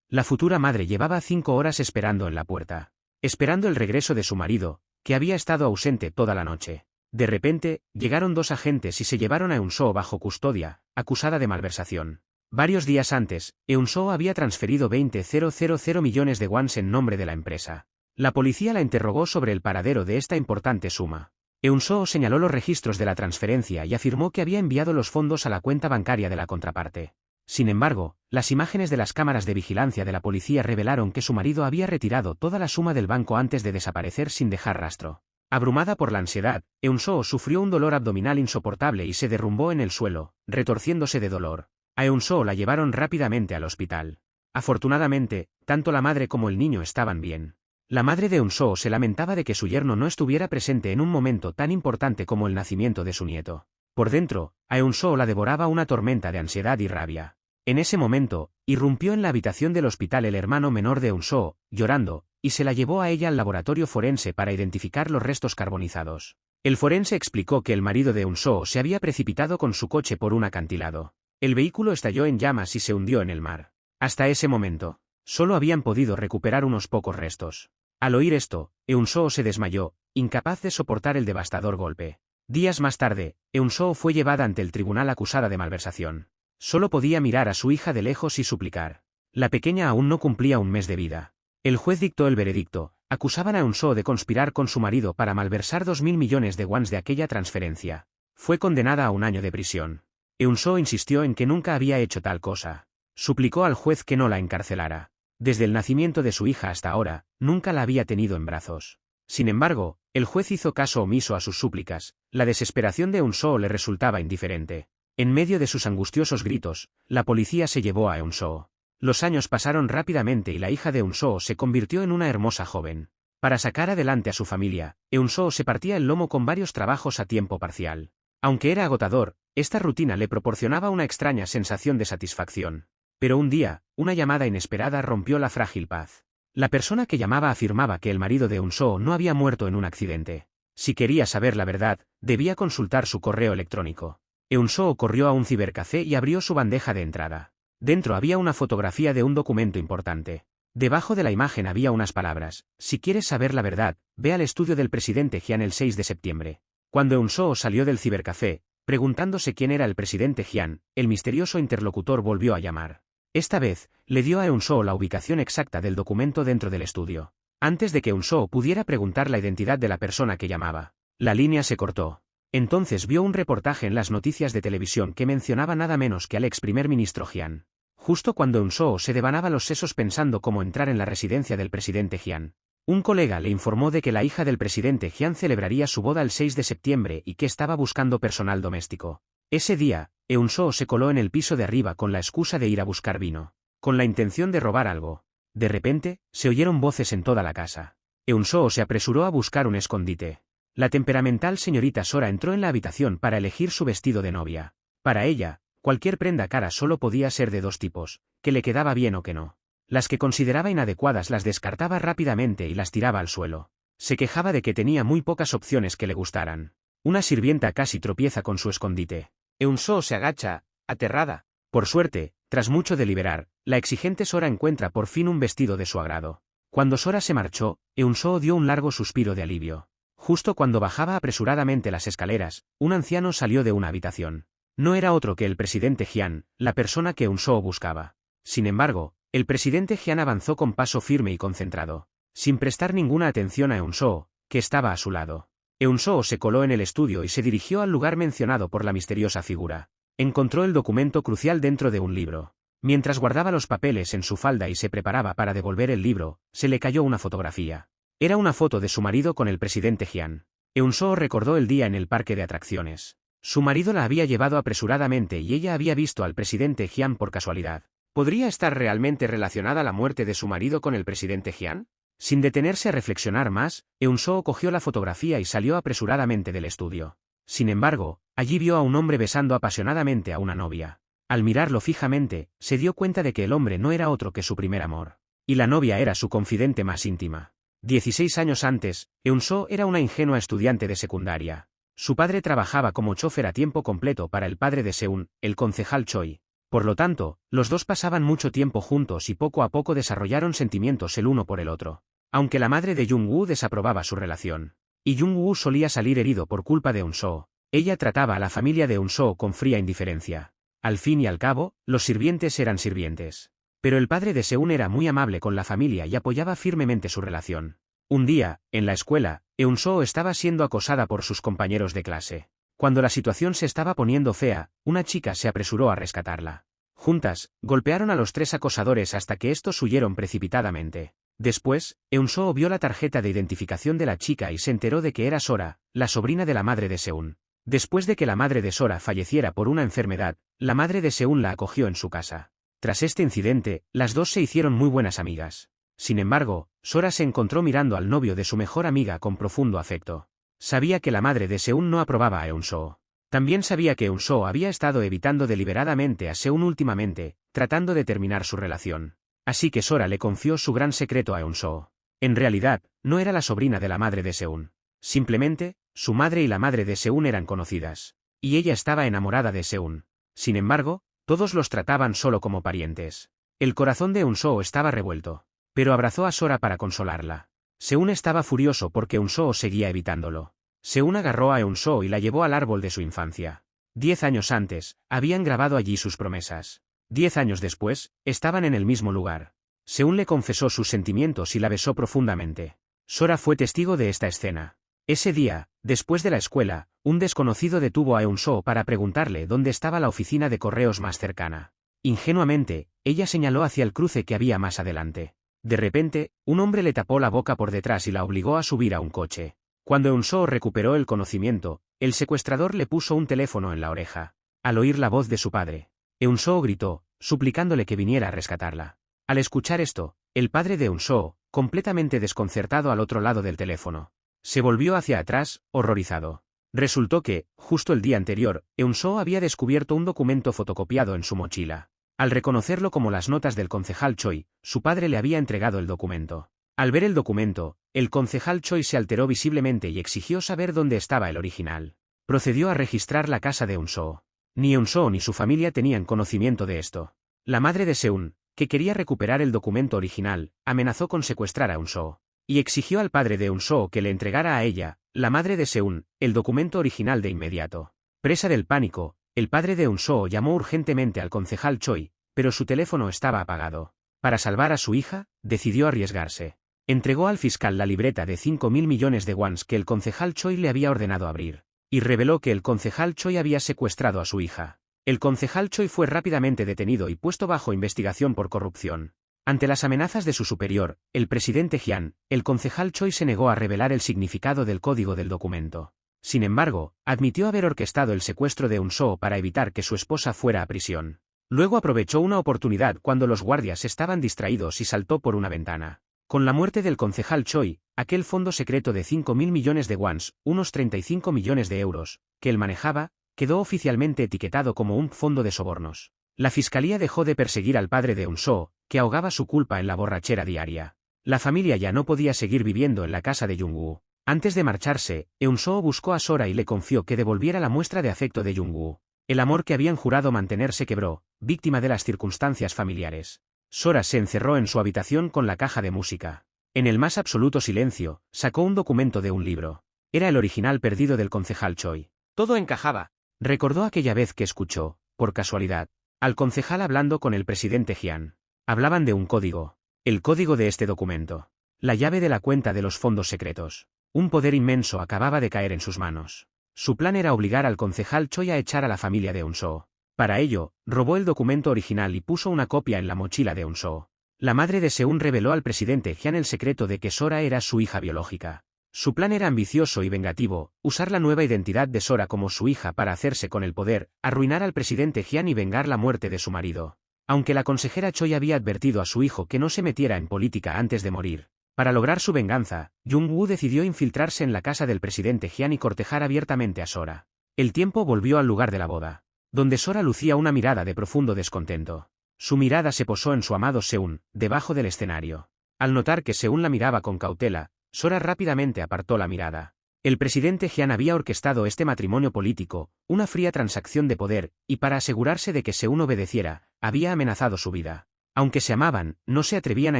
La futura madre llevaba 5 horas esperando en la puerta, esperando el regreso de su marido, que había estado ausente toda la noche. De repente, llegaron 2 agentes y se llevaron a Eun-soo bajo custodia, acusada de malversación. Varios días antes, Eun-soo había transferido 20.000 millones de wons en nombre de la empresa. La policía la interrogó sobre el paradero de esta importante suma. Eun-soo señaló los registros de la transferencia y afirmó que había enviado los fondos a la cuenta bancaria de la contraparte. Sin embargo, las imágenes de las cámaras de vigilancia de la policía revelaron que su marido había retirado toda la suma del banco antes de desaparecer sin dejar rastro. Abrumada por la ansiedad, Eun-soo sufrió un dolor abdominal insoportable y se derrumbó en el suelo, retorciéndose de dolor. A Eun-soo la llevaron rápidamente al hospital. Afortunadamente, tanto la madre como el niño estaban bien. La madre de Eun-soo se lamentaba de que su yerno no estuviera presente en un momento tan importante como el nacimiento de su nieto. Por dentro, a Eun-soo la devoraba una tormenta de ansiedad y rabia. En ese momento, irrumpió en la habitación del hospital el hermano menor de Eun-soo, llorando, y se la llevó a ella al laboratorio forense para identificar los restos carbonizados. El forense explicó que el marido de Eun-soo se había precipitado con su coche por un acantilado. El vehículo estalló en llamas y se hundió en el mar. Hasta ese momento, solo habían podido recuperar unos pocos restos. Al oír esto, Eun-soo se desmayó, incapaz de soportar el devastador golpe. Días más tarde, Eun-soo fue llevada ante el tribunal acusada de malversación. Solo podía mirar a su hija de lejos y suplicar. La pequeña aún no cumplía un mes de vida. El juez dictó el veredicto. Acusaban a Eun-soo de conspirar con su marido para malversar 2.000 millones de wons de aquella transferencia. Fue condenada a 1 año de prisión. Eun-soo insistió en que nunca había hecho tal cosa. Suplicó al juez que no la encarcelara. Desde el nacimiento de su hija hasta ahora, nunca la había tenido en brazos. Sin embargo, el juez hizo caso omiso a sus súplicas. La desesperación de Eun-soo le resultaba indiferente. En medio de sus angustiosos gritos, la policía se llevó a Eun-soo. Los años pasaron rápidamente y la hija de Eun-soo se convirtió en una hermosa joven. Para sacar adelante a su familia, Eun-soo se partía el lomo con varios trabajos a tiempo parcial. Aunque era agotador, esta rutina le proporcionaba una extraña sensación de satisfacción. Pero un día, una llamada inesperada rompió la frágil paz. La persona que llamaba afirmaba que el marido de Eun-soo no había muerto en un accidente. Si quería saber la verdad, debía consultar su correo electrónico. Eun-soo corrió a un cibercafé y abrió su bandeja de entrada. Dentro había una fotografía de un documento importante. Debajo de la imagen había unas palabras: si quieres saber la verdad, ve al estudio del presidente Jian el 6 de septiembre. Cuando Eun-soo salió del cibercafé, preguntándose quién era el presidente Jian, el misterioso interlocutor volvió a llamar. Esta vez, le dio a Eun-soo la ubicación exacta del documento dentro del estudio. Antes de que Eun-soo pudiera preguntar la identidad de la persona que llamaba, la línea se cortó. Entonces vio un reportaje en las noticias de televisión que mencionaba nada menos que al ex primer ministro Jian. Justo cuando Eun-soo se devanaba los sesos pensando cómo entrar en la residencia del presidente Jian, un colega le informó de que la hija del presidente Jian celebraría su boda el 6 de septiembre y que estaba buscando personal doméstico. Ese día, Eun-soo se coló en el piso de arriba con la excusa de ir a buscar vino, con la intención de robar algo. De repente, se oyeron voces en toda la casa. Eun-soo se apresuró a buscar un escondite. La temperamental señorita Sora entró en la habitación para elegir su vestido de novia. Para ella, cualquier prenda cara solo podía ser de 2 tipos, que le quedaba bien o que no. Las que consideraba inadecuadas las descartaba rápidamente y las tiraba al suelo. Se quejaba de que tenía muy pocas opciones que le gustaran. Una sirvienta casi tropieza con su escondite. Eun-soo se agacha, aterrada. Por suerte, tras mucho deliberar, la exigente Sora encuentra por fin un vestido de su agrado. Cuando Sora se marchó, Eun-soo dio un largo suspiro de alivio. Justo cuando bajaba apresuradamente las escaleras, un anciano salió de una habitación. No era otro que el presidente Jian, la persona que Eun-soo buscaba. Sin embargo, el presidente Jian avanzó con paso firme y concentrado, sin prestar ninguna atención a Eun-soo, que estaba a su lado. Eun-soo se coló en el estudio y se dirigió al lugar mencionado por la misteriosa figura. Encontró el documento crucial dentro de un libro. Mientras guardaba los papeles en su falda y se preparaba para devolver el libro, se le cayó una fotografía. Era una foto de su marido con el presidente Jian. Eun-soo recordó el día en el parque de atracciones. Su marido la había llevado apresuradamente y ella había visto al presidente Jian por casualidad. ¿Podría estar realmente relacionada la muerte de su marido con el presidente Jian? Sin detenerse a reflexionar más, Eun-soo cogió la fotografía y salió apresuradamente del estudio. Sin embargo, allí vio a un hombre besando apasionadamente a una novia. Al mirarlo fijamente, se dio cuenta de que el hombre no era otro que su primer amor. Y la novia era su confidente más íntima. 16 años antes, Eun-soo era una ingenua estudiante de secundaria. Su padre trabajaba como chofer a tiempo completo para el padre de Seun, el concejal Choi. Por lo tanto, los dos pasaban mucho tiempo juntos y poco a poco desarrollaron sentimientos el uno por el otro. Aunque la madre de Jung-woo desaprobaba su relación, y Jung-woo solía salir herido por culpa de Eun-soo, ella trataba a la familia de Eun-soo con fría indiferencia. Al fin y al cabo, los sirvientes eran sirvientes. Pero el padre de Seun era muy amable con la familia y apoyaba firmemente su relación. Un día, en la escuela, Eun-soo estaba siendo acosada por sus compañeros de clase. Cuando la situación se estaba poniendo fea, una chica se apresuró a rescatarla. Juntas, golpearon a los tres acosadores hasta que estos huyeron precipitadamente. Después, Eun-soo vio la tarjeta de identificación de la chica y se enteró de que era Sora, la sobrina de la madre de Seun. Después de que la madre de Sora falleciera por una enfermedad, la madre de Seun la acogió en su casa. Tras este incidente, las dos se hicieron muy buenas amigas. Sin embargo, Sora se encontró mirando al novio de su mejor amiga con profundo afecto. Sabía que la madre de Seun no aprobaba a Eun-soo. También sabía que Eun-soo había estado evitando deliberadamente a Seun últimamente, tratando de terminar su relación. Así que Sora le confió su gran secreto a Eun-soo. En realidad, no era la sobrina de la madre de Seun. Simplemente, su madre y la madre de Seun eran conocidas. Y ella estaba enamorada de Seun. Sin embargo, todos los trataban solo como parientes. El corazón de Eun-soo estaba revuelto. Pero abrazó a Sora para consolarla. Seun estaba furioso porque Eun-soo seguía evitándolo. Seun agarró a Eun-soo y la llevó al árbol de su infancia. 10 años antes, habían grabado allí sus promesas. 10 años después, estaban en el mismo lugar. Seun le confesó sus sentimientos y la besó profundamente. Sora fue testigo de esta escena. Ese día, después de la escuela, un desconocido detuvo a Eun-soo para preguntarle dónde estaba la oficina de correos más cercana. Ingenuamente, ella señaló hacia el cruce que había más adelante. De repente, un hombre le tapó la boca por detrás y la obligó a subir a un coche. Cuando Eun-soo recuperó el conocimiento, el secuestrador le puso un teléfono en la oreja. Al oír la voz de su padre, Eun-soo gritó, suplicándole que viniera a rescatarla. Al escuchar esto, el padre de Eun-soo, completamente desconcertado al otro lado del teléfono, se volvió hacia atrás, horrorizado. Resultó que, justo el día anterior, Eun-soo había descubierto un documento fotocopiado en su mochila. Al reconocerlo como las notas del concejal Choi, su padre le había entregado el documento. Al ver el documento, el concejal Choi se alteró visiblemente y exigió saber dónde estaba el original. Procedió a registrar la casa de Eun-soo. Ni Eun-soo ni su familia tenían conocimiento de esto. La madre de Seun, que quería recuperar el documento original, amenazó con secuestrar a Eun-soo. Y exigió al padre de Eun-soo que le entregara a ella, la madre de Seun, el documento original de inmediato. Presa del pánico, el padre de Eun-soo llamó urgentemente al concejal Choi, pero su teléfono estaba apagado. Para salvar a su hija, decidió arriesgarse. Entregó al fiscal la libreta de 5.000 millones de wons que el concejal Choi le había ordenado abrir. Y reveló que el concejal Choi había secuestrado a su hija. El concejal Choi fue rápidamente detenido y puesto bajo investigación por corrupción. Ante las amenazas de su superior, el presidente Hyun, el concejal Choi se negó a revelar el significado del código del documento. Sin embargo, admitió haber orquestado el secuestro de Eun-soo para evitar que su esposa fuera a prisión. Luego aprovechó una oportunidad cuando los guardias estaban distraídos y saltó por una ventana. Con la muerte del concejal Choi, aquel fondo secreto de 5.000 millones de wons, unos 35 millones de euros, que él manejaba, quedó oficialmente etiquetado como un fondo de sobornos. La fiscalía dejó de perseguir al padre de Eun-soo, que ahogaba su culpa en la borrachera diaria. La familia ya no podía seguir viviendo en la casa de Jung-woo. Antes de marcharse, Eun-soo buscó a Sora y le confió que devolviera la muestra de afecto de Jung-woo. El amor que habían jurado mantener se quebró, víctima de las circunstancias familiares. Sora se encerró en su habitación con la caja de música. En el más absoluto silencio, sacó un documento de un libro. Era el original perdido del concejal Choi. Todo encajaba. Recordó aquella vez que escuchó, por casualidad, al concejal hablando con el presidente Hyun. Hablaban de un código. El código de este documento. La llave de la cuenta de los fondos secretos. Un poder inmenso acababa de caer en sus manos. Su plan era obligar al concejal Choi a echar a la familia de Eun-soo. Para ello, robó el documento original y puso una copia en la mochila de Eun-soo. La madre de Seun reveló al presidente Hyun el secreto de que Sora era su hija biológica. Su plan era ambicioso y vengativo, usar la nueva identidad de Sora como su hija para hacerse con el poder, arruinar al presidente Hyun y vengar la muerte de su marido. Aunque la consejera Choi había advertido a su hijo que no se metiera en política antes de morir, para lograr su venganza, Jung-woo decidió infiltrarse en la casa del presidente Hyun y cortejar abiertamente a Sora. El tiempo volvió al lugar de la boda, donde Sora lucía una mirada de profundo descontento. Su mirada se posó en su amado Seun, debajo del escenario. Al notar que Seun la miraba con cautela, Sora rápidamente apartó la mirada. El presidente Jian había orquestado este matrimonio político, una fría transacción de poder, y para asegurarse de que Seún obedeciera, había amenazado su vida. Aunque se amaban, no se atrevían a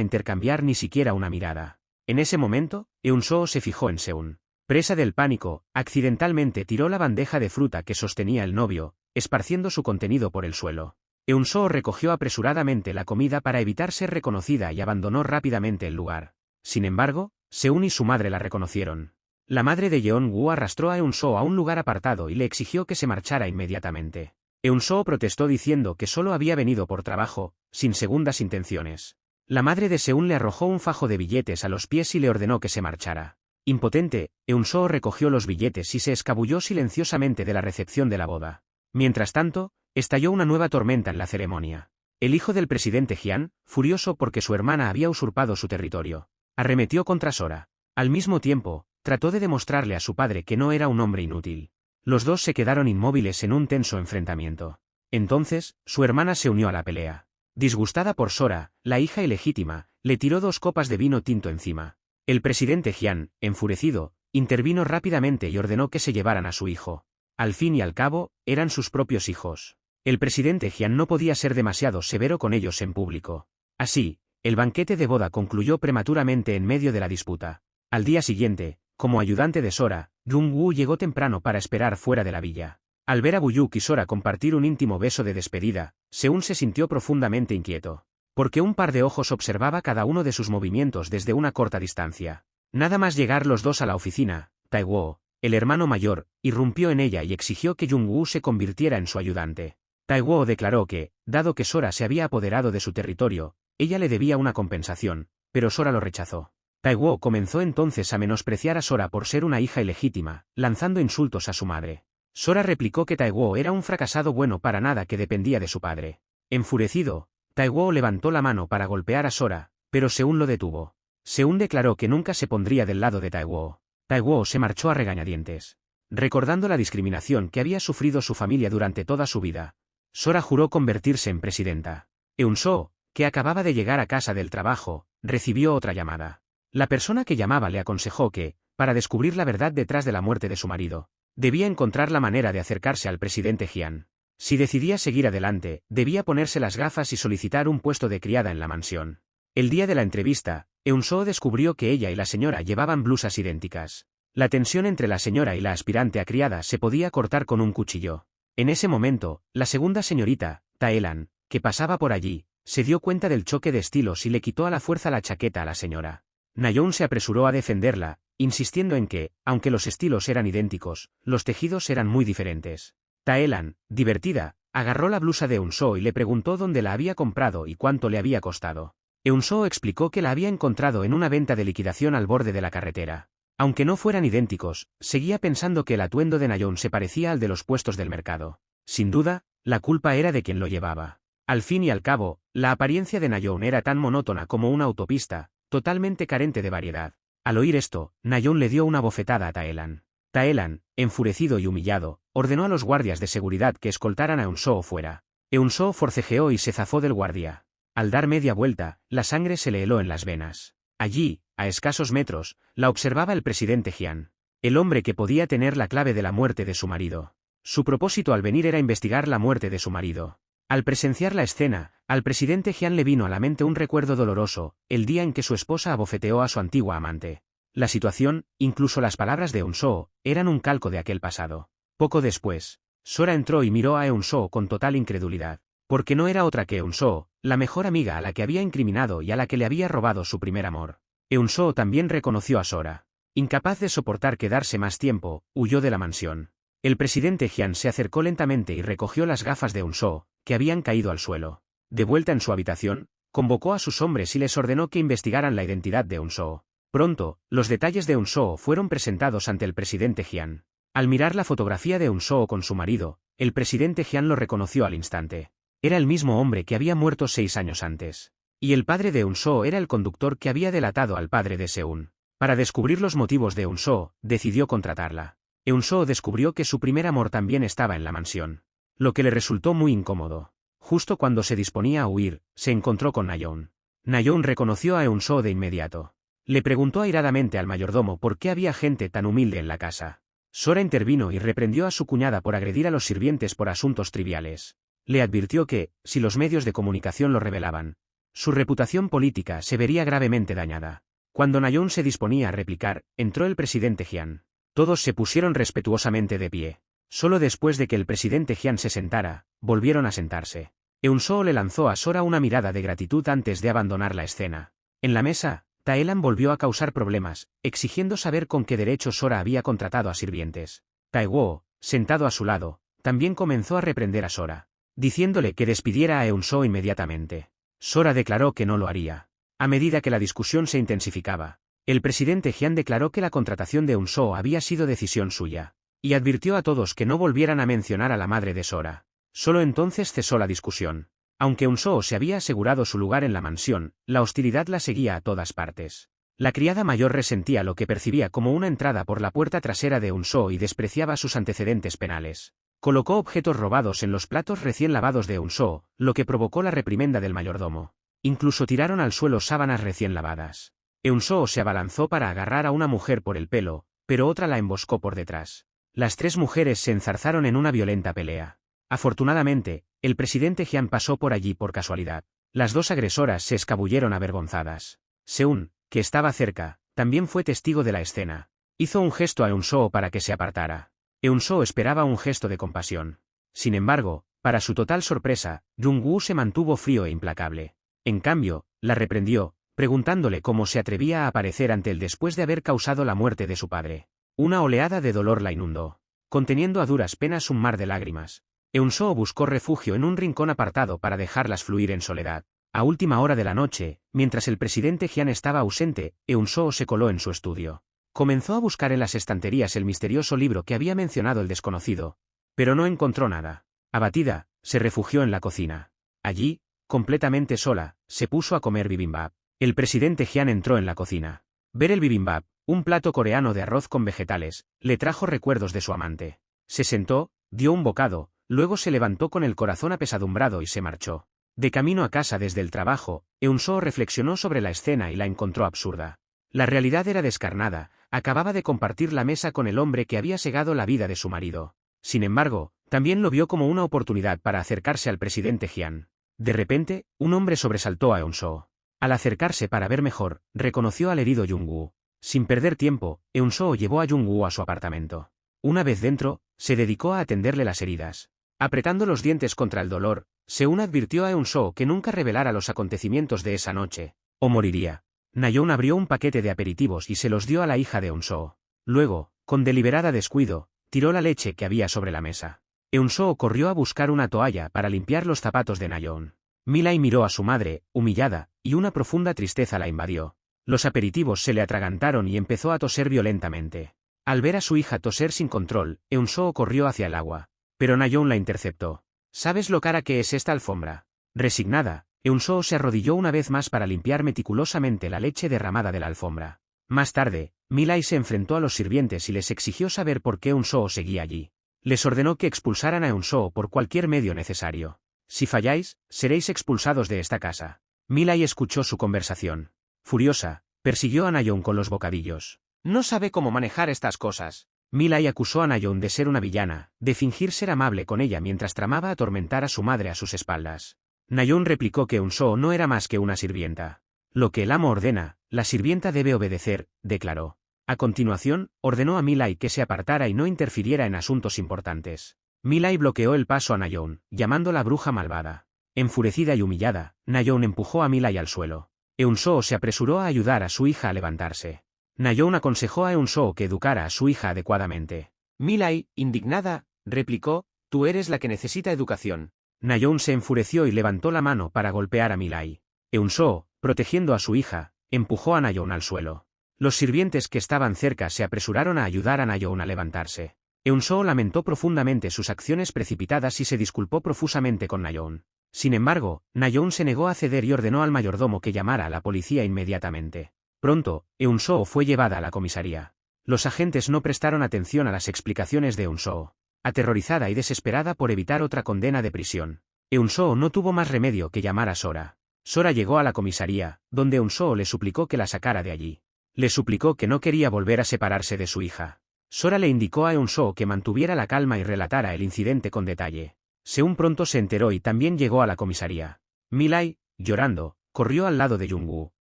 intercambiar ni siquiera una mirada. En ese momento, Eun-soo se fijó en Seún. Presa del pánico, accidentalmente tiró la bandeja de fruta que sostenía el novio, esparciendo su contenido por el suelo. Eun-soo recogió apresuradamente la comida para evitar ser reconocida y abandonó rápidamente el lugar. Sin embargo, Seún y su madre la reconocieron. La madre de Yeon-woo arrastró a Eun-soo a un lugar apartado y le exigió que se marchara inmediatamente. Eun-soo protestó diciendo que solo había venido por trabajo, sin segundas intenciones. La madre de Seún le arrojó un fajo de billetes a los pies y le ordenó que se marchara. Impotente, Eun-soo recogió los billetes y se escabulló silenciosamente de la recepción de la boda. Mientras tanto, estalló una nueva tormenta en la ceremonia. El hijo del presidente Jian, furioso porque su hermana había usurpado su territorio, arremetió contra Sora. Al mismo tiempo, trató de demostrarle a su padre que no era un hombre inútil. Los dos se quedaron inmóviles en un tenso enfrentamiento. Entonces, su hermana se unió a la pelea. Disgustada por Sora, la hija ilegítima, le tiró 2 copas de vino tinto encima. El presidente Jian, enfurecido, intervino rápidamente y ordenó que se llevaran a su hijo. Al fin y al cabo, eran sus propios hijos. El presidente Jian no podía ser demasiado severo con ellos en público. Así, el banquete de boda concluyó prematuramente en medio de la disputa. Al día siguiente, como ayudante de Sora, Jung-woo llegó temprano para esperar fuera de la villa. Al ver a Buyuk y Sora compartir un íntimo beso de despedida, Seún se sintió profundamente inquieto. Porque un par de ojos observaba cada uno de sus movimientos desde una corta distancia. Nada más llegar los dos a la oficina, Tae-woo, el hermano mayor, irrumpió en ella y exigió que Jung-woo se convirtiera en su ayudante. Tae-woo declaró que, dado que Sora se había apoderado de su territorio, ella le debía una compensación, pero Sora lo rechazó. Tae-woo comenzó entonces a menospreciar a Sora por ser una hija ilegítima, lanzando insultos a su madre. Sora replicó que Tae-woo era un fracasado bueno para nada que dependía de su padre. Enfurecido, Tae-woo levantó la mano para golpear a Sora, pero Seún lo detuvo. Seún declaró que nunca se pondría del lado de Tae-woo. Tae-woo se marchó a regañadientes. Recordando la discriminación que había sufrido su familia durante toda su vida, Sora juró convertirse en presidenta. Eun-soo, que acababa de llegar a casa del trabajo, recibió otra llamada. La persona que llamaba le aconsejó que, para descubrir la verdad detrás de la muerte de su marido, debía encontrar la manera de acercarse al presidente Jian. Si decidía seguir adelante, debía ponerse las gafas y solicitar un puesto de criada en la mansión. El día de la entrevista, Eun-soo descubrió que ella y la señora llevaban blusas idénticas. La tensión entre la señora y la aspirante a criada se podía cortar con un cuchillo. En ese momento, la segunda señorita, Tae-lan, que pasaba por allí, se dio cuenta del choque de estilos y le quitó a la fuerza la chaqueta a la señora. Na-yoon se apresuró a defenderla, insistiendo en que, aunque los estilos eran idénticos, los tejidos eran muy diferentes. Tae-lan, divertida, agarró la blusa de Eun-soo y le preguntó dónde la había comprado y cuánto le había costado. Eun-soo explicó que la había encontrado en una venta de liquidación al borde de la carretera. Aunque no fueran idénticos, seguía pensando que el atuendo de Na-yoon se parecía al de los puestos del mercado. Sin duda, la culpa era de quien lo llevaba. Al fin y al cabo, la apariencia de Na-yoon era tan monótona como una autopista, totalmente carente de variedad. Al oír esto, Na-yoon le dio una bofetada a Tae-lan. Tae-lan, enfurecido y humillado, ordenó a los guardias de seguridad que escoltaran a Eun-soo fuera. Eun-soo forcejeó y se zafó del guardia. Al dar media vuelta, la sangre se le heló en las venas. Allí, a escasos metros, la observaba el presidente Jian. El hombre que podía tener la clave de la muerte de su marido. Su propósito al venir era investigar la muerte de su marido. Al presenciar la escena, al presidente Jian le vino a la mente un recuerdo doloroso, el día en que su esposa abofeteó a su antigua amante. La situación, incluso las palabras de Eun-soo, eran un calco de aquel pasado. Poco después, Sora entró y miró a Eun-soo con total incredulidad. Porque no era otra que Eun-soo, la mejor amiga a la que había incriminado y a la que le había robado su primer amor. Eun-soo también reconoció a Sora. Incapaz de soportar quedarse más tiempo, huyó de la mansión. El presidente Jian se acercó lentamente y recogió las gafas de Eun-soo, que habían caído al suelo. De vuelta en su habitación, convocó a sus hombres y les ordenó que investigaran la identidad de Eun-soo. Pronto, los detalles de Eun-soo fueron presentados ante el presidente Jian. Al mirar la fotografía de Eun-soo con su marido, el presidente Jian lo reconoció al instante. Era el mismo hombre que había muerto 6 años antes. Y el padre de Eun-soo era el conductor que había delatado al padre de Seún. Para descubrir los motivos de Eun-soo, decidió contratarla. Eun-soo descubrió que su primer amor también estaba en la mansión. Lo que le resultó muy incómodo. Justo cuando se disponía a huir, se encontró con Na-yoon. Na-yoon reconoció a Eun-soo de inmediato. Le preguntó airadamente al mayordomo por qué había gente tan humilde en la casa. Sora intervino y reprendió a su cuñada por agredir a los sirvientes por asuntos triviales. Le advirtió que, si los medios de comunicación lo revelaban, su reputación política se vería gravemente dañada. Cuando Nayeon se disponía a replicar, entró el presidente Jian. Todos se pusieron respetuosamente de pie. Solo después de que el presidente Jian se sentara, volvieron a sentarse. Eun-soo le lanzó a Sora una mirada de gratitud antes de abandonar la escena. En la mesa, Taelan volvió a causar problemas, exigiendo saber con qué derecho Sora había contratado a sirvientes. Taewoo, sentado a su lado, también comenzó a reprender a Sora, diciéndole que despidiera a Eun-soo inmediatamente. Sora declaró que no lo haría. A medida que la discusión se intensificaba, el presidente Jian declaró que la contratación de Eun-soo había sido decisión suya, y advirtió a todos que no volvieran a mencionar a la madre de Sora. Solo entonces cesó la discusión. Aunque Eun-soo se había asegurado su lugar en la mansión, la hostilidad la seguía a todas partes. La criada mayor resentía lo que percibía como una entrada por la puerta trasera de Eun-soo y despreciaba sus antecedentes penales. Colocó objetos robados en los platos recién lavados de Eun-soo, lo que provocó la reprimenda del mayordomo. Incluso tiraron al suelo sábanas recién lavadas. Eun-soo se abalanzó para agarrar a una mujer por el pelo, pero otra la emboscó por detrás. Las tres mujeres se enzarzaron en una violenta pelea. Afortunadamente, el presidente Jian pasó por allí por casualidad. Las dos agresoras se escabulleron avergonzadas. Seun, que estaba cerca, también fue testigo de la escena. Hizo un gesto a Eun-soo para que se apartara. Eun-soo esperaba un gesto de compasión. Sin embargo, para su total sorpresa, Jung-woo se mantuvo frío e implacable. En cambio, la reprendió, preguntándole cómo se atrevía a aparecer ante él después de haber causado la muerte de su padre. Una oleada de dolor la inundó, conteniendo a duras penas un mar de lágrimas. Eun-soo buscó refugio en un rincón apartado para dejarlas fluir en soledad. A última hora de la noche, mientras el presidente Jian estaba ausente, Eun-soo se coló en su estudio. Comenzó a buscar en las estanterías el misterioso libro que había mencionado el desconocido, pero no encontró nada. Abatida, se refugió en la cocina. Allí, completamente sola, se puso a comer bibimbap. El presidente Jian entró en la cocina. Ver el bibimbap, un plato coreano de arroz con vegetales, le trajo recuerdos de su amante. Se sentó, dio un bocado, luego se levantó con el corazón apesadumbrado y se marchó. De camino a casa desde el trabajo, Eun-soo reflexionó sobre la escena y la encontró absurda. La realidad era descarnada, acababa de compartir la mesa con el hombre que había segado la vida de su marido. Sin embargo, también lo vio como una oportunidad para acercarse al presidente Jian. De repente, un hombre sobresaltó a Eun-soo. Al acercarse para ver mejor, reconoció al herido Jung-woo. Sin perder tiempo, Eun-soo llevó a Jung-woo a su apartamento. Una vez dentro, se dedicó a atenderle las heridas. Apretando los dientes contra el dolor, Seun advirtió a Eun-soo que nunca revelara los acontecimientos de esa noche, o moriría. Nayeon abrió un paquete de aperitivos y se los dio a la hija de Eun-soo. Luego, con deliberada descuido, tiró la leche que había sobre la mesa. Eun-soo corrió a buscar una toalla para limpiar los zapatos de Nayeon. Mi-lai miró a su madre, humillada, y una profunda tristeza la invadió. Los aperitivos se le atragantaron y empezó a toser violentamente. Al ver a su hija toser sin control, Eun-soo corrió hacia el agua. Pero Nayeon la interceptó. ¿Sabes lo cara que es esta alfombra? Resignada, Eun-soo se arrodilló una vez más para limpiar meticulosamente la leche derramada de la alfombra. Más tarde, Mi-lai se enfrentó a los sirvientes y les exigió saber por qué Eun-soo seguía allí. Les ordenó que expulsaran a Eun-soo por cualquier medio necesario. Si falláis, seréis expulsados de esta casa. Mi-lai escuchó su conversación. Furiosa, persiguió a Nayeon con los bocadillos. No sabe cómo manejar estas cosas. Mi-lai acusó a Nayeon de ser una villana, de fingir ser amable con ella mientras tramaba atormentar a su madre a sus espaldas. Nayeon replicó que Eun-soo no era más que una sirvienta. Lo que el amo ordena, la sirvienta debe obedecer, declaró. A continuación, ordenó a Mi-lai que se apartara y no interfiriera en asuntos importantes. Mi-lai bloqueó el paso a Nayeon, llamándola bruja malvada. Enfurecida y humillada, Nayeon empujó a Mi-lai al suelo. Eun-soo se apresuró a ayudar a su hija a levantarse. Nayeon aconsejó a Eun-soo que educara a su hija adecuadamente. Mi-lai, indignada, replicó, tú eres la que necesita educación. Nayeon se enfureció y levantó la mano para golpear a Mi-lai. Eun-soo, protegiendo a su hija, empujó a Nayeon al suelo. Los sirvientes que estaban cerca se apresuraron a ayudar a Nayeon a levantarse. Eun-soo lamentó profundamente sus acciones precipitadas y se disculpó profusamente con Nayeon. Sin embargo, Nayeon se negó a ceder y ordenó al mayordomo que llamara a la policía inmediatamente. Pronto, Eun-soo fue llevada a la comisaría. Los agentes no prestaron atención a las explicaciones de Eun-soo. Aterrorizada y desesperada por evitar otra condena de prisión, Eun-soo no tuvo más remedio que llamar a Sora. Sora llegó a la comisaría, donde Eun-soo le suplicó que la sacara de allí. Le suplicó que no quería volver a separarse de su hija. Sora le indicó a Eun-soo que mantuviera la calma y relatara el incidente con detalle. Seun pronto se enteró y también llegó a la comisaría. Mi-lai, llorando, corrió al lado de Jung-woo,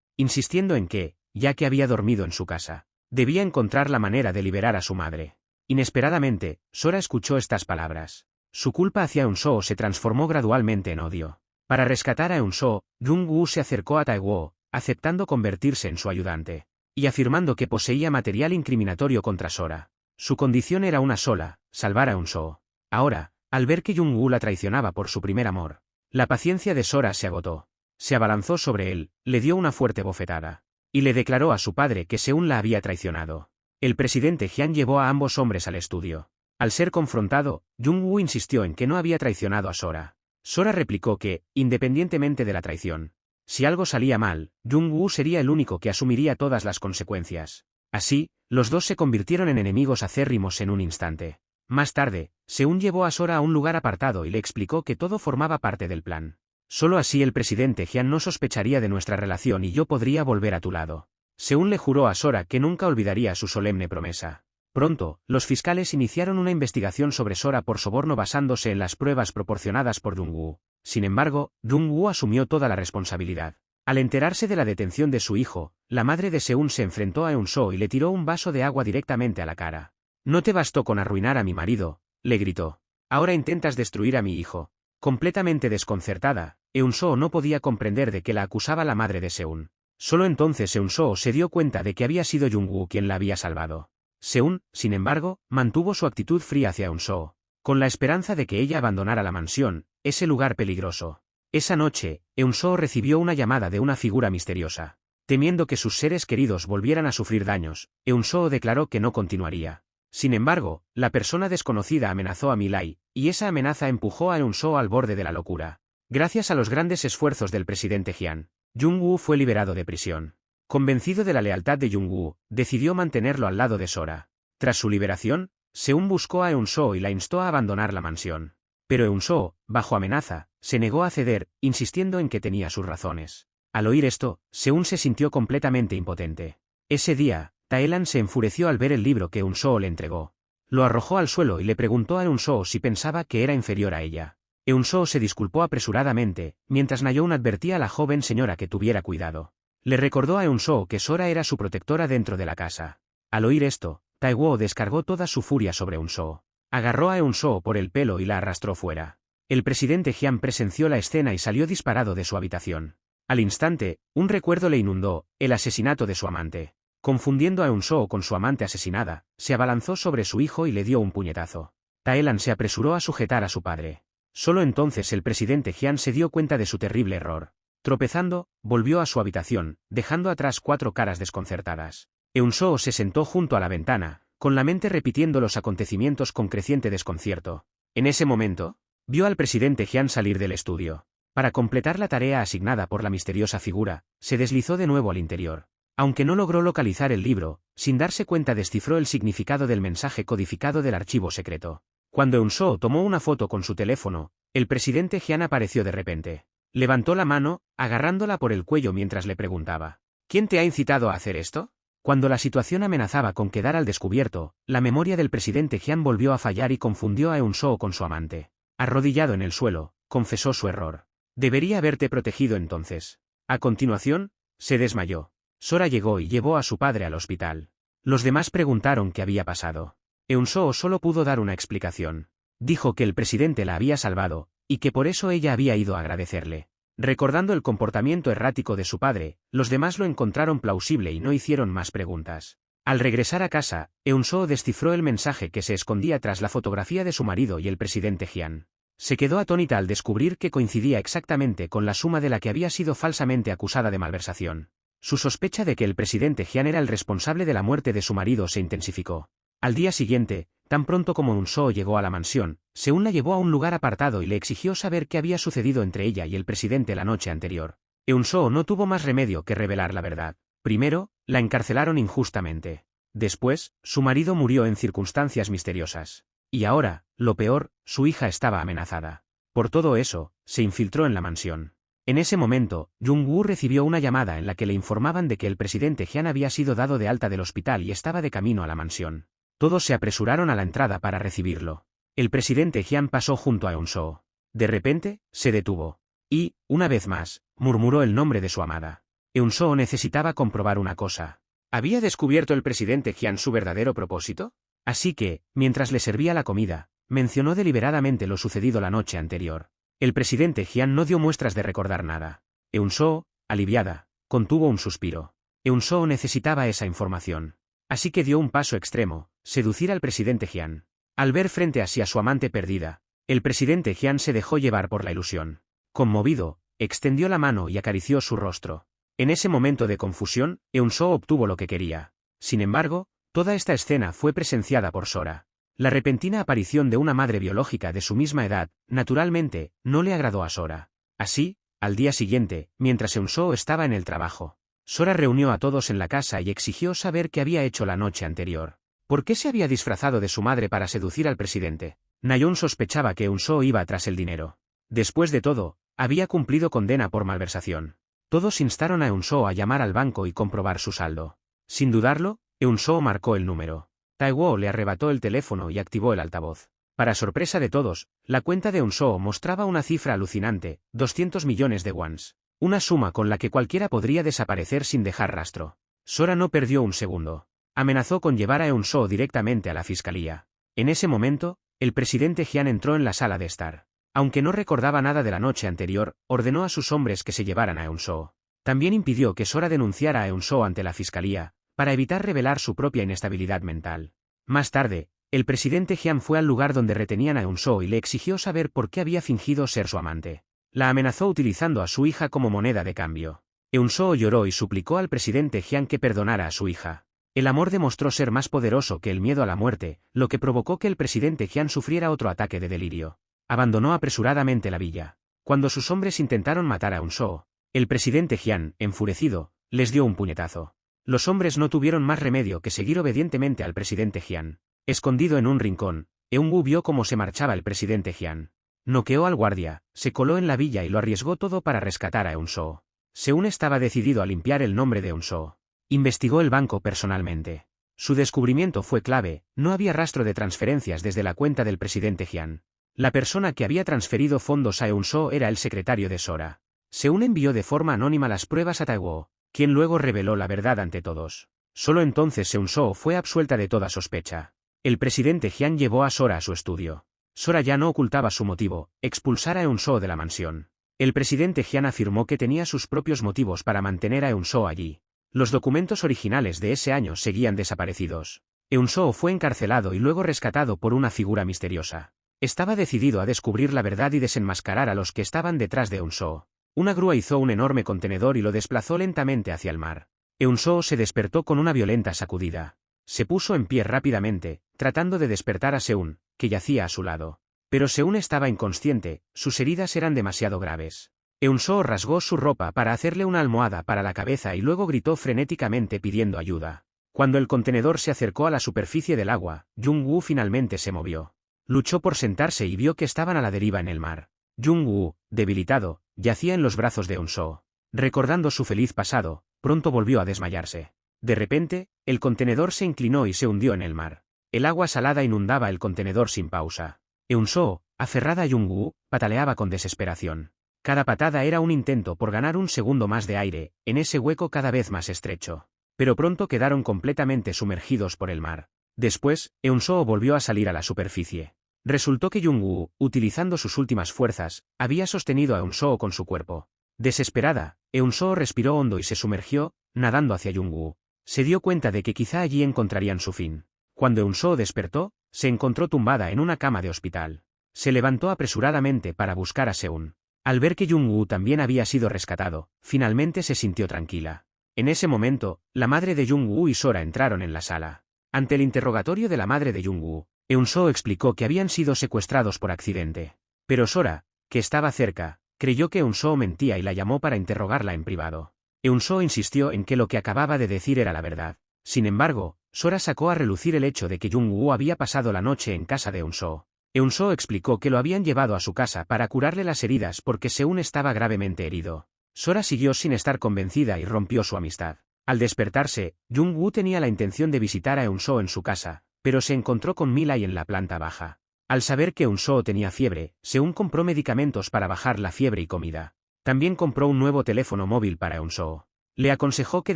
insistiendo en que, ya que había dormido en su casa, debía encontrar la manera de liberar a su madre. Inesperadamente, Sora escuchó estas palabras. Su culpa hacia Eun-soo se transformó gradualmente en odio. Para rescatar a Eun-soo, Jung-woo se acercó a Tae-woo, aceptando convertirse en su ayudante, y afirmando que poseía material incriminatorio contra Sora. Su condición era una sola, salvar a Eun-soo. Ahora, al ver que Jung-woo la traicionaba por su primer amor, la paciencia de Sora se agotó. Se abalanzó sobre él, le dio una fuerte bofetada, y le declaró a su padre que Seun la había traicionado. El presidente Hyun llevó a ambos hombres al estudio. Al ser confrontado, Jung-woo insistió en que no había traicionado a Sora. Sora replicó que, independientemente de la traición, si algo salía mal, Jung-woo sería el único que asumiría todas las consecuencias. Así, los dos se convirtieron en enemigos acérrimos en un instante. Más tarde, Seun llevó a Sora a un lugar apartado y le explicó que todo formaba parte del plan. Solo así el presidente Hyun no sospecharía de nuestra relación y yo podría volver a tu lado. Seun le juró a Sora que nunca olvidaría su solemne promesa. Pronto, los fiscales iniciaron una investigación sobre Sora por soborno basándose en las pruebas proporcionadas por Jung-woo. Sin embargo, Jung-woo asumió toda la responsabilidad. Al enterarse de la detención de su hijo, la madre de Seun se enfrentó a Eun-soo y le tiró un vaso de agua directamente a la cara. «No te bastó con arruinar a mi marido», le gritó. «Ahora intentas destruir a mi hijo». Completamente desconcertada, Eun-soo no podía comprender de qué la acusaba la madre de Seun. Solo entonces Eun-soo se dio cuenta de que había sido Jung-woo quien la había salvado. Seun, sin embargo, mantuvo su actitud fría hacia Eun-soo, con la esperanza de que ella abandonara la mansión, ese lugar peligroso. Esa noche, Eun-soo recibió una llamada de una figura misteriosa. Temiendo que sus seres queridos volvieran a sufrir daños, Eun-soo declaró que no continuaría. Sin embargo, la persona desconocida amenazó a Mi-lai, y esa amenaza empujó a Eun-soo al borde de la locura. Gracias a los grandes esfuerzos del presidente Hyun, Jung-woo fue liberado de prisión. Convencido de la lealtad de Jung-woo, decidió mantenerlo al lado de Sora. Tras su liberación, Seun buscó a Eun-soo y la instó a abandonar la mansión. Pero Eun-soo, bajo amenaza, se negó a ceder, insistiendo en que tenía sus razones. Al oír esto, Seun se sintió completamente impotente. Ese día, Taelan se enfureció al ver el libro que Eun-soo le entregó. Lo arrojó al suelo y le preguntó a Eun-soo si pensaba que era inferior a ella. Eun-soo se disculpó apresuradamente, mientras Nayeon advertía a la joven señora que tuviera cuidado. Le recordó a Eun-soo que Sora era su protectora dentro de la casa. Al oír esto, Tae-woo descargó toda su furia sobre Eun-soo. Agarró a Eun-soo por el pelo y la arrastró fuera. El presidente Hyun presenció la escena y salió disparado de su habitación. Al instante, un recuerdo le inundó, el asesinato de su amante. Confundiendo a Eun-soo con su amante asesinada, se abalanzó sobre su hijo y le dio un puñetazo. Taelan se apresuró a sujetar a su padre. Solo entonces el presidente Hyun se dio cuenta de su terrible error. Tropezando, volvió a su habitación, dejando atrás 4 caras desconcertadas. Eun-soo se sentó junto a la ventana, con la mente repitiendo los acontecimientos con creciente desconcierto. En ese momento, vio al presidente Hyun salir del estudio. Para completar la tarea asignada por la misteriosa figura, se deslizó de nuevo al interior. Aunque no logró localizar el libro, sin darse cuenta descifró el significado del mensaje codificado del archivo secreto. Cuando Eun-soo tomó una foto con su teléfono, el presidente Hyun apareció de repente. Levantó la mano, agarrándola por el cuello mientras le preguntaba: ¿Quién te ha incitado a hacer esto? Cuando la situación amenazaba con quedar al descubierto, la memoria del presidente Hyun volvió a fallar y confundió a Eun-soo con su amante. Arrodillado en el suelo, confesó su error. Debería haberte protegido entonces. A continuación, se desmayó. Sora llegó y llevó a su padre al hospital. Los demás preguntaron qué había pasado. Eun-soo solo pudo dar una explicación. Dijo que el presidente la había salvado, y que por eso ella había ido a agradecerle. Recordando el comportamiento errático de su padre, los demás lo encontraron plausible y no hicieron más preguntas. Al regresar a casa, Eun-soo descifró el mensaje que se escondía tras la fotografía de su marido y el presidente Hyun. Se quedó atónita al descubrir que coincidía exactamente con la suma de la que había sido falsamente acusada de malversación. Su sospecha de que el presidente Hyun era el responsable de la muerte de su marido se intensificó. Al día siguiente, tan pronto como Eun-soo llegó a la mansión, Seun la llevó a un lugar apartado y le exigió saber qué había sucedido entre ella y el presidente la noche anterior. Eun-soo no tuvo más remedio que revelar la verdad. Primero, la encarcelaron injustamente. Después, su marido murió en circunstancias misteriosas. Y ahora, lo peor, su hija estaba amenazada. Por todo eso, se infiltró en la mansión. En ese momento, Jung-woo recibió una llamada en la que le informaban de que el presidente Hyun había sido dado de alta del hospital y estaba de camino a la mansión. Todos se apresuraron a la entrada para recibirlo. El presidente Hyun pasó junto a Eun-soo. De repente, se detuvo. Y, una vez más, murmuró el nombre de su amada. Eun-soo necesitaba comprobar una cosa. ¿Había descubierto el presidente Hyun su verdadero propósito? Así que, mientras le servía la comida, mencionó deliberadamente lo sucedido la noche anterior. El presidente Hyun no dio muestras de recordar nada. Eun-soo, aliviada, contuvo un suspiro. Eun-soo necesitaba esa información. Así que dio un paso extremo, seducir al presidente Hyun. Al ver frente a sí a su amante perdida, el presidente Hyun se dejó llevar por la ilusión. Conmovido, extendió la mano y acarició su rostro. En ese momento de confusión, Eun-soo obtuvo lo que quería. Sin embargo, toda esta escena fue presenciada por Sora. La repentina aparición de una madre biológica de su misma edad, naturalmente, no le agradó a Sora. Así, al día siguiente, mientras Eun-soo estaba en el trabajo, Sora reunió a todos en la casa y exigió saber qué había hecho la noche anterior. ¿Por qué se había disfrazado de su madre para seducir al presidente? Nayeon sospechaba que Eun-soo iba tras el dinero. Después de todo, había cumplido condena por malversación. Todos instaron a Eun-soo a llamar al banco y comprobar su saldo. Sin dudarlo, Eun-soo marcó el número. Tae-woo le arrebató el teléfono y activó el altavoz. Para sorpresa de todos, la cuenta de Eun-soo mostraba una cifra alucinante, 200 millones de wons. Una suma con la que cualquiera podría desaparecer sin dejar rastro. Sora no perdió un segundo. Amenazó con llevar a Eun-soo directamente a la fiscalía. En ese momento, el presidente Hyun entró en la sala de estar. Aunque no recordaba nada de la noche anterior, ordenó a sus hombres que se llevaran a Eun-soo. También impidió que Sora denunciara a Eun-soo ante la fiscalía, para evitar revelar su propia inestabilidad mental. Más tarde, el presidente Hyun fue al lugar donde retenían a Eun-soo y le exigió saber por qué había fingido ser su amante. La amenazó utilizando a su hija como moneda de cambio. Eun-soo lloró y suplicó al presidente Hyun que perdonara a su hija. El amor demostró ser más poderoso que el miedo a la muerte, lo que provocó que el presidente Hyun sufriera otro ataque de delirio. Abandonó apresuradamente la villa. Cuando sus hombres intentaron matar a Eun-soo, el presidente Hyun, enfurecido, les dio un puñetazo. Los hombres no tuvieron más remedio que seguir obedientemente al presidente Hyun. Escondido en un rincón, Eun-woo vio cómo se marchaba el presidente Hyun. Noqueó al guardia, se coló en la villa y lo arriesgó todo para rescatar a Eun-soo. Seun estaba decidido a limpiar el nombre de Eun-soo. Investigó el banco personalmente. Su descubrimiento fue clave, no había rastro de transferencias desde la cuenta del presidente Hyun. La persona que había transferido fondos a Eun-soo era el secretario de Sora. Seun envió de forma anónima las pruebas a Tae-woo, quien luego reveló la verdad ante todos. Solo entonces Eun-soo fue absuelta de toda sospecha. El presidente Hyun llevó a Sora a su estudio. Sora ya no ocultaba su motivo, expulsar a Eun-soo de la mansión. El presidente Hyun afirmó que tenía sus propios motivos para mantener a Eun-soo allí. Los documentos originales de ese año seguían desaparecidos. Eun-soo fue encarcelado y luego rescatado por una figura misteriosa. Estaba decidido a descubrir la verdad y desenmascarar a los que estaban detrás de Eun-soo. Una grúa hizo un enorme contenedor y lo desplazó lentamente hacia el mar. Eun-soo se despertó con una violenta sacudida. Se puso en pie rápidamente, tratando de despertar a Seun, que yacía a su lado. Pero Seun estaba inconsciente, sus heridas eran demasiado graves. Eun-soo rasgó su ropa para hacerle una almohada para la cabeza y luego gritó frenéticamente pidiendo ayuda. Cuando el contenedor se acercó a la superficie del agua, Jung-woo finalmente se movió. Luchó por sentarse y vio que estaban a la deriva en el mar. Jung-woo, debilitado, yacía en los brazos de Eun-soo. Recordando su feliz pasado, pronto volvió a desmayarse. De repente, el contenedor se inclinó y se hundió en el mar. El agua salada inundaba el contenedor sin pausa. Eun-soo, aferrada a Jung-woo, pataleaba con desesperación. Cada patada era un intento por ganar un segundo más de aire, en ese hueco cada vez más estrecho. Pero pronto quedaron completamente sumergidos por el mar. Después, Eun-soo volvió a salir a la superficie. Resultó que Jung-woo, utilizando sus últimas fuerzas, había sostenido a Eun-soo con su cuerpo. Desesperada, Eun-soo respiró hondo y se sumergió, nadando hacia Jung-woo. Se dio cuenta de que quizá allí encontrarían su fin. Cuando Eun-soo despertó, se encontró tumbada en una cama de hospital. Se levantó apresuradamente para buscar a Seun. Al ver que Jung-woo también había sido rescatado, finalmente se sintió tranquila. En ese momento, la madre de Jung-woo y Sora entraron en la sala. Ante el interrogatorio de la madre de Jung-woo, Eun-soo explicó que habían sido secuestrados por accidente. Pero Sora, que estaba cerca, creyó que Eun-soo mentía y la llamó para interrogarla en privado. Eun-soo insistió en que lo que acababa de decir era la verdad. Sin embargo, Sora sacó a relucir el hecho de que Jung-woo había pasado la noche en casa de Eun-soo. Eun-soo explicó que lo habían llevado a su casa para curarle las heridas porque Seun estaba gravemente herido. Sora siguió sin estar convencida y rompió su amistad. Al despertarse, Jung-woo tenía la intención de visitar a Eun-soo en su casa, pero se encontró con Milay en la planta baja. Al saber que Eun-soo tenía fiebre, Seun compró medicamentos para bajar la fiebre y comida. También compró un nuevo teléfono móvil para Eun-soo. Le aconsejó que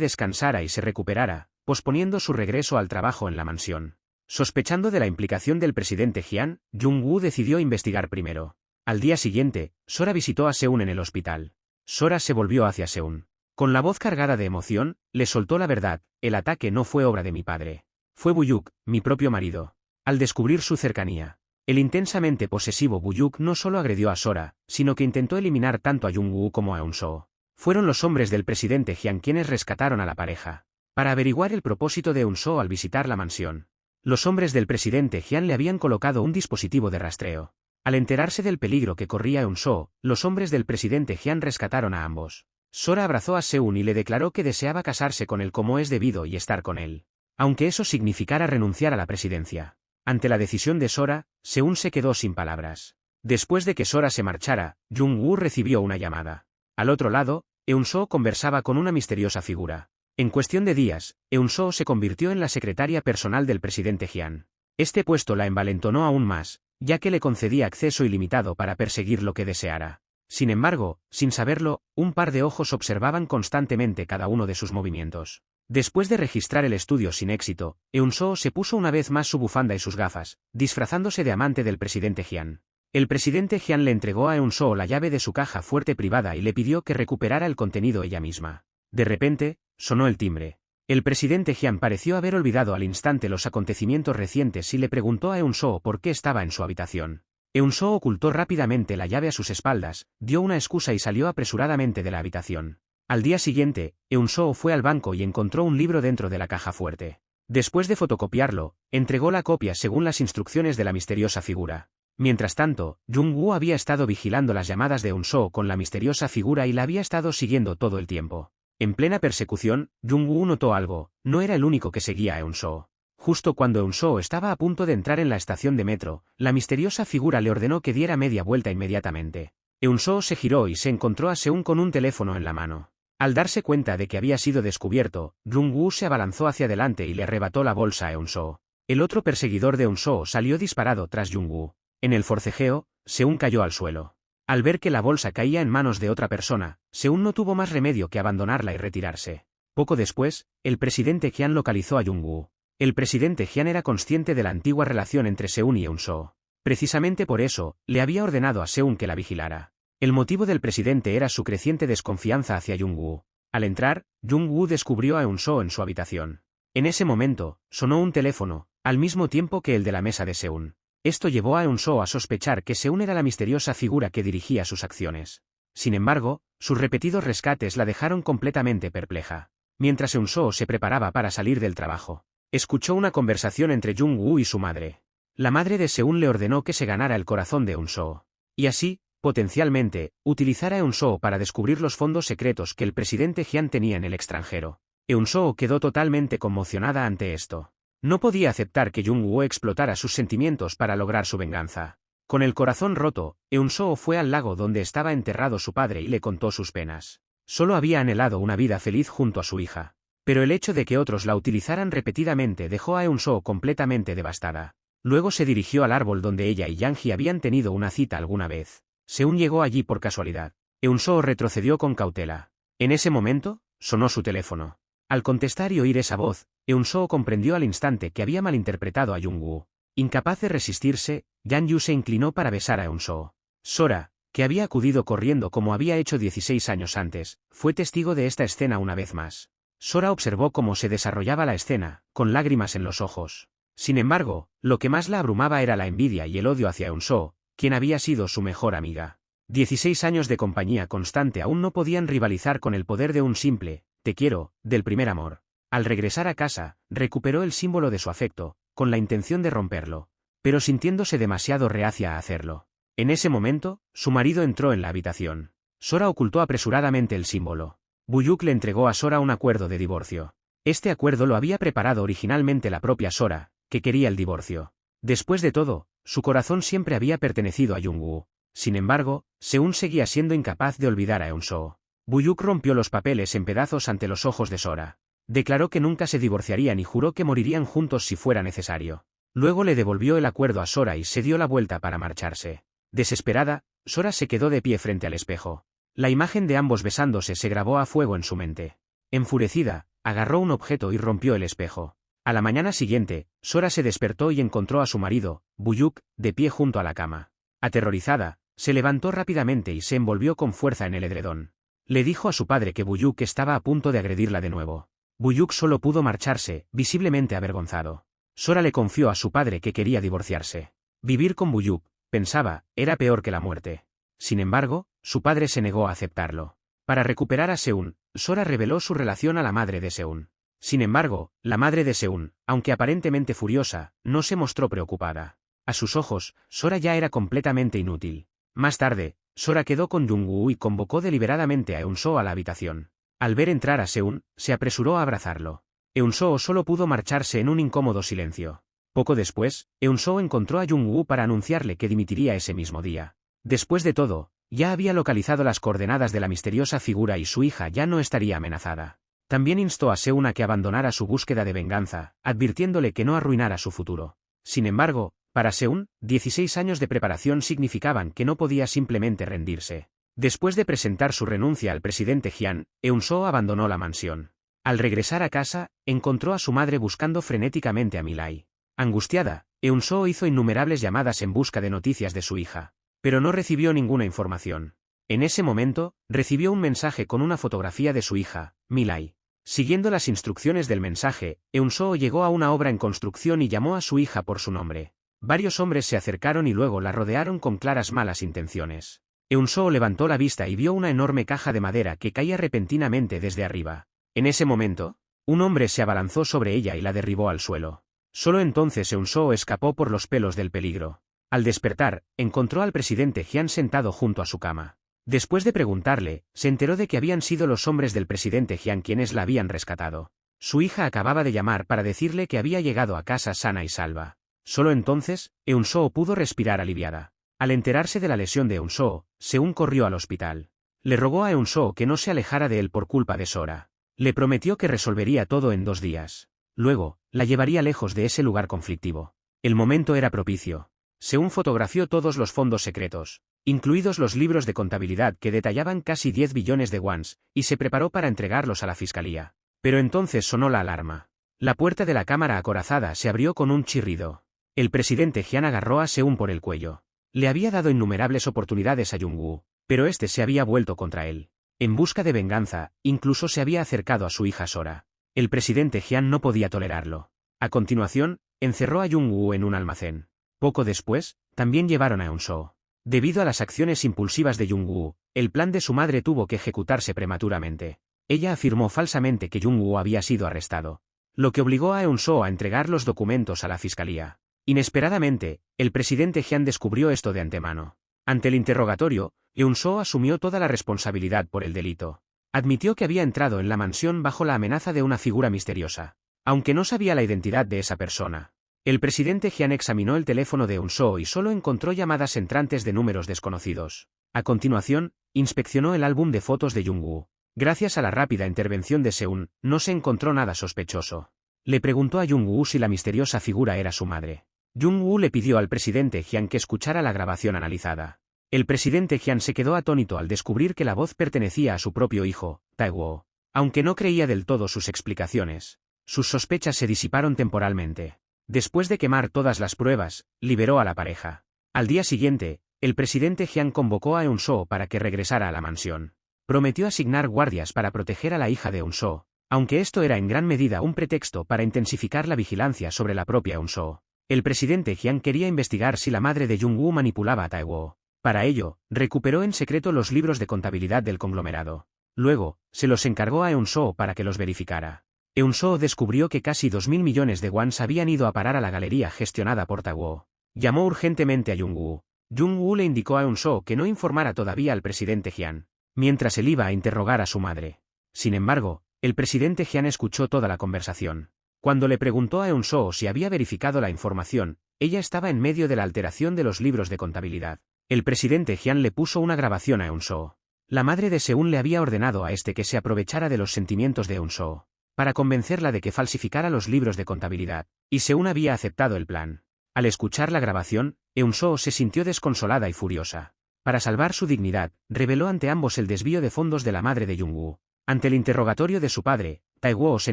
descansara y se recuperara, posponiendo su regreso al trabajo en la mansión. Sospechando de la implicación del presidente Hyun, Jung-woo decidió investigar primero. Al día siguiente, Sora visitó a Seun en el hospital. Sora se volvió hacia Seun. Con la voz cargada de emoción, le soltó la verdad: el ataque no fue obra de mi padre. Fue Buyuk, mi propio marido. Al descubrir su cercanía, el intensamente posesivo Buyuk no solo agredió a Sora, sino que intentó eliminar tanto a Jung-woo como a Eun-soo. Fueron los hombres del presidente Hyun quienes rescataron a la pareja. Para averiguar el propósito de Eun-soo al visitar la mansión, los hombres del presidente Hyun le habían colocado un dispositivo de rastreo. Al enterarse del peligro que corría Eun-soo, los hombres del presidente Hyun rescataron a ambos. Sora abrazó a Seun y le declaró que deseaba casarse con él como es debido y estar con él, aunque eso significara renunciar a la presidencia. Ante la decisión de Sora, Seun se quedó sin palabras. Después de que Sora se marchara, Jung-woo recibió una llamada. Al otro lado, Eun-soo conversaba con una misteriosa figura. En cuestión de días, Eun-soo se convirtió en la secretaria personal del presidente Hyun. Este puesto la envalentonó aún más, ya que le concedía acceso ilimitado para perseguir lo que deseara. Sin embargo, sin saberlo, un par de ojos observaban constantemente cada uno de sus movimientos. Después de registrar el estudio sin éxito, Eun-soo se puso una vez más su bufanda y sus gafas, disfrazándose de amante del presidente Hyun. El presidente Hyun le entregó a Eun-soo la llave de su caja fuerte privada y le pidió que recuperara el contenido ella misma. De repente, sonó el timbre. El presidente Hyun pareció haber olvidado al instante los acontecimientos recientes y le preguntó a Eun-soo por qué estaba en su habitación. Eun-soo ocultó rápidamente la llave a sus espaldas, dio una excusa y salió apresuradamente de la habitación. Al día siguiente, Eun-soo fue al banco y encontró un libro dentro de la caja fuerte. Después de fotocopiarlo, entregó la copia según las instrucciones de la misteriosa figura. Mientras tanto, Jung-woo había estado vigilando las llamadas de Eun-soo con la misteriosa figura y la había estado siguiendo todo el tiempo. En plena persecución, Jung-woo notó algo: no era el único que seguía a Eun-soo. Justo cuando Eun-soo estaba a punto de entrar en la estación de metro, la misteriosa figura le ordenó que diera media vuelta inmediatamente. Eun-soo se giró y se encontró a Seun con un teléfono en la mano. Al darse cuenta de que había sido descubierto, Jung-woo se abalanzó hacia adelante y le arrebató la bolsa a Eun-soo. El otro perseguidor de Eun-soo salió disparado tras Jung-woo. En el forcejeo, Seun cayó al suelo. Al ver que la bolsa caía en manos de otra persona, Seun no tuvo más remedio que abandonarla y retirarse. Poco después, el presidente Hyun localizó a Jung-woo. El presidente Hyun era consciente de la antigua relación entre Seun y Eun-soo. Precisamente por eso, le había ordenado a Seun que la vigilara. El motivo del presidente era su creciente desconfianza hacia Jung-woo. Al entrar, Jung-woo descubrió a Eun-soo en su habitación. En ese momento, sonó un teléfono, al mismo tiempo que el de la mesa de Seun. Esto llevó a Eun-soo a sospechar que Seun era la misteriosa figura que dirigía sus acciones. Sin embargo, sus repetidos rescates la dejaron completamente perpleja. Mientras Eun-soo se preparaba para salir del trabajo, escuchó una conversación entre Jung-woo y su madre. La madre de Seun le ordenó que se ganara el corazón de Eun-soo. Y así, potencialmente, utilizara a Eun-soo para descubrir los fondos secretos que el presidente Hyun tenía en el extranjero. Eun-soo quedó totalmente conmocionada ante esto. No podía aceptar que Jung-woo explotara sus sentimientos para lograr su venganza. Con el corazón roto, Eun-soo fue al lago donde estaba enterrado su padre y le contó sus penas. Solo había anhelado una vida feliz junto a su hija. Pero el hecho de que otros la utilizaran repetidamente dejó a Eun-soo completamente devastada. Luego se dirigió al árbol donde ella y Yang-hee habían tenido una cita alguna vez. Seun llegó allí por casualidad. Eun-soo retrocedió con cautela. En ese momento, sonó su teléfono. Al contestar y oír esa voz, Eun-soo comprendió al instante que había malinterpretado a Jung-woo. Incapaz de resistirse, Yang-yu se inclinó para besar a Eun-soo. Sora, que había acudido corriendo como había hecho 16 años antes, fue testigo de esta escena una vez más. Sora observó cómo se desarrollaba la escena, con lágrimas en los ojos. Sin embargo, lo que más la abrumaba era la envidia y el odio hacia Eun-soo, quien había sido su mejor amiga. 16 años de compañía constante aún no podían rivalizar con el poder de un simple «te quiero», del primer amor. Al regresar a casa, recuperó el símbolo de su afecto, con la intención de romperlo, pero sintiéndose demasiado reacia a hacerlo. En ese momento, su marido entró en la habitación. Sora ocultó apresuradamente el símbolo. Buyuk le entregó a Sora un acuerdo de divorcio. Este acuerdo lo había preparado originalmente la propia Sora, que quería el divorcio. Después de todo, Su corazón siempre había pertenecido a Jung-woo. Sin embargo, Seun seguía siendo incapaz de olvidar a Eun-soo. Buyuk rompió los papeles en pedazos ante los ojos de Sora. Declaró que nunca se divorciarían y juró que morirían juntos si fuera necesario. Luego le devolvió el acuerdo a Sora y se dio la vuelta para marcharse. Desesperada, Sora se quedó de pie frente al espejo. La imagen de ambos besándose se grabó a fuego en su mente. Enfurecida, agarró un objeto y rompió el espejo. A la mañana siguiente, Sora se despertó y encontró a su marido, Buyuk, de pie junto a la cama. Aterrorizada, se levantó rápidamente y se envolvió con fuerza en el edredón. Le dijo a su padre que Buyuk estaba a punto de agredirla de nuevo. Buyuk solo pudo marcharse, visiblemente avergonzado. Sora le confió a su padre que quería divorciarse. Vivir con Buyuk, pensaba, era peor que la muerte. Sin embargo, su padre se negó a aceptarlo. Para recuperar a Seun, Sora reveló su relación a la madre de Seun. Sin embargo, la madre de Seun, aunque aparentemente furiosa, no se mostró preocupada. A sus ojos, Sora ya era completamente inútil. Más tarde, Sora quedó con Jung-woo y convocó deliberadamente a Eun-soo a la habitación. Al ver entrar a Seun, se apresuró a abrazarlo. Eun-soo solo pudo marcharse en un incómodo silencio. Poco después, Eun-soo encontró a Jung-woo para anunciarle que dimitiría ese mismo día. Después de todo, ya había localizado las coordenadas de la misteriosa figura y su hija ya no estaría amenazada. También instó a Seun a que abandonara su búsqueda de venganza, advirtiéndole que no arruinara su futuro. Sin embargo, para Seun, 16 años de preparación significaban que no podía simplemente rendirse. Después de presentar su renuncia al presidente Hyun, Eun-soo abandonó la mansión. Al regresar a casa, encontró a su madre buscando frenéticamente a Milai. Angustiada, Eun-soo hizo innumerables llamadas en busca de noticias de su hija, pero no recibió ninguna información. En ese momento, recibió un mensaje con una fotografía de su hija, Milai. Siguiendo las instrucciones del mensaje, Eun-soo llegó a una obra en construcción y llamó a su hija por su nombre. Varios hombres se acercaron y luego la rodearon con claras malas intenciones. Eun-soo levantó la vista y vio una enorme caja de madera que caía repentinamente desde arriba. En ese momento, un hombre se abalanzó sobre ella y la derribó al suelo. Solo entonces Eun-soo escapó por los pelos del peligro. Al despertar, encontró al presidente Hyun sentado junto a su cama. Después de preguntarle, se enteró de que habían sido los hombres del presidente Hyun quienes la habían rescatado. Su hija acababa de llamar para decirle que había llegado a casa sana y salva. Solo entonces, Eun-soo pudo respirar aliviada. Al enterarse de la lesión de Eun-soo, Seun corrió al hospital. Le rogó a Eun-soo que no se alejara de él por culpa de Sora. Le prometió que resolvería todo en 2 días. Luego, la llevaría lejos de ese lugar conflictivo. El momento era propicio. Seun fotografió todos los fondos secretos, incluidos los libros de contabilidad que detallaban casi 10 billones de wons, y se preparó para entregarlos a la fiscalía. Pero entonces sonó la alarma. La puerta de la cámara acorazada se abrió con un chirrido. El presidente Hyun agarró a Seun por el cuello. Le había dado innumerables oportunidades a Jung-woo, pero este se había vuelto contra él. En busca de venganza, incluso se había acercado a su hija Sora. El presidente Hyun no podía tolerarlo. A continuación, encerró a Jung-woo en un almacén. Poco después, también llevaron a Eun-soo. Debido a las acciones impulsivas de Jung-woo, el plan de su madre tuvo que ejecutarse prematuramente. Ella afirmó falsamente que Jung-woo había sido arrestado, lo que obligó a Eun-soo a entregar los documentos a la fiscalía. Inesperadamente, el presidente Hyun descubrió esto de antemano. Ante el interrogatorio, Eun-soo asumió toda la responsabilidad por el delito. Admitió que había entrado en la mansión bajo la amenaza de una figura misteriosa, aunque no sabía la identidad de esa persona. El presidente Hyun examinó el teléfono de Eun-soo y solo encontró llamadas entrantes de números desconocidos. A continuación, inspeccionó el álbum de fotos de Jung-woo. Gracias a la rápida intervención de Seun, no se encontró nada sospechoso. Le preguntó a Jung-woo si la misteriosa figura era su madre. Jung-woo le pidió al presidente Hyun que escuchara la grabación analizada. El presidente Hyun se quedó atónito al descubrir que la voz pertenecía a su propio hijo, Tae-woo. Aunque no creía del todo sus explicaciones, sus sospechas se disiparon temporalmente. Después de quemar todas las pruebas, liberó a la pareja. Al día siguiente, el presidente Hyun convocó a Eun-soo para que regresara a la mansión. Prometió asignar guardias para proteger a la hija de Eun-soo, aunque esto era en gran medida un pretexto para intensificar la vigilancia sobre la propia Eun-soo. El presidente Hyun quería investigar si la madre de Jung-woo manipulaba a Tae-woo. Para ello, recuperó en secreto los libros de contabilidad del conglomerado. Luego, se los encargó a Eun-soo para que los verificara. Eun-soo descubrió que casi 2.000 millones de wons habían ido a parar a la galería gestionada por Tae-woo. Llamó urgentemente a Jung-woo. Jung-woo le indicó a Eun-soo que no informara todavía al presidente Hyun, mientras él iba a interrogar a su madre. Sin embargo, el presidente Hyun escuchó toda la conversación. Cuando le preguntó a Eun-soo si había verificado la información, ella estaba en medio de la alteración de los libros de contabilidad. El presidente Jian le puso una grabación a Eun-soo. La madre de Seun le había ordenado a este que se aprovechara de los sentimientos de Eun-soo para convencerla de que falsificara los libros de contabilidad, y Seun había aceptado el plan. Al escuchar la grabación, Eun-soo se sintió desconsolada y furiosa. Para salvar su dignidad, reveló ante ambos el desvío de fondos de la madre de Jung-woo. Ante el interrogatorio de su padre, Tae-woo se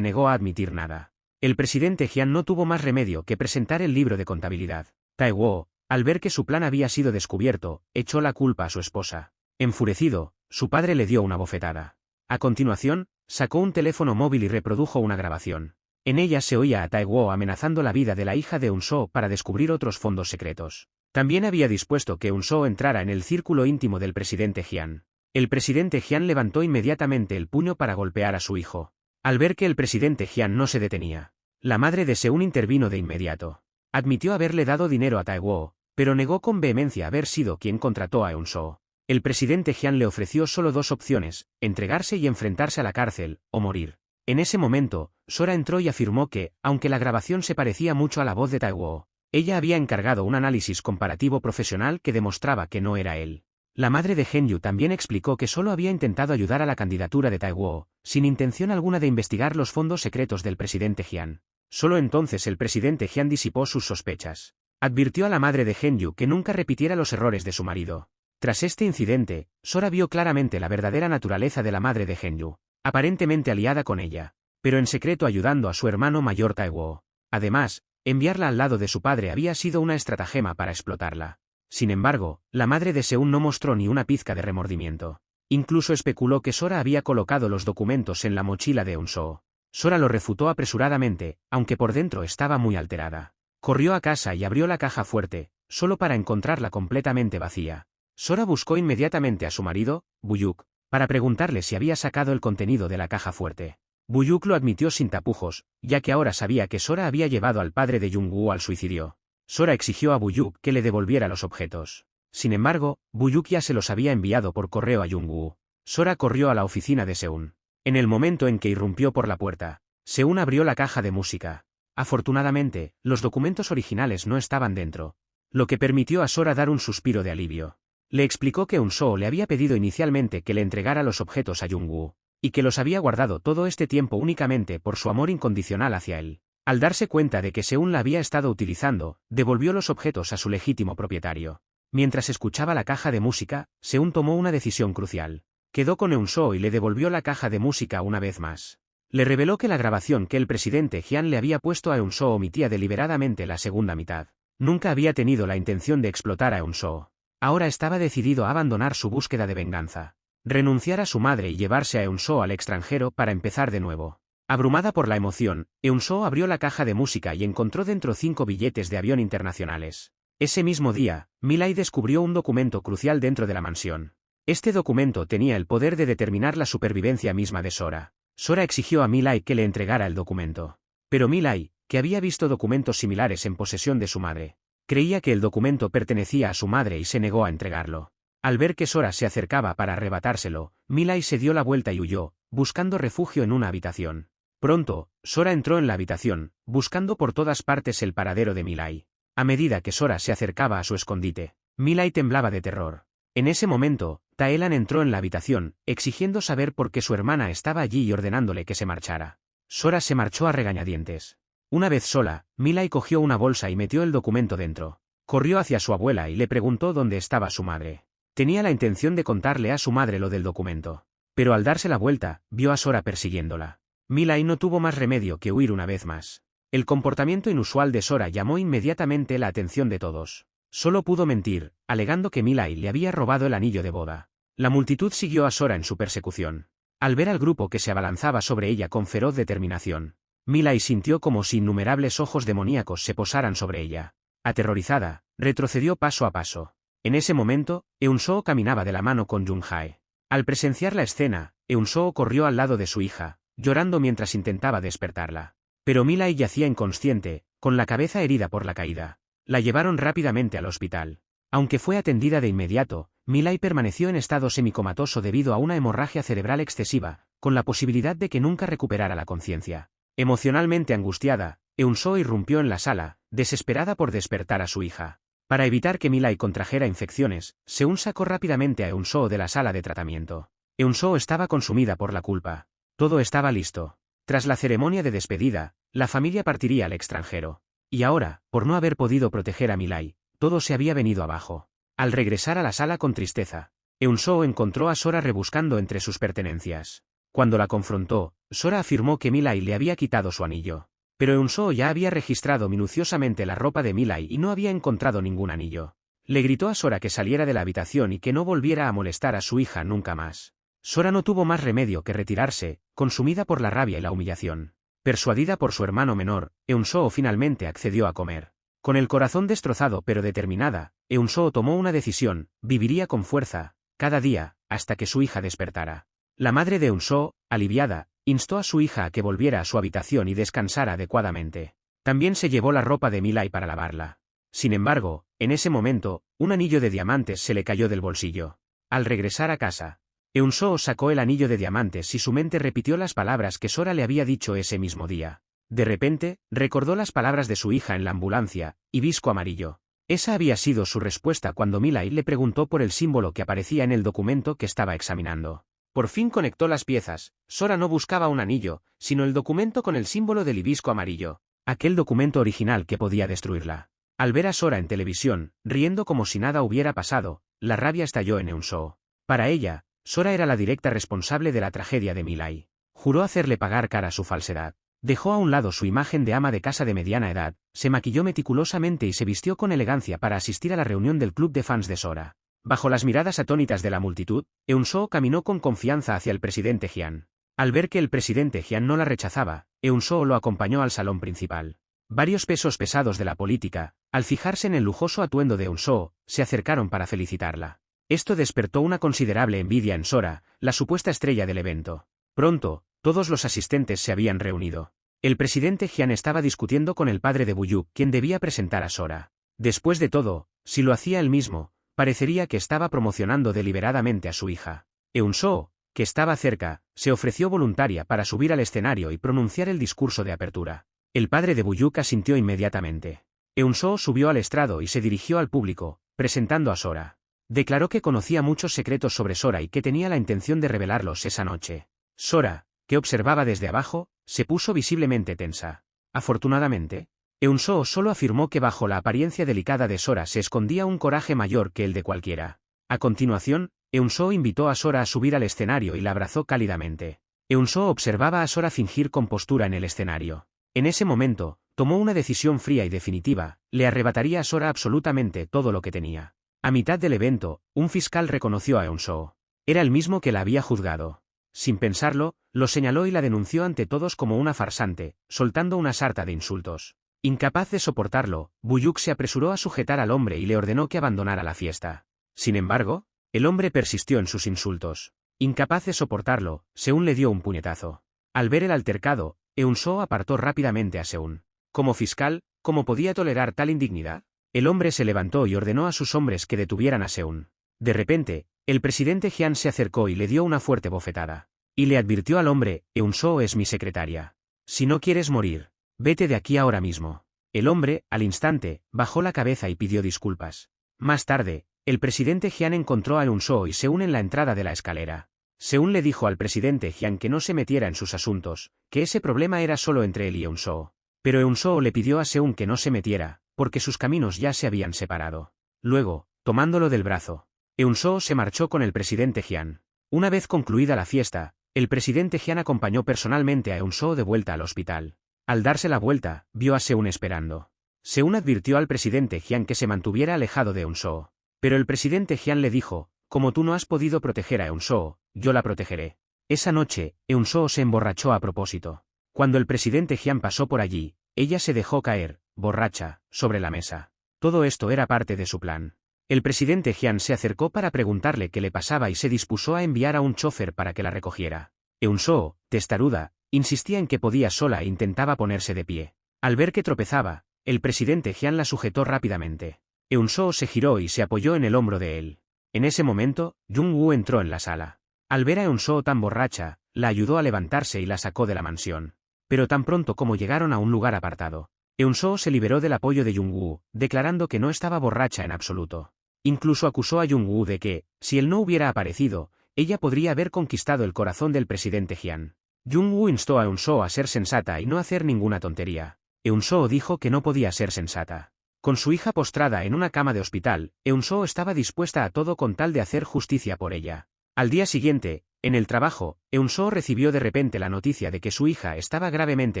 negó a admitir nada. El presidente Jian no tuvo más remedio que presentar el libro de contabilidad. Tae-woo, al ver que su plan había sido descubierto, echó la culpa a su esposa. Enfurecido, su padre le dio una bofetada. A continuación, sacó un teléfono móvil y reprodujo una grabación. En ella se oía a Tae-woo amenazando la vida de la hija de Eun-soo para descubrir otros fondos secretos. También había dispuesto que Eun-soo entrara en el círculo íntimo del presidente Jian. El presidente Jian levantó inmediatamente el puño para golpear a su hijo. Al ver que el presidente Jian no se detenía, la madre de Seun intervino de inmediato. Admitió haberle dado dinero a Tae-woo, pero negó con vehemencia haber sido quien contrató a Eun-soo. El presidente Jian le ofreció solo dos opciones: entregarse y enfrentarse a la cárcel, o morir. En ese momento, Sora entró y afirmó que, aunque la grabación se parecía mucho a la voz de Tae-woo, ella había encargado un análisis comparativo profesional que demostraba que no era él. La madre de Henyu también explicó que solo había intentado ayudar a la candidatura de Tae-woo, sin intención alguna de investigar los fondos secretos del presidente Jian. Solo entonces el presidente Jian disipó sus sospechas. Advirtió a la madre de Henyu que nunca repitiera los errores de su marido. Tras este incidente, Sora vio claramente la verdadera naturaleza de la madre de Henyu, aparentemente aliada con ella, pero en secreto ayudando a su hermano mayor Tae-woo. Además, enviarla al lado de su padre había sido una estratagema para explotarla. Sin embargo, la madre de Seun no mostró ni una pizca de remordimiento. Incluso especuló que Sora había colocado los documentos en la mochila de Eun-soo. Sora lo refutó apresuradamente, aunque por dentro estaba muy alterada. Corrió a casa y abrió la caja fuerte, solo para encontrarla completamente vacía. Sora buscó inmediatamente a su marido, Buyuk, para preguntarle si había sacado el contenido de la caja fuerte. Buyuk lo admitió sin tapujos, ya que ahora sabía que Sora había llevado al padre de Jung-woo al suicidio. Sora exigió a Buyuk que le devolviera los objetos. Sin embargo, Buyuk ya se los había enviado por correo a Jung-woo. Sora corrió a la oficina de Seun. En el momento en que irrumpió por la puerta, Seun abrió la caja de música. Afortunadamente, los documentos originales no estaban dentro, lo que permitió a Sora dar un suspiro de alivio. Le explicó que Eun-soo le había pedido inicialmente que le entregara los objetos a Jung-woo, y que los había guardado todo este tiempo únicamente por su amor incondicional hacia él. Al darse cuenta de que Seun la había estado utilizando, devolvió los objetos a su legítimo propietario. Mientras escuchaba la caja de música, Seun tomó una decisión crucial. Quedó con Eun-soo y le devolvió la caja de música una vez más. Le reveló que la grabación que el presidente Jian le había puesto a Eun-soo omitía deliberadamente la segunda mitad. Nunca había tenido la intención de explotar a Eun-soo. Ahora estaba decidido a abandonar su búsqueda de venganza, renunciar a su madre y llevarse a Eun-soo al extranjero para empezar de nuevo. Abrumada por la emoción, Eun-soo abrió la caja de música y encontró dentro 5 billetes de avión internacionales. Ese mismo día, Mi-lai descubrió un documento crucial dentro de la mansión. Este documento tenía el poder de determinar la supervivencia misma de Sora. Sora exigió a Mi-lai que le entregara el documento. Pero Mi-lai, que había visto documentos similares en posesión de su madre, creía que el documento pertenecía a su madre y se negó a entregarlo. Al ver que Sora se acercaba para arrebatárselo, Mi-lai se dio la vuelta y huyó, buscando refugio en una habitación. Pronto, Sora entró en la habitación, buscando por todas partes el paradero de Mi-lai. A medida que Sora se acercaba a su escondite, Mi-lai temblaba de terror. En ese momento, Taelan entró en la habitación, exigiendo saber por qué su hermana estaba allí y ordenándole que se marchara. Sora se marchó a regañadientes. Una vez sola, Mi-lai cogió una bolsa y metió el documento dentro. Corrió hacia su abuela y le preguntó dónde estaba su madre. Tenía la intención de contarle a su madre lo del documento, pero al darse la vuelta, vio a Sora persiguiéndola. Mi-lai no tuvo más remedio que huir una vez más. El comportamiento inusual de Sora llamó inmediatamente la atención de todos. Solo pudo mentir, alegando que Mi-lai le había robado el anillo de boda. La multitud siguió a Sora en su persecución. Al ver al grupo que se abalanzaba sobre ella con feroz determinación, Mi-lai sintió como si innumerables ojos demoníacos se posaran sobre ella. Aterrorizada, retrocedió paso a paso. En ese momento, Eun-soo caminaba de la mano con Jung-jae. Al presenciar la escena, Eun-soo corrió al lado de su hija, llorando mientras intentaba despertarla. Pero Mi-lai yacía inconsciente, con la cabeza herida por la caída. La llevaron rápidamente al hospital. Aunque fue atendida de inmediato, Mi-lai permaneció en estado semicomatoso debido a una hemorragia cerebral excesiva, con la posibilidad de que nunca recuperara la conciencia. Emocionalmente angustiada, Eun-soo irrumpió en la sala, desesperada por despertar a su hija. Para evitar que Milay contrajera infecciones, Seun sacó rápidamente a Eun-soo de la sala de tratamiento. Eun-soo estaba consumida por la culpa. Todo estaba listo. Tras la ceremonia de despedida, la familia partiría al extranjero. Y ahora, por no haber podido proteger a Milay, todo se había venido abajo. Al regresar a la sala con tristeza, Eun-soo encontró a Sora rebuscando entre sus pertenencias. Cuando la confrontó, Sora afirmó que Milay le había quitado su anillo. Pero Eun-soo ya había registrado minuciosamente la ropa de Milay y no había encontrado ningún anillo. Le gritó a Sora que saliera de la habitación y que no volviera a molestar a su hija nunca más. Sora no tuvo más remedio que retirarse, consumida por la rabia y la humillación. Persuadida por su hermano menor, Eun-soo finalmente accedió a comer. Con el corazón destrozado pero determinada, Eun-soo tomó una decisión: viviría con fuerza, cada día, hasta que su hija despertara. La madre de Eun-soo, aliviada, instó a su hija a que volviera a su habitación y descansara adecuadamente. También se llevó la ropa de Milay para lavarla. Sin embargo, en ese momento, un anillo de diamantes se le cayó del bolsillo. Al regresar a casa, Eun-soo sacó el anillo de diamantes y su mente repitió las palabras que Sora le había dicho ese mismo día. De repente, recordó las palabras de su hija en la ambulancia: hibisco amarillo. Esa había sido su respuesta cuando Milay le preguntó por el símbolo que aparecía en el documento que estaba examinando. Por fin conectó las piezas. Sora no buscaba un anillo, sino el documento con el símbolo del hibisco amarillo. Aquel documento original que podía destruirla. Al ver a Sora en televisión, riendo como si nada hubiera pasado, la rabia estalló en Eun-soo. Para ella, Sora era la directa responsable de la tragedia de Milay. Juró hacerle pagar cara su falsedad. Dejó a un lado su imagen de ama de casa de mediana edad, se maquilló meticulosamente y se vistió con elegancia para asistir a la reunión del club de fans de Sora. Bajo las miradas atónitas de la multitud, Eun-soo caminó con confianza hacia el presidente Hyun. Al ver que el presidente Hyun no la rechazaba, Eun-soo lo acompañó al salón principal. Varios pesos pesados de la política, al fijarse en el lujoso atuendo de Eun-soo, se acercaron para felicitarla. Esto despertó una considerable envidia en Sora, la supuesta estrella del evento. Pronto, todos los asistentes se habían reunido. El presidente Hyun estaba discutiendo con el padre de Buyuk, quien debía presentar a Sora. Después de todo, si lo hacía él mismo, parecería que estaba promocionando deliberadamente a su hija. Eun-soo, que estaba cerca, se ofreció voluntaria para subir al escenario y pronunciar el discurso de apertura. El padre de Buyuk asintió inmediatamente. Eun-soo subió al estrado y se dirigió al público, presentando a Sora. Declaró que conocía muchos secretos sobre Sora y que tenía la intención de revelarlos esa noche. Sora, que observaba desde abajo, se puso visiblemente tensa. Afortunadamente, Eun-soo solo afirmó que bajo la apariencia delicada de Sora se escondía un coraje mayor que el de cualquiera. A continuación, Eun-soo invitó a Sora a subir al escenario y la abrazó cálidamente. Eun-soo observaba a Sora fingir compostura en el escenario. En ese momento, tomó una decisión fría y definitiva: le arrebataría a Sora absolutamente todo lo que tenía. A mitad del evento, un fiscal reconoció a Eun-soo. Era el mismo que la había juzgado. Sin pensarlo, lo señaló y la denunció ante todos como una farsante, soltando una sarta de insultos. Incapaz de soportarlo, Buyuk se apresuró a sujetar al hombre y le ordenó que abandonara la fiesta. Sin embargo, el hombre persistió en sus insultos. Incapaz de soportarlo, Seun le dio un puñetazo. Al ver el altercado, Eun-soo apartó rápidamente a Seun. Como fiscal, ¿cómo podía tolerar tal indignidad? El hombre se levantó y ordenó a sus hombres que detuvieran a Seun. De repente, el presidente Hyun se acercó y le dio una fuerte bofetada. Y le advirtió al hombre: Eun-soo es mi secretaria. Si no quieres morir, vete de aquí ahora mismo. El hombre, al instante, bajó la cabeza y pidió disculpas. Más tarde, el presidente Hyun encontró a Eun-soo y Seun en la entrada de la escalera. Seun le dijo al presidente Hyun que no se metiera en sus asuntos, que ese problema era solo entre él y Eun-soo. Pero Eun-soo le pidió a Seun que no se metiera, porque sus caminos ya se habían separado. Luego, tomándolo del brazo, Eun-soo se marchó con el presidente Hyun. Una vez concluida la fiesta, el presidente Hyun acompañó personalmente a Eun-soo de vuelta al hospital. Al darse la vuelta, vio a Seun esperando. Seun advirtió al presidente Hyun que se mantuviera alejado de Eun-soo. Pero el presidente Hyun le dijo: como tú no has podido proteger a Eun-soo, yo la protegeré. Esa noche, Eun-soo se emborrachó a propósito. Cuando el presidente Hyun pasó por allí, ella se dejó caer, borracha, sobre la mesa. Todo esto era parte de su plan. El presidente Hyun se acercó para preguntarle qué le pasaba y se dispuso a enviar a un chofer para que la recogiera. Eun-soo, testaruda, insistía en que podía sola e intentaba ponerse de pie. Al ver que tropezaba, el presidente Hyun la sujetó rápidamente. Eun-soo se giró y se apoyó en el hombro de él. En ese momento, Jung-woo entró en la sala. Al ver a Eun-soo tan borracha, la ayudó a levantarse y la sacó de la mansión. pero tan pronto como llegaron a un lugar apartado, Eun-soo se liberó del apoyo de Jung-woo, declarando que no estaba borracha en absoluto. Incluso acusó a Jung-woo de que, si él no hubiera aparecido, ella podría haber conquistado el corazón del presidente Hyun. Jung-woo instó a Eun-soo a ser sensata y no hacer ninguna tontería. Eun-soo dijo que no podía ser sensata. Con su hija postrada en una cama de hospital, Eun-soo estaba dispuesta a todo con tal de hacer justicia por ella. Al día siguiente, en el trabajo, Eun-soo recibió de repente la noticia de que su hija estaba gravemente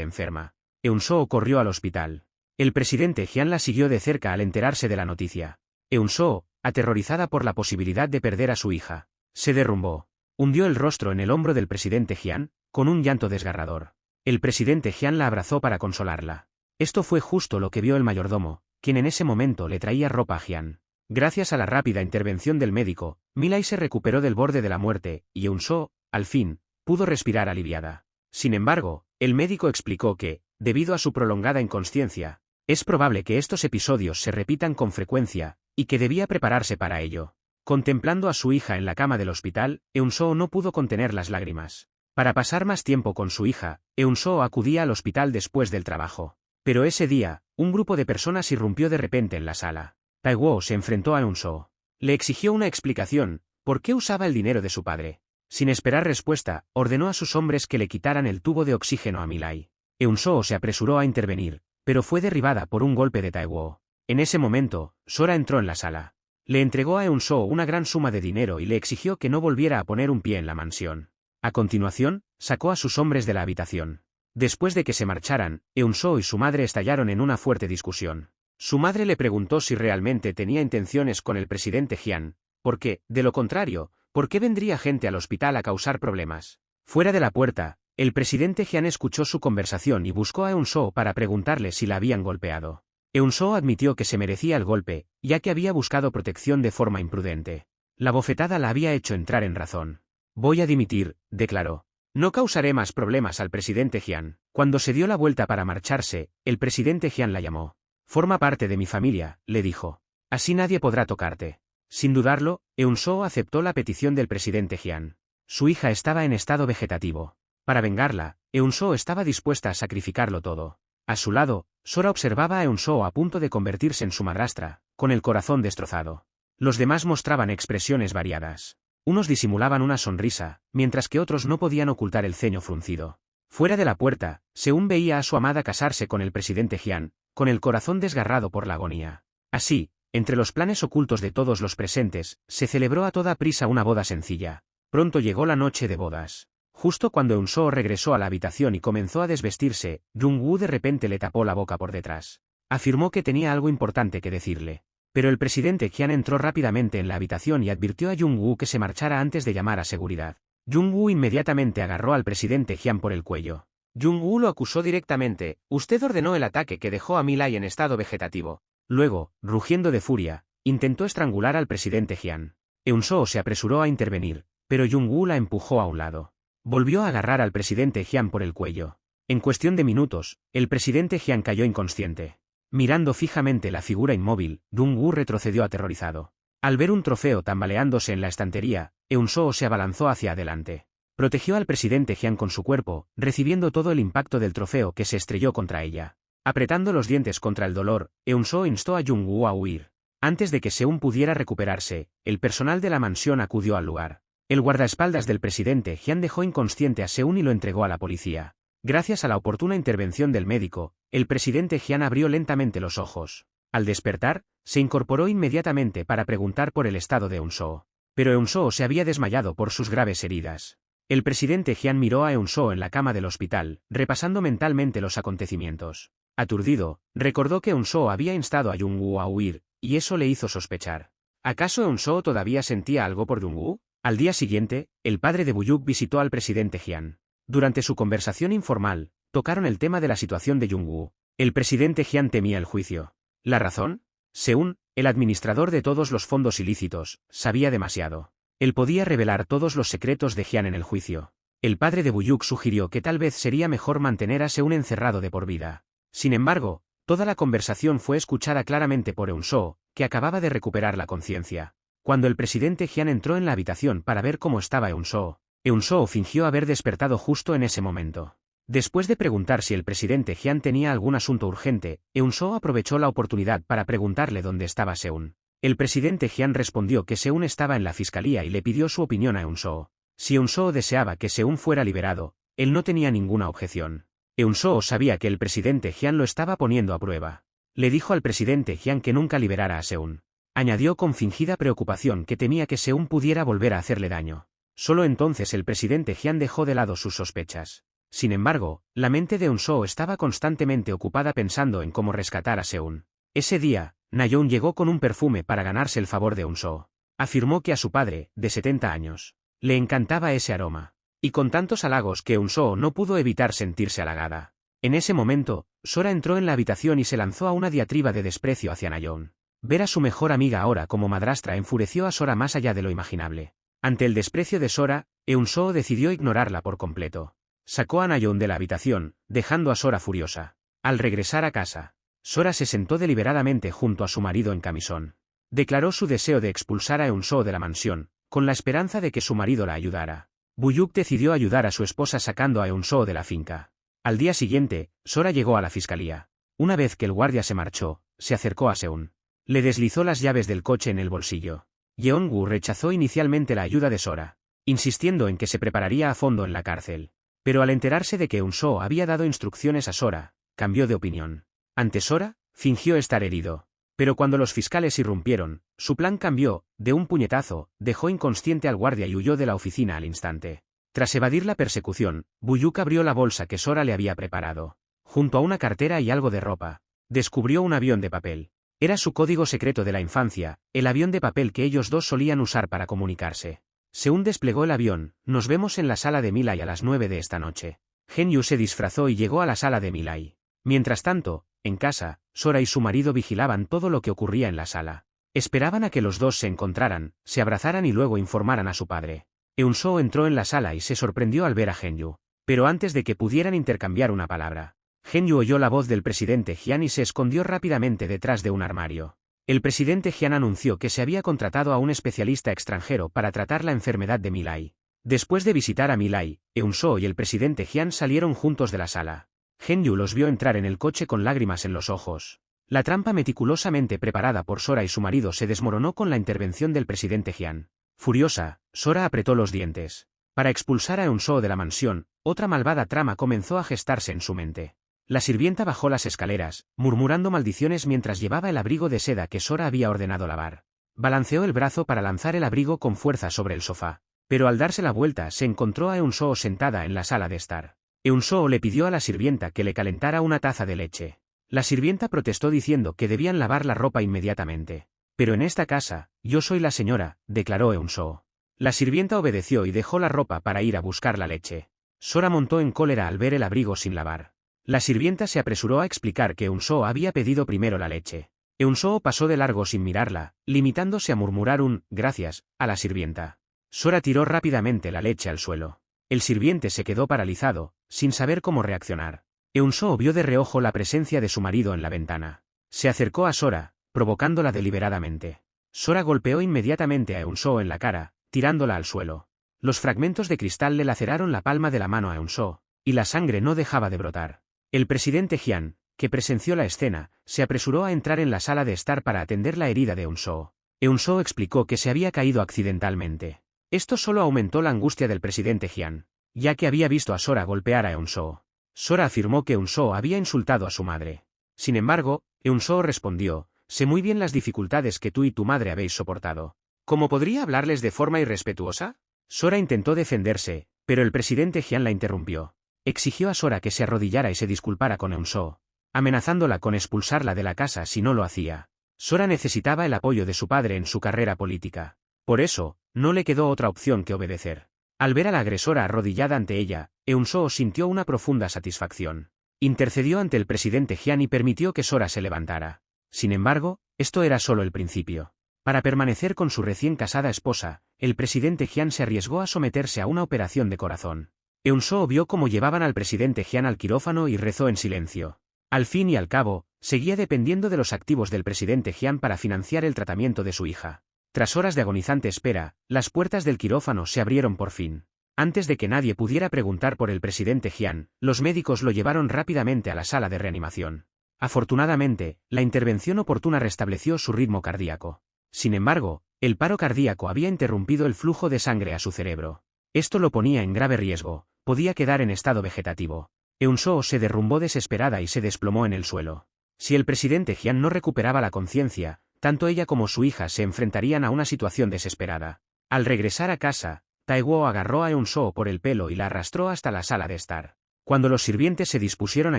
enferma. Eun-soo corrió al hospital. El presidente Hyun la siguió de cerca al enterarse de la noticia. Eun-soo, aterrorizada por la posibilidad de perder a su hija, se derrumbó. Hundió el rostro en el hombro del presidente Hyun, con un llanto desgarrador. El presidente Hyun la abrazó para consolarla. Esto fue justo lo que vio el mayordomo, quien en ese momento le traía ropa a Hyun. Gracias a la rápida intervención del médico, Mi-lai se recuperó del borde de la muerte, y Eun-soo, al fin, pudo respirar aliviada. Sin embargo, el médico explicó que, debido a su prolongada inconsciencia, es probable que estos episodios se repitan con frecuencia, y que debía prepararse para ello. Contemplando a su hija en la cama del hospital, Eun-soo no pudo contener las lágrimas. Para pasar más tiempo con su hija, Eun-soo acudía al hospital después del trabajo. Pero ese día, un grupo de personas irrumpió de repente en la sala. Tae-woo se enfrentó a Eun-soo. Le exigió una explicación, ¿por qué usaba el dinero de su padre? Sin esperar respuesta, ordenó a sus hombres que le quitaran el tubo de oxígeno a Mi-lai. Eun-soo se apresuró a intervenir, pero fue derribada por un golpe de Tae-woo. En ese momento, Sora entró en la sala. Le entregó a Eun-soo una gran suma de dinero y le exigió que no volviera a poner un pie en la mansión. A continuación, sacó a sus hombres de la habitación. Después de que se marcharan, Eun-soo y su madre estallaron en una fuerte discusión. Su madre le preguntó si realmente tenía intenciones con el presidente Hyun, porque, de lo contrario, ¿por qué vendría gente al hospital a causar problemas? Fuera de la puerta, el presidente Hyun escuchó su conversación y buscó a Eun-soo para preguntarle si la habían golpeado. Eun-soo admitió que se merecía el golpe, ya que había buscado protección de forma imprudente. La bofetada la había hecho entrar en razón. Voy a dimitir, declaró. No causaré más problemas al presidente Hyun. Cuando se dio la vuelta para marcharse, el presidente Hyun la llamó. Forma parte de mi familia, le dijo. Así nadie podrá tocarte. Sin dudarlo, Eun-soo aceptó la petición del presidente Hyun. Su hija estaba en estado vegetativo. Para vengarla, Eun-soo estaba dispuesta a sacrificarlo todo. A su lado, Sora observaba a Eun-soo a punto de convertirse en su madrastra, con el corazón destrozado. Los demás mostraban expresiones variadas. Unos disimulaban una sonrisa, mientras que otros no podían ocultar el ceño fruncido. Fuera de la puerta, Seun veía a su amada casarse con el presidente Hyun, con el corazón desgarrado por la agonía. Así, entre los planes ocultos de todos los presentes, se celebró a toda prisa una boda sencilla. Pronto llegó la noche de bodas. Justo cuando Eun-soo regresó a la habitación y comenzó a desvestirse, Jung-woo de repente le tapó la boca por detrás. Afirmó que tenía algo importante que decirle. Pero el presidente Hyun entró rápidamente en la habitación y advirtió a Jung-woo que se marchara antes de llamar a seguridad. Jung-woo inmediatamente agarró al presidente Hyun por el cuello. Jung-woo lo acusó directamente, usted ordenó el ataque que dejó a Mi-lai en estado vegetativo. Luego, rugiendo de furia, intentó estrangular al presidente Hyun. Eun-soo se apresuró a intervenir, pero Jung-woo la empujó a un lado. Volvió a agarrar al presidente Hyun por el cuello. En cuestión de minutos, el presidente Hyun cayó inconsciente. Mirando fijamente la figura inmóvil, Jung-woo retrocedió aterrorizado. Al ver un trofeo tambaleándose en la estantería, Eun-soo se abalanzó hacia adelante. Protegió al presidente Hyun con su cuerpo, recibiendo todo el impacto del trofeo que se estrelló contra ella. Apretando los dientes contra el dolor, Eun-soo instó a Jung-woo a huir. Antes de que Seun pudiera recuperarse, el personal de la mansión acudió al lugar. El guardaespaldas del presidente Hyun dejó inconsciente a Seun y lo entregó a la policía. Gracias a la oportuna intervención del médico, el presidente Hyun abrió lentamente los ojos. Al despertar, se incorporó inmediatamente para preguntar por el estado de Eun-soo. Pero Eun-soo se había desmayado por sus graves heridas. El presidente Hyun miró a Eun-soo en la cama del hospital, repasando mentalmente los acontecimientos. Aturdido, recordó que Eun-soo había instado a Jung-woo a huir, y eso le hizo sospechar. ¿Acaso Eun-soo todavía sentía algo por Jung-woo? Al día siguiente, el padre de Buyuk visitó al presidente Hyun. Durante su conversación informal, tocaron el tema de la situación de Jung-woo. El presidente Hyun temía el juicio. ¿La razón? Seun, el administrador de todos los fondos ilícitos, sabía demasiado. Él podía revelar todos los secretos de Hyun en el juicio. El padre de Buyuk sugirió que tal vez sería mejor mantener a Seun encerrado de por vida. Sin embargo, toda la conversación fue escuchada claramente por Eun-soo, que acababa de recuperar la conciencia. Cuando el presidente Hyun entró en la habitación para ver cómo estaba Eun-soo, Eun-soo fingió haber despertado justo en ese momento. Después de preguntar si el presidente Jian tenía algún asunto urgente, Eun-soo aprovechó la oportunidad para preguntarle dónde estaba Seun. El presidente Jian respondió que Seun estaba en la fiscalía y le pidió su opinión a Eun-soo. Si Eun-soo deseaba que Seun fuera liberado, él no tenía ninguna objeción. Eun-soo sabía que el presidente Jian lo estaba poniendo a prueba. Le dijo al presidente Jian que nunca liberara a Seun. Añadió con fingida preocupación que temía que Seun pudiera volver a hacerle daño. Solo entonces el presidente Jian dejó de lado sus sospechas. Sin embargo, la mente de Eun-soo estaba constantemente ocupada pensando en cómo rescatar a Seun. Ese día, Na-yoon llegó con un perfume para ganarse el favor de Eun-soo. Afirmó que a su padre, de 70 años, le encantaba ese aroma. Y con tantos halagos que Eun-soo no pudo evitar sentirse halagada. En ese momento, Sora entró en la habitación y se lanzó a una diatriba de desprecio hacia Na-yoon. Ver a su mejor amiga ahora como madrastra enfureció a Sora más allá de lo imaginable. Ante el desprecio de Sora, Eun-soo decidió ignorarla por completo. Sacó a Na-yoon de la habitación, dejando a Sora furiosa. Al regresar a casa, Sora se sentó deliberadamente junto a su marido en camisón. Declaró su deseo de expulsar a Eun-soo de la mansión, con la esperanza de que su marido la ayudara. Buyuk decidió ayudar a su esposa sacando a Eun-soo de la finca. Al día siguiente, Sora llegó a la fiscalía. Una vez que el guardia se marchó, se acercó a Seun. Le deslizó las llaves del coche en el bolsillo. Yeon-woo rechazó inicialmente la ayuda de Sora, insistiendo en que se prepararía a fondo en la cárcel. Pero al enterarse de que Eun-soo había dado instrucciones a Sora, cambió de opinión. Ante Sora, fingió estar herido. Pero cuando los fiscales irrumpieron, su plan cambió. De un puñetazo, dejó inconsciente al guardia y huyó de la oficina al instante. Tras evadir la persecución, Buyuk abrió la bolsa que Sora le había preparado. Junto a una cartera y algo de ropa, descubrió un avión de papel. Era su código secreto de la infancia, el avión de papel que ellos dos solían usar para comunicarse. Seun desplegó el avión. Nos vemos en la sala de Milay a las 9 de esta noche. Gen-yu se disfrazó y llegó a la sala de Milay. Mientras tanto, en casa, Sora y su marido vigilaban todo lo que ocurría en la sala. Esperaban a que los dos se encontraran, se abrazaran y luego informaran a su padre. Eun-soo entró en la sala y se sorprendió al ver a Gen-yu. Pero antes de que pudieran intercambiar una palabra, Gen-yu oyó la voz del presidente Jian y se escondió rápidamente detrás de un armario. El presidente Jian anunció que se había contratado a un especialista extranjero para tratar la enfermedad de Milay. Después de visitar a Milay, Eun-soo y el presidente Jian salieron juntos de la sala. Gen-yu los vio entrar en el coche con lágrimas en los ojos. La trampa meticulosamente preparada por Sora y su marido se desmoronó con la intervención del presidente Jian. Furiosa, Sora apretó los dientes. Para expulsar a Eun-soo de la mansión, otra malvada trama comenzó a gestarse en su mente. La sirvienta bajó las escaleras, murmurando maldiciones mientras llevaba el abrigo de seda que Sora había ordenado lavar. Balanceó el brazo para lanzar el abrigo con fuerza sobre el sofá. Pero al darse la vuelta se encontró a Eun-soo sentada en la sala de estar. Eun-soo le pidió a la sirvienta que le calentara una taza de leche. La sirvienta protestó diciendo que debían lavar la ropa inmediatamente. Pero en esta casa, yo soy la señora, declaró Eun-soo. La sirvienta obedeció y dejó la ropa para ir a buscar la leche. Sora montó en cólera al ver el abrigo sin lavar. La sirvienta se apresuró a explicar que Eun-soo había pedido primero la leche. Eun-soo pasó de largo sin mirarla, limitándose a murmurar un «gracias» a la sirvienta. Sora tiró rápidamente la leche al suelo. El sirviente se quedó paralizado, sin saber cómo reaccionar. Eun-soo vio de reojo la presencia de su marido en la ventana. Se acercó a Sora, provocándola deliberadamente. Sora golpeó inmediatamente a Eun-soo en la cara, tirándola al suelo. Los fragmentos de cristal le laceraron la palma de la mano a Eun-soo, y la sangre no dejaba de brotar. El presidente Jian, que presenció la escena, se apresuró a entrar en la sala de estar para atender la herida de Eun-soo. Eun-soo explicó que se había caído accidentalmente. Esto solo aumentó la angustia del presidente Jian, ya que había visto a Sora golpear a Eun-soo. Sora afirmó que Eun-soo había insultado a su madre. Sin embargo, Eun-soo respondió, sé muy bien las dificultades que tú y tu madre habéis soportado. ¿Cómo podría hablarles de forma irrespetuosa? Sora intentó defenderse, pero el presidente Jian la interrumpió. Exigió a Sora que se arrodillara y se disculpara con Eun-soo, amenazándola con expulsarla de la casa si no lo hacía. Sora necesitaba el apoyo de su padre en su carrera política. Por eso, no le quedó otra opción que obedecer. Al ver a la agresora arrodillada ante ella, Eun-soo sintió una profunda satisfacción. Intercedió ante el presidente Jian y permitió que Sora se levantara. Sin embargo, esto era solo el principio. Para permanecer con su recién casada esposa, el presidente Jian se arriesgó a someterse a una operación de corazón. Eun-soo vio cómo llevaban al presidente Jian al quirófano y rezó en silencio. Al fin y al cabo, seguía dependiendo de los activos del presidente Jian para financiar el tratamiento de su hija. Tras horas de agonizante espera, las puertas del quirófano se abrieron por fin. Antes de que nadie pudiera preguntar por el presidente Jian, los médicos lo llevaron rápidamente a la sala de reanimación. Afortunadamente, la intervención oportuna restableció su ritmo cardíaco. Sin embargo, el paro cardíaco había interrumpido el flujo de sangre a su cerebro. Esto lo ponía en grave riesgo, podía quedar en estado vegetativo. Eun-soo se derrumbó desesperada y se desplomó en el suelo. Si el presidente Jian no recuperaba la conciencia, tanto ella como su hija se enfrentarían a una situación desesperada. Al regresar a casa, Tae-woo agarró a Eun-soo por el pelo y la arrastró hasta la sala de estar. Cuando los sirvientes se dispusieron a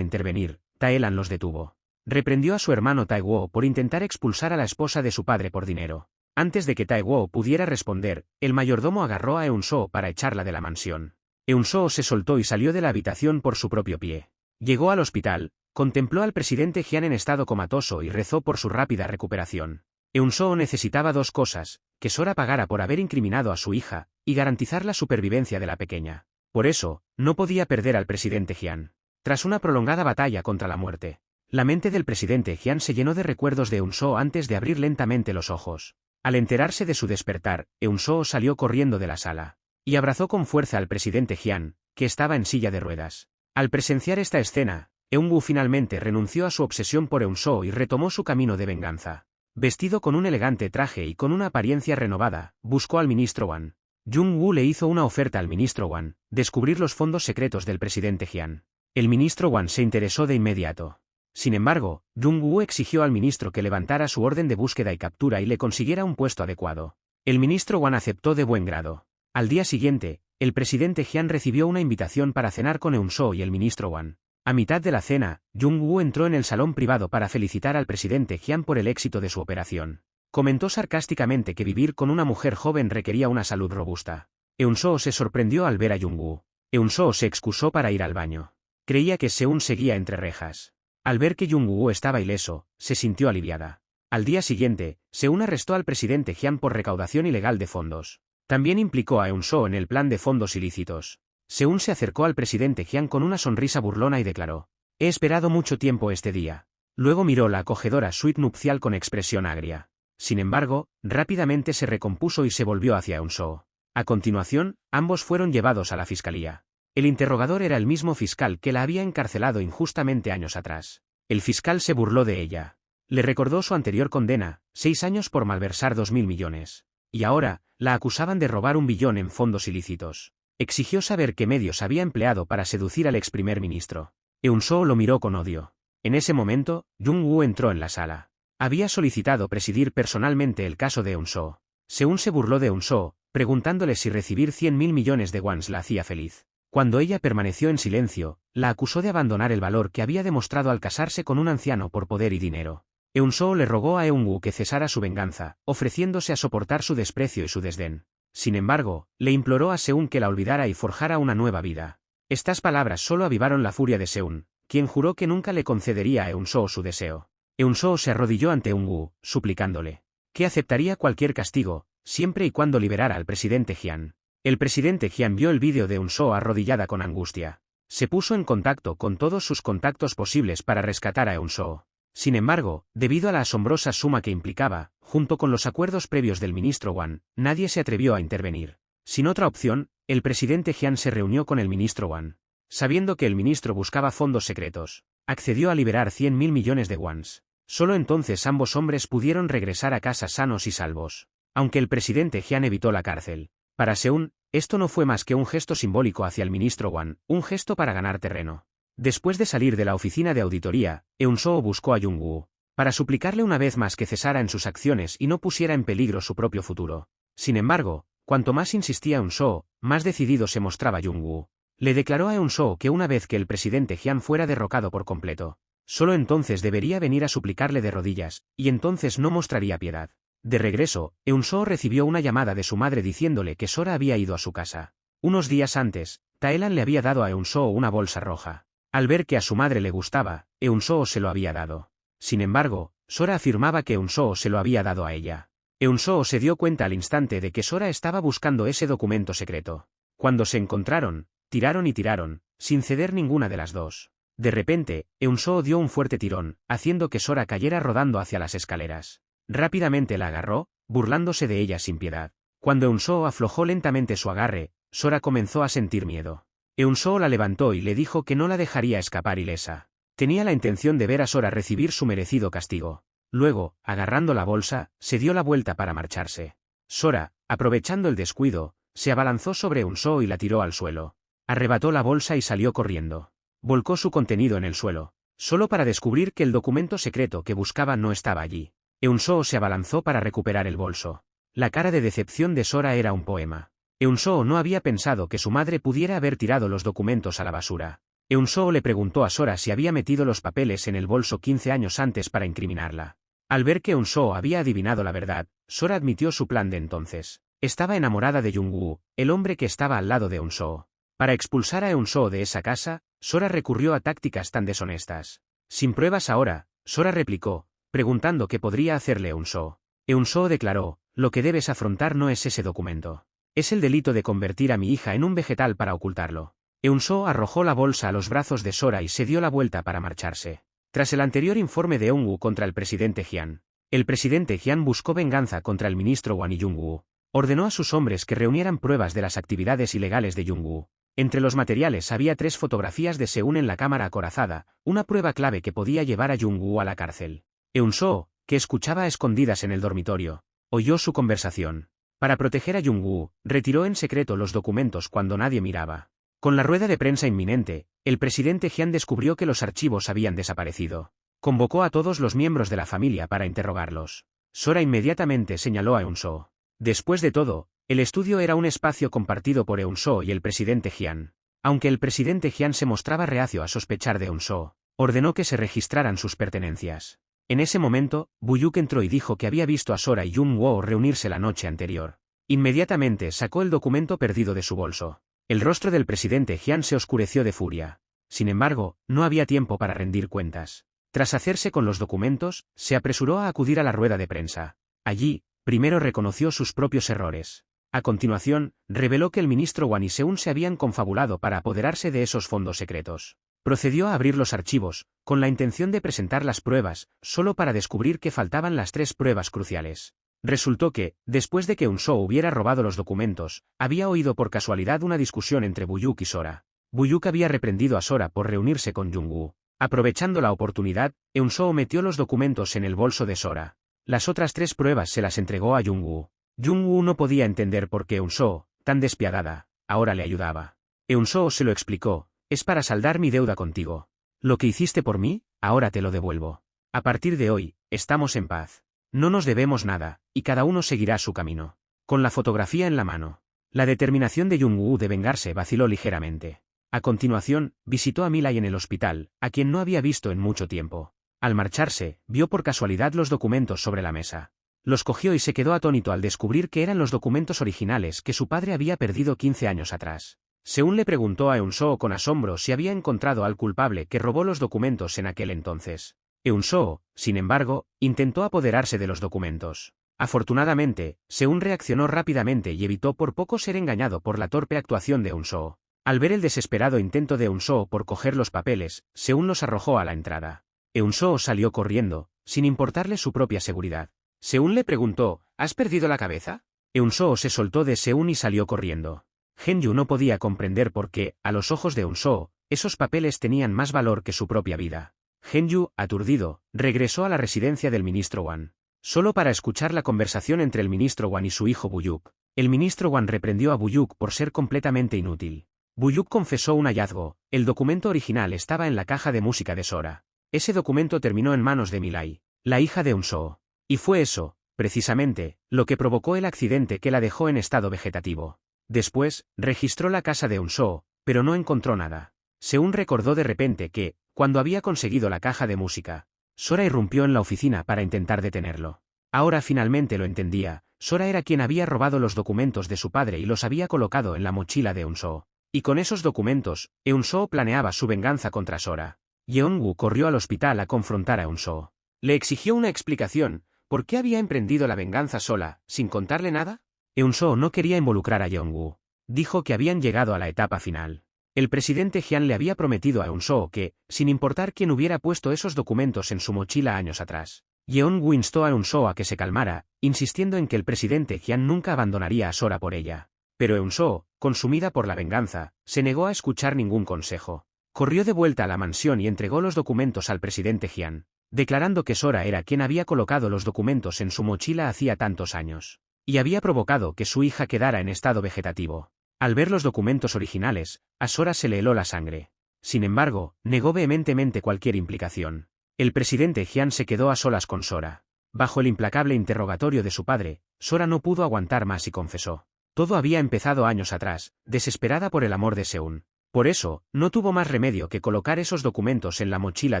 intervenir, Tae-lan los detuvo. Reprendió a su hermano Tae-woo por intentar expulsar a la esposa de su padre por dinero. Antes de que Tae-woo pudiera responder, el mayordomo agarró a Eun-soo para echarla de la mansión. Eun-soo se soltó y salió de la habitación por su propio pie. Llegó al hospital, contempló al presidente Jian en estado comatoso y rezó por su rápida recuperación. Eun-soo necesitaba dos cosas: que Sora pagara por haber incriminado a su hija, y garantizar la supervivencia de la pequeña. Por eso, no podía perder al presidente Jian. Tras una prolongada batalla contra la muerte, la mente del presidente Jian se llenó de recuerdos de Eun-soo antes de abrir lentamente los ojos. Al enterarse de su despertar, Eun-soo salió corriendo de la sala y abrazó con fuerza al presidente Jian, que estaba en silla de ruedas. Al presenciar esta escena, Eun-woo finalmente renunció a su obsesión por Eun-soo y retomó su camino de venganza. Vestido con un elegante traje y con una apariencia renovada, buscó al ministro Wan. Jung-woo le hizo una oferta al ministro Wan: descubrir los fondos secretos del presidente Jian. El ministro Wan se interesó de inmediato. Sin embargo, Jung-woo exigió al ministro que levantara su orden de búsqueda y captura y le consiguiera un puesto adecuado. El ministro Wan aceptó de buen grado. Al día siguiente, el presidente Jian recibió una invitación para cenar con Eun-soo y el ministro Wan. A mitad de la cena, Jung-woo entró en el salón privado para felicitar al presidente Jian por el éxito de su operación. Comentó sarcásticamente que vivir con una mujer joven requería una salud robusta. Eun-soo se sorprendió al ver a Jung-woo. Eun-soo se excusó para ir al baño. Creía que Seun seguía entre rejas. Al ver que Jung-woo estaba ileso, se sintió aliviada. Al día siguiente, Seun arrestó al presidente Jian por recaudación ilegal de fondos. También implicó a Eun-soo en el plan de fondos ilícitos. Seun se acercó al presidente Jian con una sonrisa burlona y declaró: «He esperado mucho tiempo este día». Luego miró la acogedora suite nupcial con expresión agria. Sin embargo, rápidamente se recompuso y se volvió hacia Eun-soo. A continuación, ambos fueron llevados a la fiscalía. El interrogador era el mismo fiscal que la había encarcelado injustamente años atrás. El fiscal se burló de ella. Le recordó su anterior condena: 6 años por malversar 2.000 millones. Y ahora, la acusaban de robar 1 billón en fondos ilícitos. Exigió saber qué medios había empleado para seducir al ex primer ministro. Eun-soo lo miró con odio. En ese momento, Jung-woo entró en la sala. Había solicitado presidir personalmente el caso de Eun-soo. Seun se burló de Eun-soo, preguntándole si recibir 100.000 millones de wons la hacía feliz. Cuando ella permaneció en silencio, la acusó de abandonar el valor que había demostrado al casarse con un anciano por poder y dinero. Eun-soo le rogó a Eun-woo que cesara su venganza, ofreciéndose a soportar su desprecio y su desdén. Sin embargo, le imploró a Seun que la olvidara y forjara una nueva vida. Estas palabras solo avivaron la furia de Seun, quien juró que nunca le concedería a Eun-soo su deseo. Eun-soo se arrodilló ante Eun-woo, suplicándole que aceptaría cualquier castigo, siempre y cuando liberara al presidente Jian. El presidente Jian vio el vídeo de Eun-soo arrodillada con angustia. Se puso en contacto con todos sus contactos posibles para rescatar a Eun-soo. Sin embargo, debido a la asombrosa suma que implicaba, junto con los acuerdos previos del ministro Wan, nadie se atrevió a intervenir. Sin otra opción, el presidente Jian se reunió con el ministro Wan. Sabiendo que el ministro buscaba fondos secretos, accedió a liberar 100.000 millones de wons. Solo entonces ambos hombres pudieron regresar a casa sanos y salvos. Aunque el presidente Jian evitó la cárcel, para Seun, esto no fue más que un gesto simbólico hacia el ministro Wan, un gesto para ganar terreno. Después de salir de la oficina de auditoría, Eun-soo buscó a Jung-woo para suplicarle una vez más que cesara en sus acciones y no pusiera en peligro su propio futuro. Sin embargo, cuanto más insistía Eun-soo, más decidido se mostraba Jung-woo. Le declaró a Eun-soo que una vez que el presidente Jian fuera derrocado por completo, solo entonces debería venir a suplicarle de rodillas, y entonces no mostraría piedad. De regreso, Eun-soo recibió una llamada de su madre diciéndole que Sora había ido a su casa. Unos días antes, Tae-lan le había dado a Eun-soo una bolsa roja. Al ver que a su madre le gustaba, Eun-soo se lo había dado. Sin embargo, Sora afirmaba que Eun-soo se lo había dado a ella. Eun-soo se dio cuenta al instante de que Sora estaba buscando ese documento secreto. Cuando se encontraron, tiraron y tiraron, sin ceder ninguna de las dos. De repente, Eun-soo dio un fuerte tirón, haciendo que Sora cayera rodando hacia las escaleras. Rápidamente la agarró, burlándose de ella sin piedad. Cuando Eun-soo aflojó lentamente su agarre, Sora comenzó a sentir miedo. Eun-soo la levantó y le dijo que no la dejaría escapar ilesa. Tenía la intención de ver a Sora recibir su merecido castigo. Luego, agarrando la bolsa, se dio la vuelta para marcharse. Sora, aprovechando el descuido, se abalanzó sobre Eun-soo y la tiró al suelo. Arrebató la bolsa y salió corriendo. Volcó su contenido en el suelo, solo para descubrir que el documento secreto que buscaba no estaba allí. Eun-soo se abalanzó para recuperar el bolso. La cara de decepción de Sora era un poema. Eun-soo no había pensado que su madre pudiera haber tirado los documentos a la basura. Eun-soo le preguntó a Sora si había metido los papeles en el bolso 15 años antes para incriminarla. Al ver que Eun-soo había adivinado la verdad, Sora admitió su plan de entonces. Estaba enamorada de Jung-woo, el hombre que estaba al lado de Eun-soo. Para expulsar a Eun-soo de esa casa, Sora recurrió a tácticas tan deshonestas. Sin pruebas ahora, Sora replicó, preguntando qué podría hacerle Eun-soo. Eun-soo declaró, lo que debes afrontar no es ese documento. Es el delito de convertir a mi hija en un vegetal para ocultarlo. Eun-soo arrojó la bolsa a los brazos de Sora y se dio la vuelta para marcharse. Tras el anterior informe de Eun-woo contra el presidente Jian, el presidente Jian buscó venganza contra el ministro Wan y Jung-woo. Ordenó a sus hombres que reunieran pruebas de las actividades ilegales de Jung-woo. Entre los materiales había 3 fotografías de Seún en la cámara acorazada, una prueba clave que podía llevar a Jung-woo a la cárcel. Eun-soo, que escuchaba a escondidas en el dormitorio, oyó su conversación. Para proteger a Jung-woo, retiró en secreto los documentos cuando nadie miraba. Con la rueda de prensa inminente, el presidente Jian descubrió que los archivos habían desaparecido. Convocó a todos los miembros de la familia para interrogarlos. Sora inmediatamente señaló a Eun-soo. Después de todo, el estudio era un espacio compartido por Eun-soo y el presidente Jian. Aunque el presidente Jian se mostraba reacio a sospechar de Eun-soo, ordenó que se registraran sus pertenencias. En ese momento, Buyuk entró y dijo que había visto a Sora y Jung-woo reunirse la noche anterior. Inmediatamente sacó el documento perdido de su bolso. El rostro del presidente Jian se oscureció de furia. Sin embargo, no había tiempo para rendir cuentas. Tras hacerse con los documentos, se apresuró a acudir a la rueda de prensa. Allí, primero reconoció sus propios errores. A continuación, reveló que el ministro Wan y Seún se habían confabulado para apoderarse de esos fondos secretos. Procedió a abrir los archivos, con la intención de presentar las pruebas, solo para descubrir que faltaban las 3 pruebas cruciales. Resultó que, después de que Eun-soo hubiera robado los documentos, había oído por casualidad una discusión entre Buyuk y Sora. Buyuk había reprendido a Sora por reunirse con Jung-woo. Aprovechando la oportunidad, Eun-soo metió los documentos en el bolso de Sora. Las otras 3 pruebas se las entregó a Jung-woo. Jung-woo no podía entender por qué Eun-soo, tan despiadada, ahora le ayudaba. Eun-soo se lo explicó, es para saldar mi deuda contigo. Lo que hiciste por mí, ahora te lo devuelvo. A partir de hoy, estamos en paz. No nos debemos nada, y cada uno seguirá su camino. Con la fotografía en la mano. La determinación de Jung-woo de vengarse vaciló ligeramente. A continuación, visitó a Milay en el hospital, a quien no había visto en mucho tiempo. Al marcharse, vio por casualidad los documentos sobre la mesa. Los cogió y se quedó atónito al descubrir que eran los documentos originales que su padre había perdido 15 años atrás. Seún le preguntó a Eun-soo con asombro si había encontrado al culpable que robó los documentos en aquel entonces. Eun-soo, sin embargo, intentó apoderarse de los documentos. Afortunadamente, Seún reaccionó rápidamente y evitó por poco ser engañado por la torpe actuación de Eun-soo. Al ver el desesperado intento de Eun-soo por coger los papeles, Seún los arrojó a la entrada. Eun-soo salió corriendo, sin importarle su propia seguridad. Seún le preguntó, ¿has perdido la cabeza? Eun-soo se soltó de Seún y salió corriendo. Gen-yu no podía comprender por qué, a los ojos de Eun-soo, esos papeles tenían más valor que su propia vida. Gen-yu, aturdido, regresó a la residencia del ministro Wan. Solo para escuchar la conversación entre el ministro Wan y su hijo Buyuk. El ministro Wan reprendió a Buyuk por ser completamente inútil. Buyuk confesó un hallazgo, el documento original estaba en la caja de música de Sora. Ese documento terminó en manos de Milay, la hija de Eun-soo. Y fue eso, precisamente, lo que provocó el accidente que la dejó en estado vegetativo. Después, registró la casa de Eun-soo, pero no encontró nada. Seún recordó de repente que, cuando había conseguido la caja de música, Sora irrumpió en la oficina para intentar detenerlo. Ahora finalmente lo entendía, Sora era quien había robado los documentos de su padre y los había colocado en la mochila de Eun-soo. Y con esos documentos, Eun-soo planeaba su venganza contra Sora. Yeon-woo corrió al hospital a confrontar a Eun-soo. Le exigió una explicación, ¿por qué había emprendido la venganza sola, sin contarle nada? Eun-soo no quería involucrar a Yeon-woo. Dijo que habían llegado a la etapa final. El presidente Jian le había prometido a Eun-soo que, sin importar quién hubiera puesto esos documentos en su mochila años atrás, Yeon-woo instó a Eun-soo a que se calmara, insistiendo en que el presidente Jian nunca abandonaría a Sora por ella. Pero Eun-soo, consumida por la venganza, se negó a escuchar ningún consejo. Corrió de vuelta a la mansión y entregó los documentos al presidente Jian, declarando que Sora era quien había colocado los documentos en su mochila hacía tantos años, y había provocado que su hija quedara en estado vegetativo. Al ver los documentos originales, a Sora se le heló la sangre. Sin embargo, negó vehementemente cualquier implicación. El presidente Jian se quedó a solas con Sora. Bajo el implacable interrogatorio de su padre, Sora no pudo aguantar más y confesó. Todo había empezado años atrás, desesperada por el amor de Seun. Por eso, no tuvo más remedio que colocar esos documentos en la mochila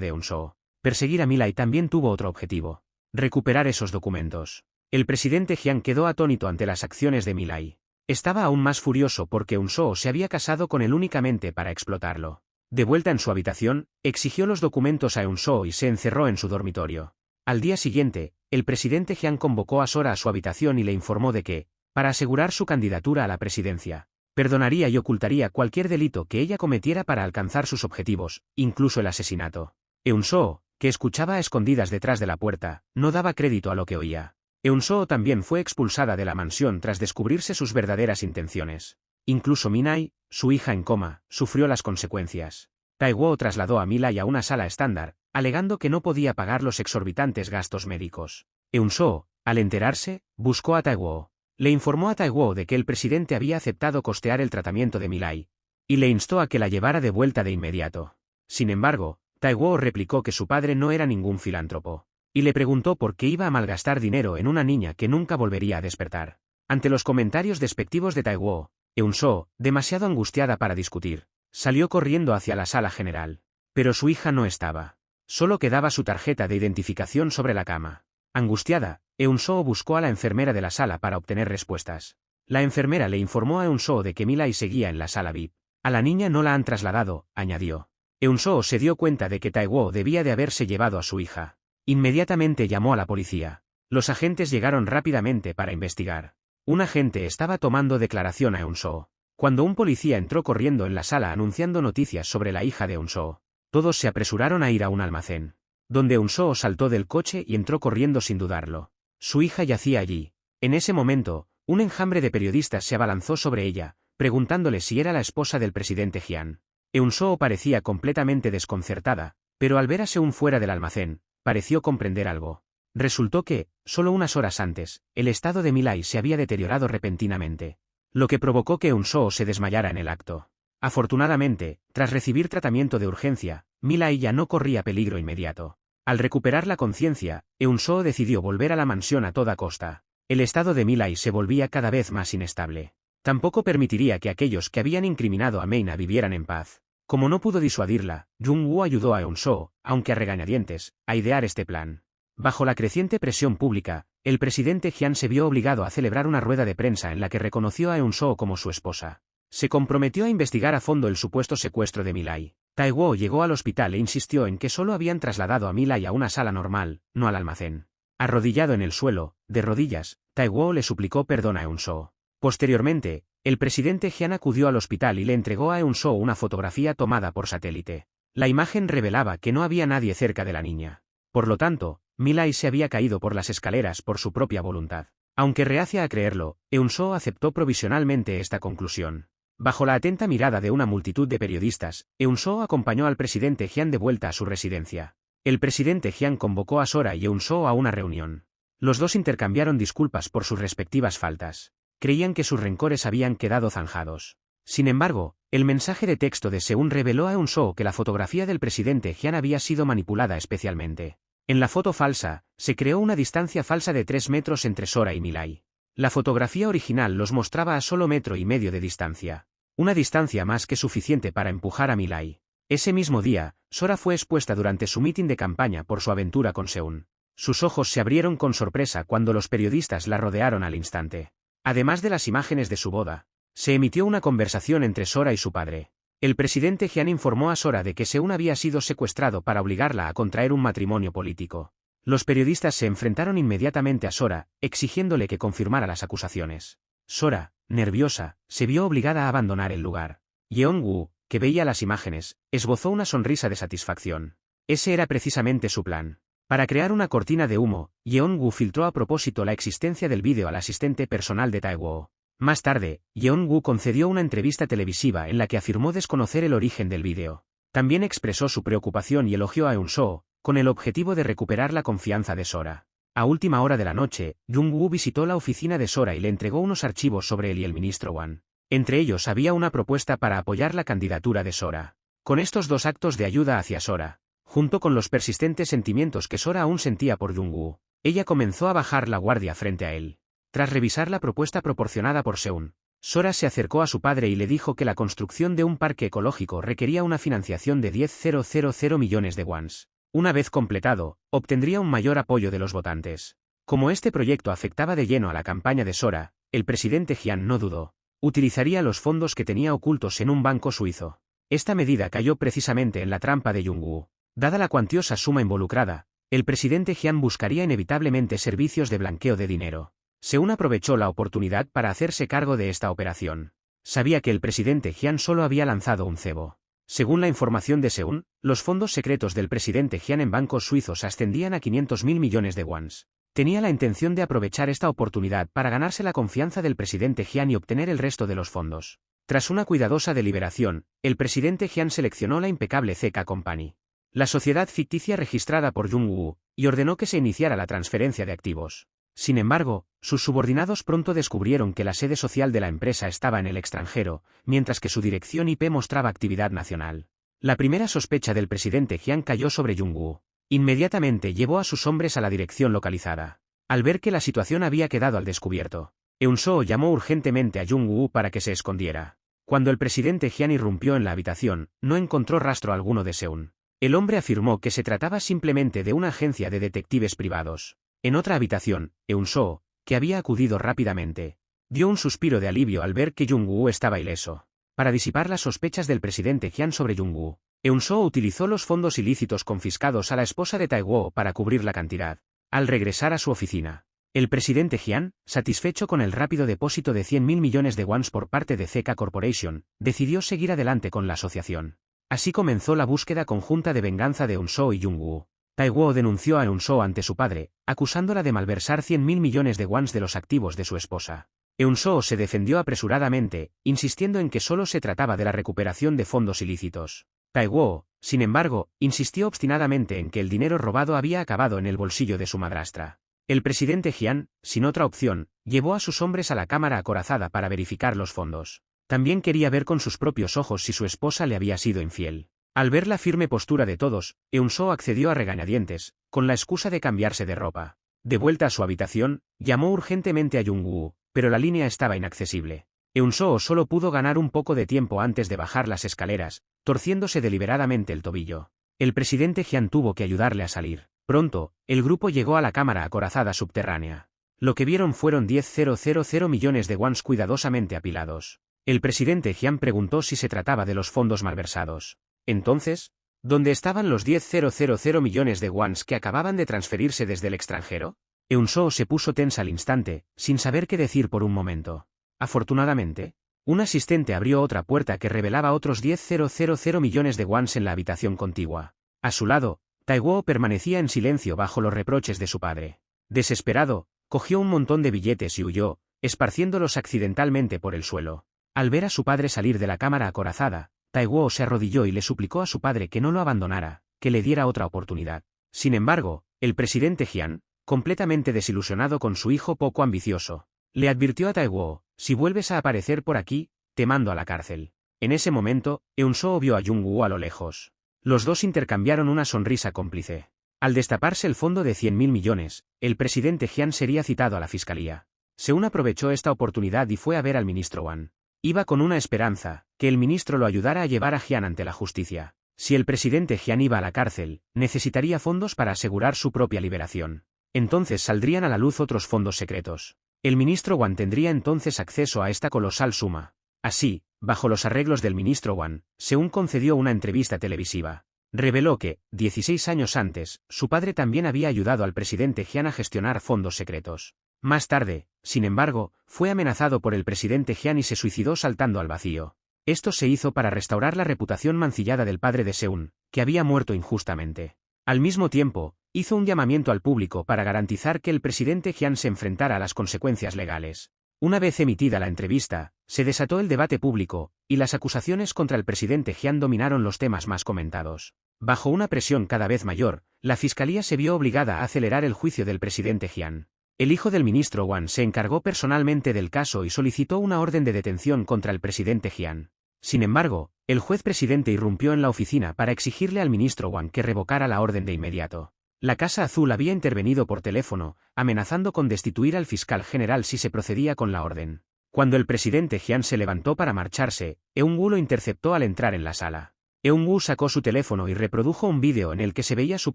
de Eun-soo. Perseguir a Milai también tuvo otro objetivo: recuperar esos documentos. El presidente Jian quedó atónito ante las acciones de Milai. Estaba aún más furioso porque Eun-soo se había casado con él únicamente para explotarlo. De vuelta en su habitación, exigió los documentos a Eun-soo y se encerró en su dormitorio. Al día siguiente, el presidente Jian convocó a Sora a su habitación y le informó de que, para asegurar su candidatura a la presidencia, perdonaría y ocultaría cualquier delito que ella cometiera para alcanzar sus objetivos, incluso el asesinato. Eun-soo, que escuchaba a escondidas detrás de la puerta, no daba crédito a lo que oía. Eun-soo también fue expulsada de la mansión tras descubrirse sus verdaderas intenciones. Incluso Minai, su hija en coma, sufrió las consecuencias. Tae-woo trasladó a Milai a una sala estándar, alegando que no podía pagar los exorbitantes gastos médicos. Eun-soo, al enterarse, buscó a Tae-woo. Le informó a Tae-woo de que el presidente había aceptado costear el tratamiento de Milai, y le instó a que la llevara de vuelta de inmediato. Sin embargo, Tae-woo replicó que su padre no era ningún filántropo, y le preguntó por qué iba a malgastar dinero en una niña que nunca volvería a despertar. Ante los comentarios despectivos de Tae-woo, Eun-soo, demasiado angustiada para discutir, salió corriendo hacia la sala general. Pero su hija no estaba. Solo quedaba su tarjeta de identificación sobre la cama. Angustiada, Eun-soo buscó a la enfermera de la sala para obtener respuestas. La enfermera le informó a Eun-soo de que Milai seguía en la sala VIP. A la niña no la han trasladado, añadió. Eun-soo se dio cuenta de que Tae-woo debía de haberse llevado a su hija. Inmediatamente llamó a la policía. Los agentes llegaron rápidamente para investigar. Un agente estaba tomando declaración a Eun-soo. Cuando un policía entró corriendo en la sala anunciando noticias sobre la hija de Eun-soo, todos se apresuraron a ir a un almacén, donde Eun-soo saltó del coche y entró corriendo sin dudarlo. Su hija yacía allí. En ese momento, un enjambre de periodistas se abalanzó sobre ella, preguntándole si era la esposa del presidente Jian. Eun-soo parecía completamente desconcertada, pero al ver a Seun fuera del almacén, pareció comprender algo. Resultó que, solo unas horas antes, el estado de Milai se había deteriorado repentinamente, lo que provocó que Eun-soo se desmayara en el acto. Afortunadamente, tras recibir tratamiento de urgencia, Milai ya no corría peligro inmediato. Al recuperar la conciencia, Eun-soo decidió volver a la mansión a toda costa. El estado de Milai se volvía cada vez más inestable. Tampoco permitiría que aquellos que habían incriminado a Meina vivieran en paz. Como no pudo disuadirla, Jung-woo ayudó a Eun-soo, aunque a regañadientes, a idear este plan. Bajo la creciente presión pública, el presidente Jian se vio obligado a celebrar una rueda de prensa en la que reconoció a Eun-soo como su esposa. Se comprometió a investigar a fondo el supuesto secuestro de Milai. Tae-woo llegó al hospital e insistió en que solo habían trasladado a Milai a una sala normal, no al almacén. Arrodillado en el suelo, de rodillas, Tae-woo le suplicó perdón a Eun-soo. Posteriormente, el presidente Jian acudió al hospital y le entregó a Eun-soo una fotografía tomada por satélite. La imagen revelaba que no había nadie cerca de la niña. Por lo tanto, Milai se había caído por las escaleras por su propia voluntad. Aunque reacia a creerlo, Eun-soo aceptó provisionalmente esta conclusión. Bajo la atenta mirada de una multitud de periodistas, Eun-soo acompañó al presidente Jian de vuelta a su residencia. El presidente Jian convocó a Sora y Eun-soo a una reunión. Los dos intercambiaron disculpas por sus respectivas faltas. Creían que sus rencores habían quedado zanjados. Sin embargo, el mensaje de texto de Seun reveló a Eun-soo que la fotografía del presidente Jian había sido manipulada especialmente. En la foto falsa, se creó una distancia falsa de 3 metros entre Sora y Milai. La fotografía original los mostraba a solo 1,5 metros de distancia. Una distancia más que suficiente para empujar a Milai. Ese mismo día, Sora fue expuesta durante su mitin de campaña por su aventura con Seun. Sus ojos se abrieron con sorpresa cuando los periodistas la rodearon al instante. Además de las imágenes de su boda, se emitió una conversación entre Sora y su padre. El presidente Jian informó a Sora de que Seun había sido secuestrado para obligarla a contraer un matrimonio político. Los periodistas se enfrentaron inmediatamente a Sora, exigiéndole que confirmara las acusaciones. Sora, nerviosa, se vio obligada a abandonar el lugar. Yeon-woo, que veía las imágenes, esbozó una sonrisa de satisfacción. Ese era precisamente su plan. Para crear una cortina de humo, Yeon-woo filtró a propósito la existencia del vídeo al asistente personal de Tae-woo. Más tarde, Yeon-woo concedió una entrevista televisiva en la que afirmó desconocer el origen del vídeo. También expresó su preocupación y elogió a Eun-soo, con el objetivo de recuperar la confianza de Sora. A última hora de la noche, Jung-woo visitó la oficina de Sora y le entregó unos archivos sobre él y el ministro Wan. Entre ellos había una propuesta para apoyar la candidatura de Sora. Con estos dos actos de ayuda hacia Sora, junto con los persistentes sentimientos que Sora aún sentía por Jung-woo, ella comenzó a bajar la guardia frente a él. Tras revisar la propuesta proporcionada por Seun, Sora se acercó a su padre y le dijo que la construcción de un parque ecológico requería una financiación de 10.000 millones de wons. Una vez completado, obtendría un mayor apoyo de los votantes. Como este proyecto afectaba de lleno a la campaña de Sora, el presidente Hyun no dudó. Utilizaría los fondos que tenía ocultos en un banco suizo. Esta medida cayó precisamente en la trampa de Jung-woo. Dada la cuantiosa suma involucrada, el presidente Hyun buscaría inevitablemente servicios de blanqueo de dinero. Seun aprovechó la oportunidad para hacerse cargo de esta operación. Sabía que el presidente Hyun solo había lanzado un cebo. Según la información de Seun, los fondos secretos del presidente Hyun en bancos suizos ascendían a 500.000 millones de wons. Tenía la intención de aprovechar esta oportunidad para ganarse la confianza del presidente Hyun y obtener el resto de los fondos. Tras una cuidadosa deliberación, el presidente Hyun seleccionó la impecable CK Company, la sociedad ficticia registrada por Jung-woo, y ordenó que se iniciara la transferencia de activos. Sin embargo, sus subordinados pronto descubrieron que la sede social de la empresa estaba en el extranjero, mientras que su dirección IP mostraba actividad nacional. La primera sospecha del presidente Hyun cayó sobre Jung-woo. Inmediatamente llevó a sus hombres a la dirección localizada. Al ver que la situación había quedado al descubierto, Eun-soo llamó urgentemente a Jung-woo para que se escondiera. Cuando el presidente Hyun irrumpió en la habitación, no encontró rastro alguno de Seun. El hombre afirmó que se trataba simplemente de una agencia de detectives privados. En otra habitación, Eun-soo, que había acudido rápidamente, dio un suspiro de alivio al ver que Jung-woo estaba ileso. Para disipar las sospechas del presidente Hyun sobre Jung-woo, Eun-soo utilizó los fondos ilícitos confiscados a la esposa de Tae-woo para cubrir la cantidad. Al regresar a su oficina, el presidente Hyun, satisfecho con el rápido depósito de 100.000 millones de wons por parte de CK Corporation, decidió seguir adelante con la asociación. Así comenzó la búsqueda conjunta de venganza de Eun-soo y Jung-woo. Tae-woo denunció a Eun-soo ante su padre, acusándola de malversar 100.000 millones de wons de los activos de su esposa. Eun-soo se defendió apresuradamente, insistiendo en que solo se trataba de la recuperación de fondos ilícitos. Tae-woo, sin embargo, insistió obstinadamente en que el dinero robado había acabado en el bolsillo de su madrastra. El presidente Hyun, sin otra opción, llevó a sus hombres a la cámara acorazada para verificar los fondos. También quería ver con sus propios ojos si su esposa le había sido infiel. Al ver la firme postura de todos, Eun-soo accedió a regañadientes, con la excusa de cambiarse de ropa. De vuelta a su habitación, llamó urgentemente a Jung-woo, pero la línea estaba inaccesible. Eun-soo solo pudo ganar un poco de tiempo antes de bajar las escaleras, torciéndose deliberadamente el tobillo. El presidente Hyun tuvo que ayudarle a salir. Pronto, el grupo llegó a la cámara acorazada subterránea. Lo que vieron fueron 10.000 millones de wons cuidadosamente apilados. El presidente Hyun preguntó si se trataba de los fondos malversados. Entonces, ¿dónde estaban los 10.000 millones de wons que acababan de transferirse desde el extranjero? Eun-soo se puso tensa al instante, sin saber qué decir por un momento. Afortunadamente, un asistente abrió otra puerta que revelaba otros 10.000 millones de wons en la habitación contigua. A su lado, Tae-woo permanecía en silencio bajo los reproches de su padre. Desesperado, cogió un montón de billetes y huyó, esparciéndolos accidentalmente por el suelo. Al ver a su padre salir de la cámara acorazada, Tae-woo se arrodilló y le suplicó a su padre que no lo abandonara, que le diera otra oportunidad. Sin embargo, el presidente Hyun, completamente desilusionado con su hijo poco ambicioso, le advirtió a Tae-woo: si vuelves a aparecer por aquí, te mando a la cárcel. En ese momento, Eun-soo vio a Jung-woo a lo lejos. Los dos intercambiaron una sonrisa cómplice. Al destaparse el fondo de 100.000 millones, el presidente Hyun sería citado a la fiscalía. Seun aprovechó esta oportunidad y fue a ver al ministro Wan. Iba con una esperanza, que el ministro lo ayudara a llevar a Hyun ante la justicia. Si el presidente Hyun iba a la cárcel, necesitaría fondos para asegurar su propia liberación. Entonces saldrían a la luz otros fondos secretos. El ministro Wan tendría entonces acceso a esta colosal suma. Así, bajo los arreglos del ministro Wan, Seun concedió una entrevista televisiva. Reveló que, 16 años antes, su padre también había ayudado al presidente Hyun a gestionar fondos secretos. Más tarde, sin embargo, fue amenazado por el presidente Hyun y se suicidó saltando al vacío. Esto se hizo para restaurar la reputación mancillada del padre de Seun, que había muerto injustamente. Al mismo tiempo, hizo un llamamiento al público para garantizar que el presidente Hyun se enfrentara a las consecuencias legales. Una vez emitida la entrevista, se desató el debate público, y las acusaciones contra el presidente Jian dominaron los temas más comentados. Bajo una presión cada vez mayor, la fiscalía se vio obligada a acelerar el juicio del presidente Jian. El hijo del ministro Wang se encargó personalmente del caso y solicitó una orden de detención contra el presidente Jian. Sin embargo, el juez presidente irrumpió en la oficina para exigirle al ministro Wang que revocara la orden de inmediato. La Casa Azul había intervenido por teléfono, amenazando con destituir al fiscal general si se procedía con la orden. Cuando el presidente Jian se levantó para marcharse, Eun-woo lo interceptó al entrar en la sala. Eun-woo sacó su teléfono y reprodujo un vídeo en el que se veía su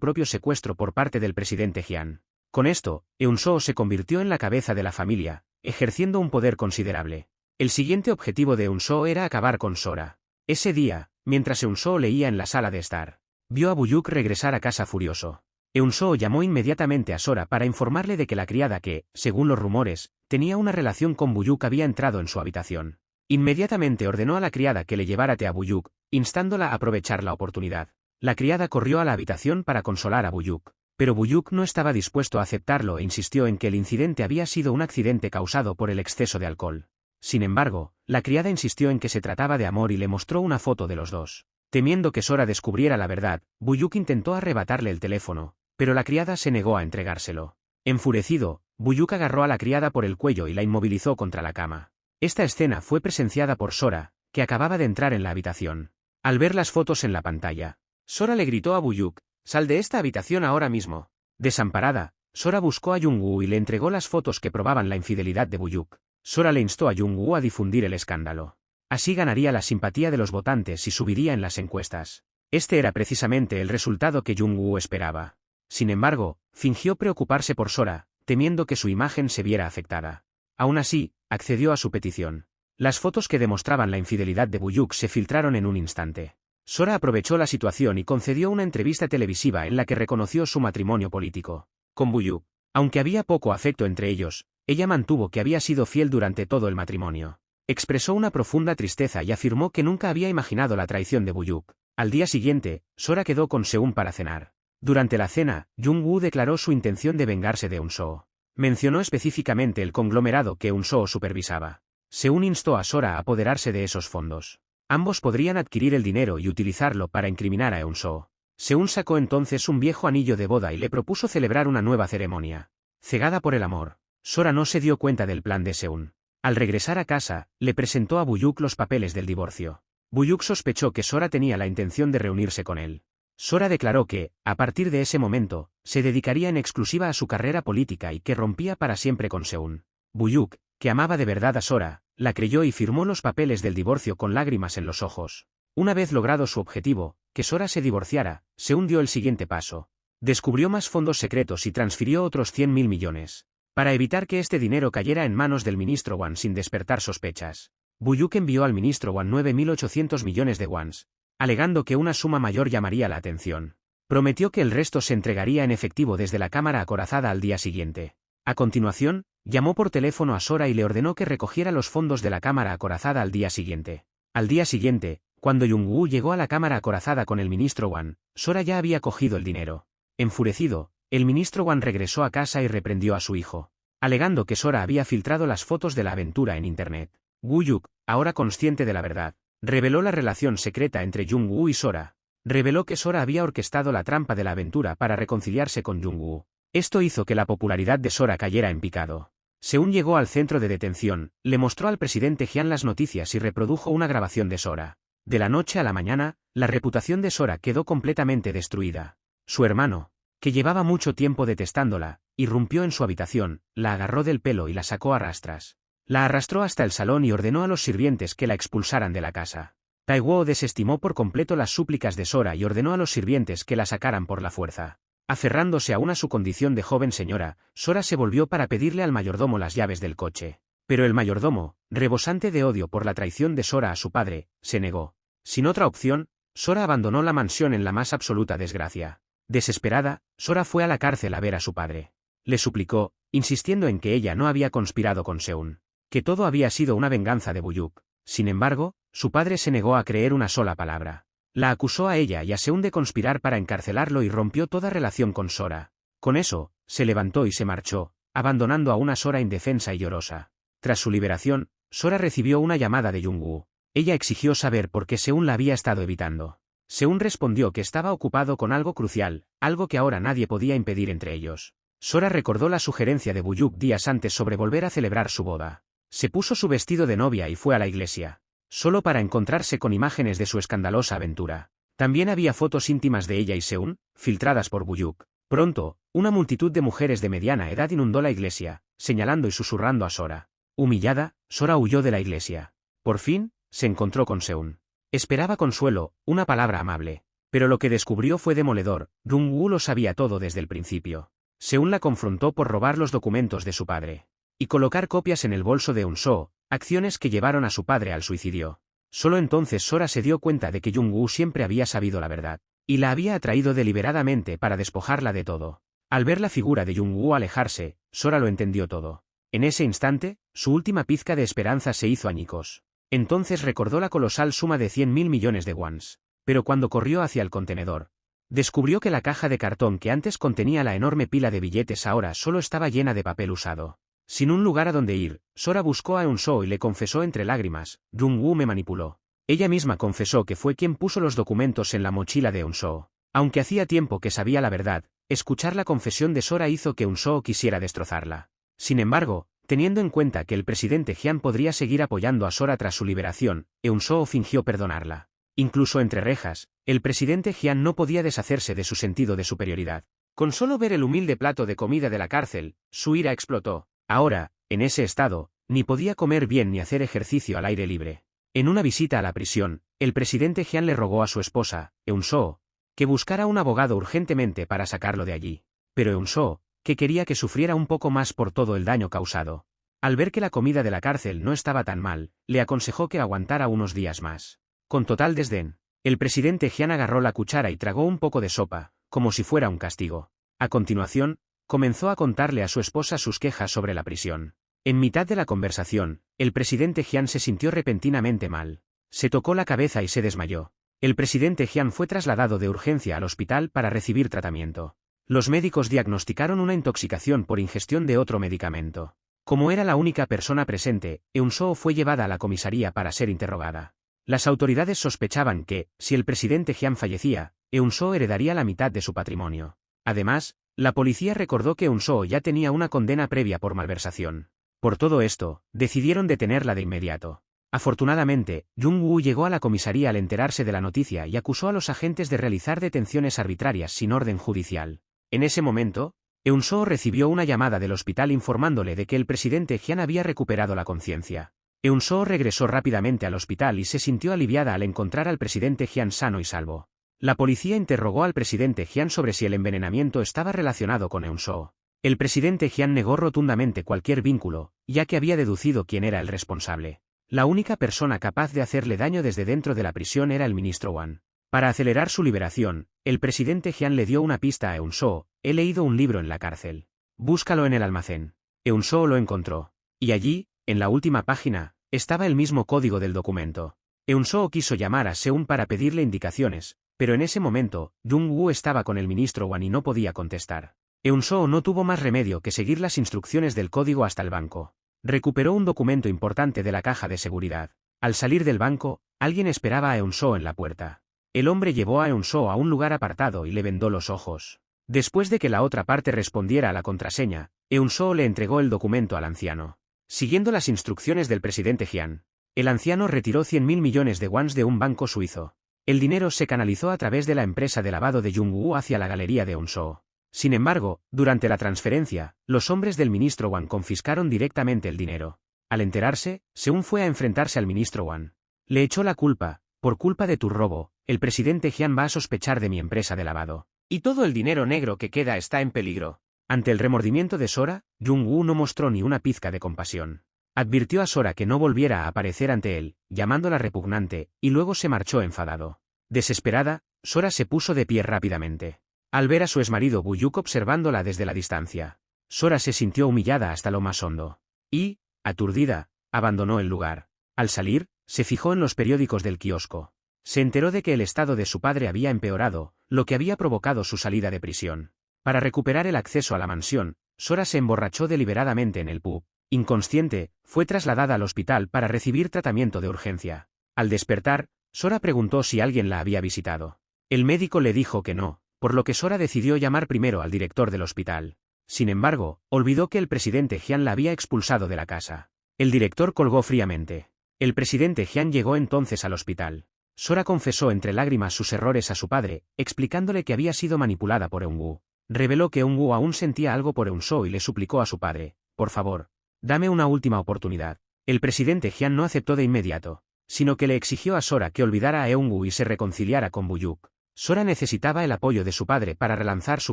propio secuestro por parte del presidente Jian. Con esto, Eun-soo se convirtió en la cabeza de la familia, ejerciendo un poder considerable. El siguiente objetivo de Eun-soo era acabar con Sora. Ese día, mientras Eun-soo leía en la sala de estar, vio a Buyuk regresar a casa furioso. Eun-soo llamó inmediatamente a Sora para informarle de que la criada que, según los rumores, tenía una relación con Buyuk había entrado en su habitación. Inmediatamente ordenó a la criada que le llevara té a Buyuk, instándola a aprovechar la oportunidad. La criada corrió a la habitación para consolar a Buyuk, pero Buyuk no estaba dispuesto a aceptarlo e insistió en que el incidente había sido un accidente causado por el exceso de alcohol. Sin embargo, la criada insistió en que se trataba de amor y le mostró una foto de los dos. Temiendo que Sora descubriera la verdad, Buyuk intentó arrebatarle el teléfono, pero la criada se negó a entregárselo. Enfurecido, Buyuk agarró a la criada por el cuello y la inmovilizó contra la cama. Esta escena fue presenciada por Sora, que acababa de entrar en la habitación. Al ver las fotos en la pantalla, Sora le gritó a Buyuk: «Sal de esta habitación ahora mismo». Desamparada, Sora buscó a Jung-woo y le entregó las fotos que probaban la infidelidad de Buyuk. Sora le instó a Jung-woo a difundir el escándalo. Así ganaría la simpatía de los votantes y subiría en las encuestas. Este era precisamente el resultado que Jung-woo esperaba. Sin embargo, fingió preocuparse por Sora, temiendo que su imagen se viera afectada. Aún así, accedió a su petición. Las fotos que demostraban la infidelidad de Buyuk se filtraron en un instante. Sora aprovechó la situación y concedió una entrevista televisiva en la que reconoció su matrimonio político con Buyuk. Aunque había poco afecto entre ellos, ella mantuvo que había sido fiel durante todo el matrimonio. Expresó una profunda tristeza y afirmó que nunca había imaginado la traición de Buyuk. Al día siguiente, Sora quedó con Seun para cenar. Durante la cena, Jung-woo declaró su intención de vengarse de Eun-soo. Mencionó específicamente el conglomerado que Eun-soo supervisaba. Seun instó a Sora a apoderarse de esos fondos. Ambos podrían adquirir el dinero y utilizarlo para incriminar a Eun-soo. Seun sacó entonces un viejo anillo de boda y le propuso celebrar una nueva ceremonia. Cegada por el amor, Sora no se dio cuenta del plan de Seun. Al regresar a casa, le presentó a Buyuk los papeles del divorcio. Buyuk sospechó que Sora tenía la intención de reunirse con él. Sora declaró que, a partir de ese momento, se dedicaría en exclusiva a su carrera política y que rompía para siempre con Seun. Buyuk, que amaba de verdad a Sora, la creyó y firmó los papeles del divorcio con lágrimas en los ojos. Una vez logrado su objetivo, que Sora se divorciara, Seun dio el siguiente paso. Descubrió más fondos secretos y transfirió otros 100.000 millones. Para evitar que este dinero cayera en manos del ministro Wang sin despertar sospechas, Buyuk envió al ministro Wang 9.800 millones de wons, alegando que una suma mayor llamaría la atención. Prometió que el resto se entregaría en efectivo desde la cámara acorazada al día siguiente. A continuación, llamó por teléfono a Sora y le ordenó que recogiera los fondos de la cámara acorazada al día siguiente. Al día siguiente, cuando Jung-woo llegó a la cámara acorazada con el ministro Wang, Sora ya había cogido el dinero. Enfurecido, el ministro Wang regresó a casa y reprendió a su hijo, alegando que Sora había filtrado las fotos de la aventura en internet. Buyuk, ahora consciente de la verdad, reveló la relación secreta entre Jung-woo y Sora. Reveló que Sora había orquestado la trampa de la aventura para reconciliarse con Jung-woo. Esto hizo que la popularidad de Sora cayera en picado. Seun llegó al centro de detención, le mostró al presidente Jian las noticias y reprodujo una grabación de Sora. De la noche a la mañana, la reputación de Sora quedó completamente destruida. Su hermano, que llevaba mucho tiempo detestándola, irrumpió en su habitación, la agarró del pelo y la sacó a rastras. La arrastró hasta el salón y ordenó a los sirvientes que la expulsaran de la casa. Tae-woo desestimó por completo las súplicas de Sora y ordenó a los sirvientes que la sacaran por la fuerza. Aferrándose aún a su condición de joven señora, Sora se volvió para pedirle al mayordomo las llaves del coche. Pero el mayordomo, rebosante de odio por la traición de Sora a su padre, se negó. Sin otra opción, Sora abandonó la mansión en la más absoluta desgracia. Desesperada, Sora fue a la cárcel a ver a su padre. Le suplicó, insistiendo en que ella no había conspirado con Seun, que todo había sido una venganza de Buyuk. Sin embargo, su padre se negó a creer una sola palabra. La acusó a ella y a Seun de conspirar para encarcelarlo y rompió toda relación con Sora. Con eso, se levantó y se marchó, abandonando a una Sora indefensa y llorosa. Tras su liberación, Sora recibió una llamada de Jung-woo. Ella exigió saber por qué Seun la había estado evitando. Seun respondió que estaba ocupado con algo crucial, algo que ahora nadie podía impedir entre ellos. Sora recordó la sugerencia de Buyuk días antes sobre volver a celebrar su boda. Se puso su vestido de novia y fue a la iglesia, solo para encontrarse con imágenes de su escandalosa aventura. También había fotos íntimas de ella y Seun, filtradas por Buyuk. Pronto, una multitud de mujeres de mediana edad inundó la iglesia, señalando y susurrando a Sora. Humillada, Sora huyó de la iglesia. Por fin, se encontró con Seun. Esperaba consuelo, una palabra amable. Pero lo que descubrió fue demoledor. Jung-woo lo sabía todo desde el principio. Seun la confrontó por robar los documentos de su padre y colocar copias en el bolso de Eun-soo, acciones que llevaron a su padre al suicidio. Solo entonces Sora se dio cuenta de que Jung-woo siempre había sabido la verdad, y la había atraído deliberadamente para despojarla de todo. Al ver la figura de Jung-woo alejarse, Sora lo entendió todo. En ese instante, su última pizca de esperanza se hizo añicos. Entonces recordó la colosal suma de 100.000 millones de wons. Pero cuando corrió hacia el contenedor, descubrió que la caja de cartón que antes contenía la enorme pila de billetes ahora solo estaba llena de papel usado. Sin un lugar a donde ir, Sora buscó a Eun-soo y le confesó entre lágrimas: Jung-woo me manipuló. Ella misma confesó que fue quien puso los documentos en la mochila de Eun-soo. Aunque hacía tiempo que sabía la verdad, escuchar la confesión de Sora hizo que Eun-soo quisiera destrozarla. Sin embargo, teniendo en cuenta que el presidente Hyun podría seguir apoyando a Sora tras su liberación, Eun-soo fingió perdonarla. Incluso entre rejas, el presidente Hyun no podía deshacerse de su sentido de superioridad. Con solo ver el humilde plato de comida de la cárcel, su ira explotó. Ahora, en ese estado, ni podía comer bien ni hacer ejercicio al aire libre. En una visita a la prisión, el presidente Hyun le rogó a su esposa, Eun-soo, que buscara un abogado urgentemente para sacarlo de allí. Pero Eun-soo, que quería que sufriera un poco más por todo el daño causado, al ver que la comida de la cárcel no estaba tan mal, le aconsejó que aguantara unos días más. Con total desdén, el presidente Hyun agarró la cuchara y tragó un poco de sopa, como si fuera un castigo. A continuación, comenzó a contarle a su esposa sus quejas sobre la prisión. En mitad de la conversación, el presidente Hyun se sintió repentinamente mal. Se tocó la cabeza y se desmayó. El presidente Hyun fue trasladado de urgencia al hospital para recibir tratamiento. Los médicos diagnosticaron una intoxicación por ingestión de otro medicamento. Como era la única persona presente, Eun-soo fue llevada a la comisaría para ser interrogada. Las autoridades sospechaban que, si el presidente Hyun fallecía, Eun-soo heredaría la mitad de su patrimonio. Además, la policía recordó que Eun-soo ya tenía una condena previa por malversación. Por todo esto, decidieron detenerla de inmediato. Afortunadamente, Jung-woo llegó a la comisaría al enterarse de la noticia y acusó a los agentes de realizar detenciones arbitrarias sin orden judicial. En ese momento, Eun-soo recibió una llamada del hospital informándole de que el presidente Hyun había recuperado la conciencia. Eun-soo regresó rápidamente al hospital y se sintió aliviada al encontrar al presidente Hyun sano y salvo. La policía interrogó al presidente Hyun sobre si el envenenamiento estaba relacionado con Eun-soo. El presidente Hyun negó rotundamente cualquier vínculo, ya que había deducido quién era el responsable. La única persona capaz de hacerle daño desde dentro de la prisión era el ministro Won. Para acelerar su liberación, el presidente Hyun le dio una pista a Eun-soo: he leído un libro en la cárcel. Búscalo en el almacén. Eun-soo lo encontró. Y allí, en la última página, estaba el mismo código del documento. Eun-soo quiso llamar a Seun para pedirle indicaciones, pero en ese momento, Jung-woo estaba con el ministro Won y no podía contestar. Eun-soo no tuvo más remedio que seguir las instrucciones del código hasta el banco. Recuperó un documento importante de la caja de seguridad. Al salir del banco, alguien esperaba a Eun-soo en la puerta. El hombre llevó a Eun-soo a un lugar apartado y le vendó los ojos. Después de que la otra parte respondiera a la contraseña, Eun-soo le entregó el documento al anciano. Siguiendo las instrucciones del presidente Hyun, el anciano retiró 100.000 millones de wons de un banco suizo. El dinero se canalizó a través de la empresa de lavado de Jung-woo hacia la galería de Eun-soo. Sin embargo, durante la transferencia, los hombres del ministro Won confiscaron directamente el dinero. Al enterarse, Seun fue a enfrentarse al ministro Won. Le echó la culpa: por culpa de tu robo, el presidente Hyun va a sospechar de mi empresa de lavado. Y todo el dinero negro que queda está en peligro. Ante el remordimiento de Sora, Jung-woo no mostró ni una pizca de compasión. Advirtió a Sora que no volviera a aparecer ante él, llamándola repugnante, y luego se marchó enfadado. Desesperada, Sora se puso de pie rápidamente. Al ver a su exmarido Buyuk observándola desde la distancia, Sora se sintió humillada hasta lo más hondo. Y, aturdida, abandonó el lugar. Al salir, se fijó en los periódicos del kiosco. Se enteró de que el estado de su padre había empeorado, lo que había provocado su salida de prisión. Para recuperar el acceso a la mansión, Sora se emborrachó deliberadamente en el pub. inconsciente, fue trasladada al hospital para recibir tratamiento de urgencia. Al despertar, Sora preguntó si alguien la había visitado. El médico le dijo que no, por lo que Sora decidió llamar primero al director del hospital. Sin embargo, olvidó que el presidente Jian la había expulsado de la casa. El director colgó fríamente. El presidente Jian llegó entonces al hospital. Sora confesó entre lágrimas sus errores a su padre, explicándole que había sido manipulada por Eunwoo. Reveló que Eunwoo aún sentía algo por Eunso y le suplicó a su padre: por favor, dame una última oportunidad. El presidente Jian no aceptó de inmediato, sino que le exigió a Sora que olvidara a Eunwoo y se reconciliara con Buyuk. Sora necesitaba el apoyo de su padre para relanzar su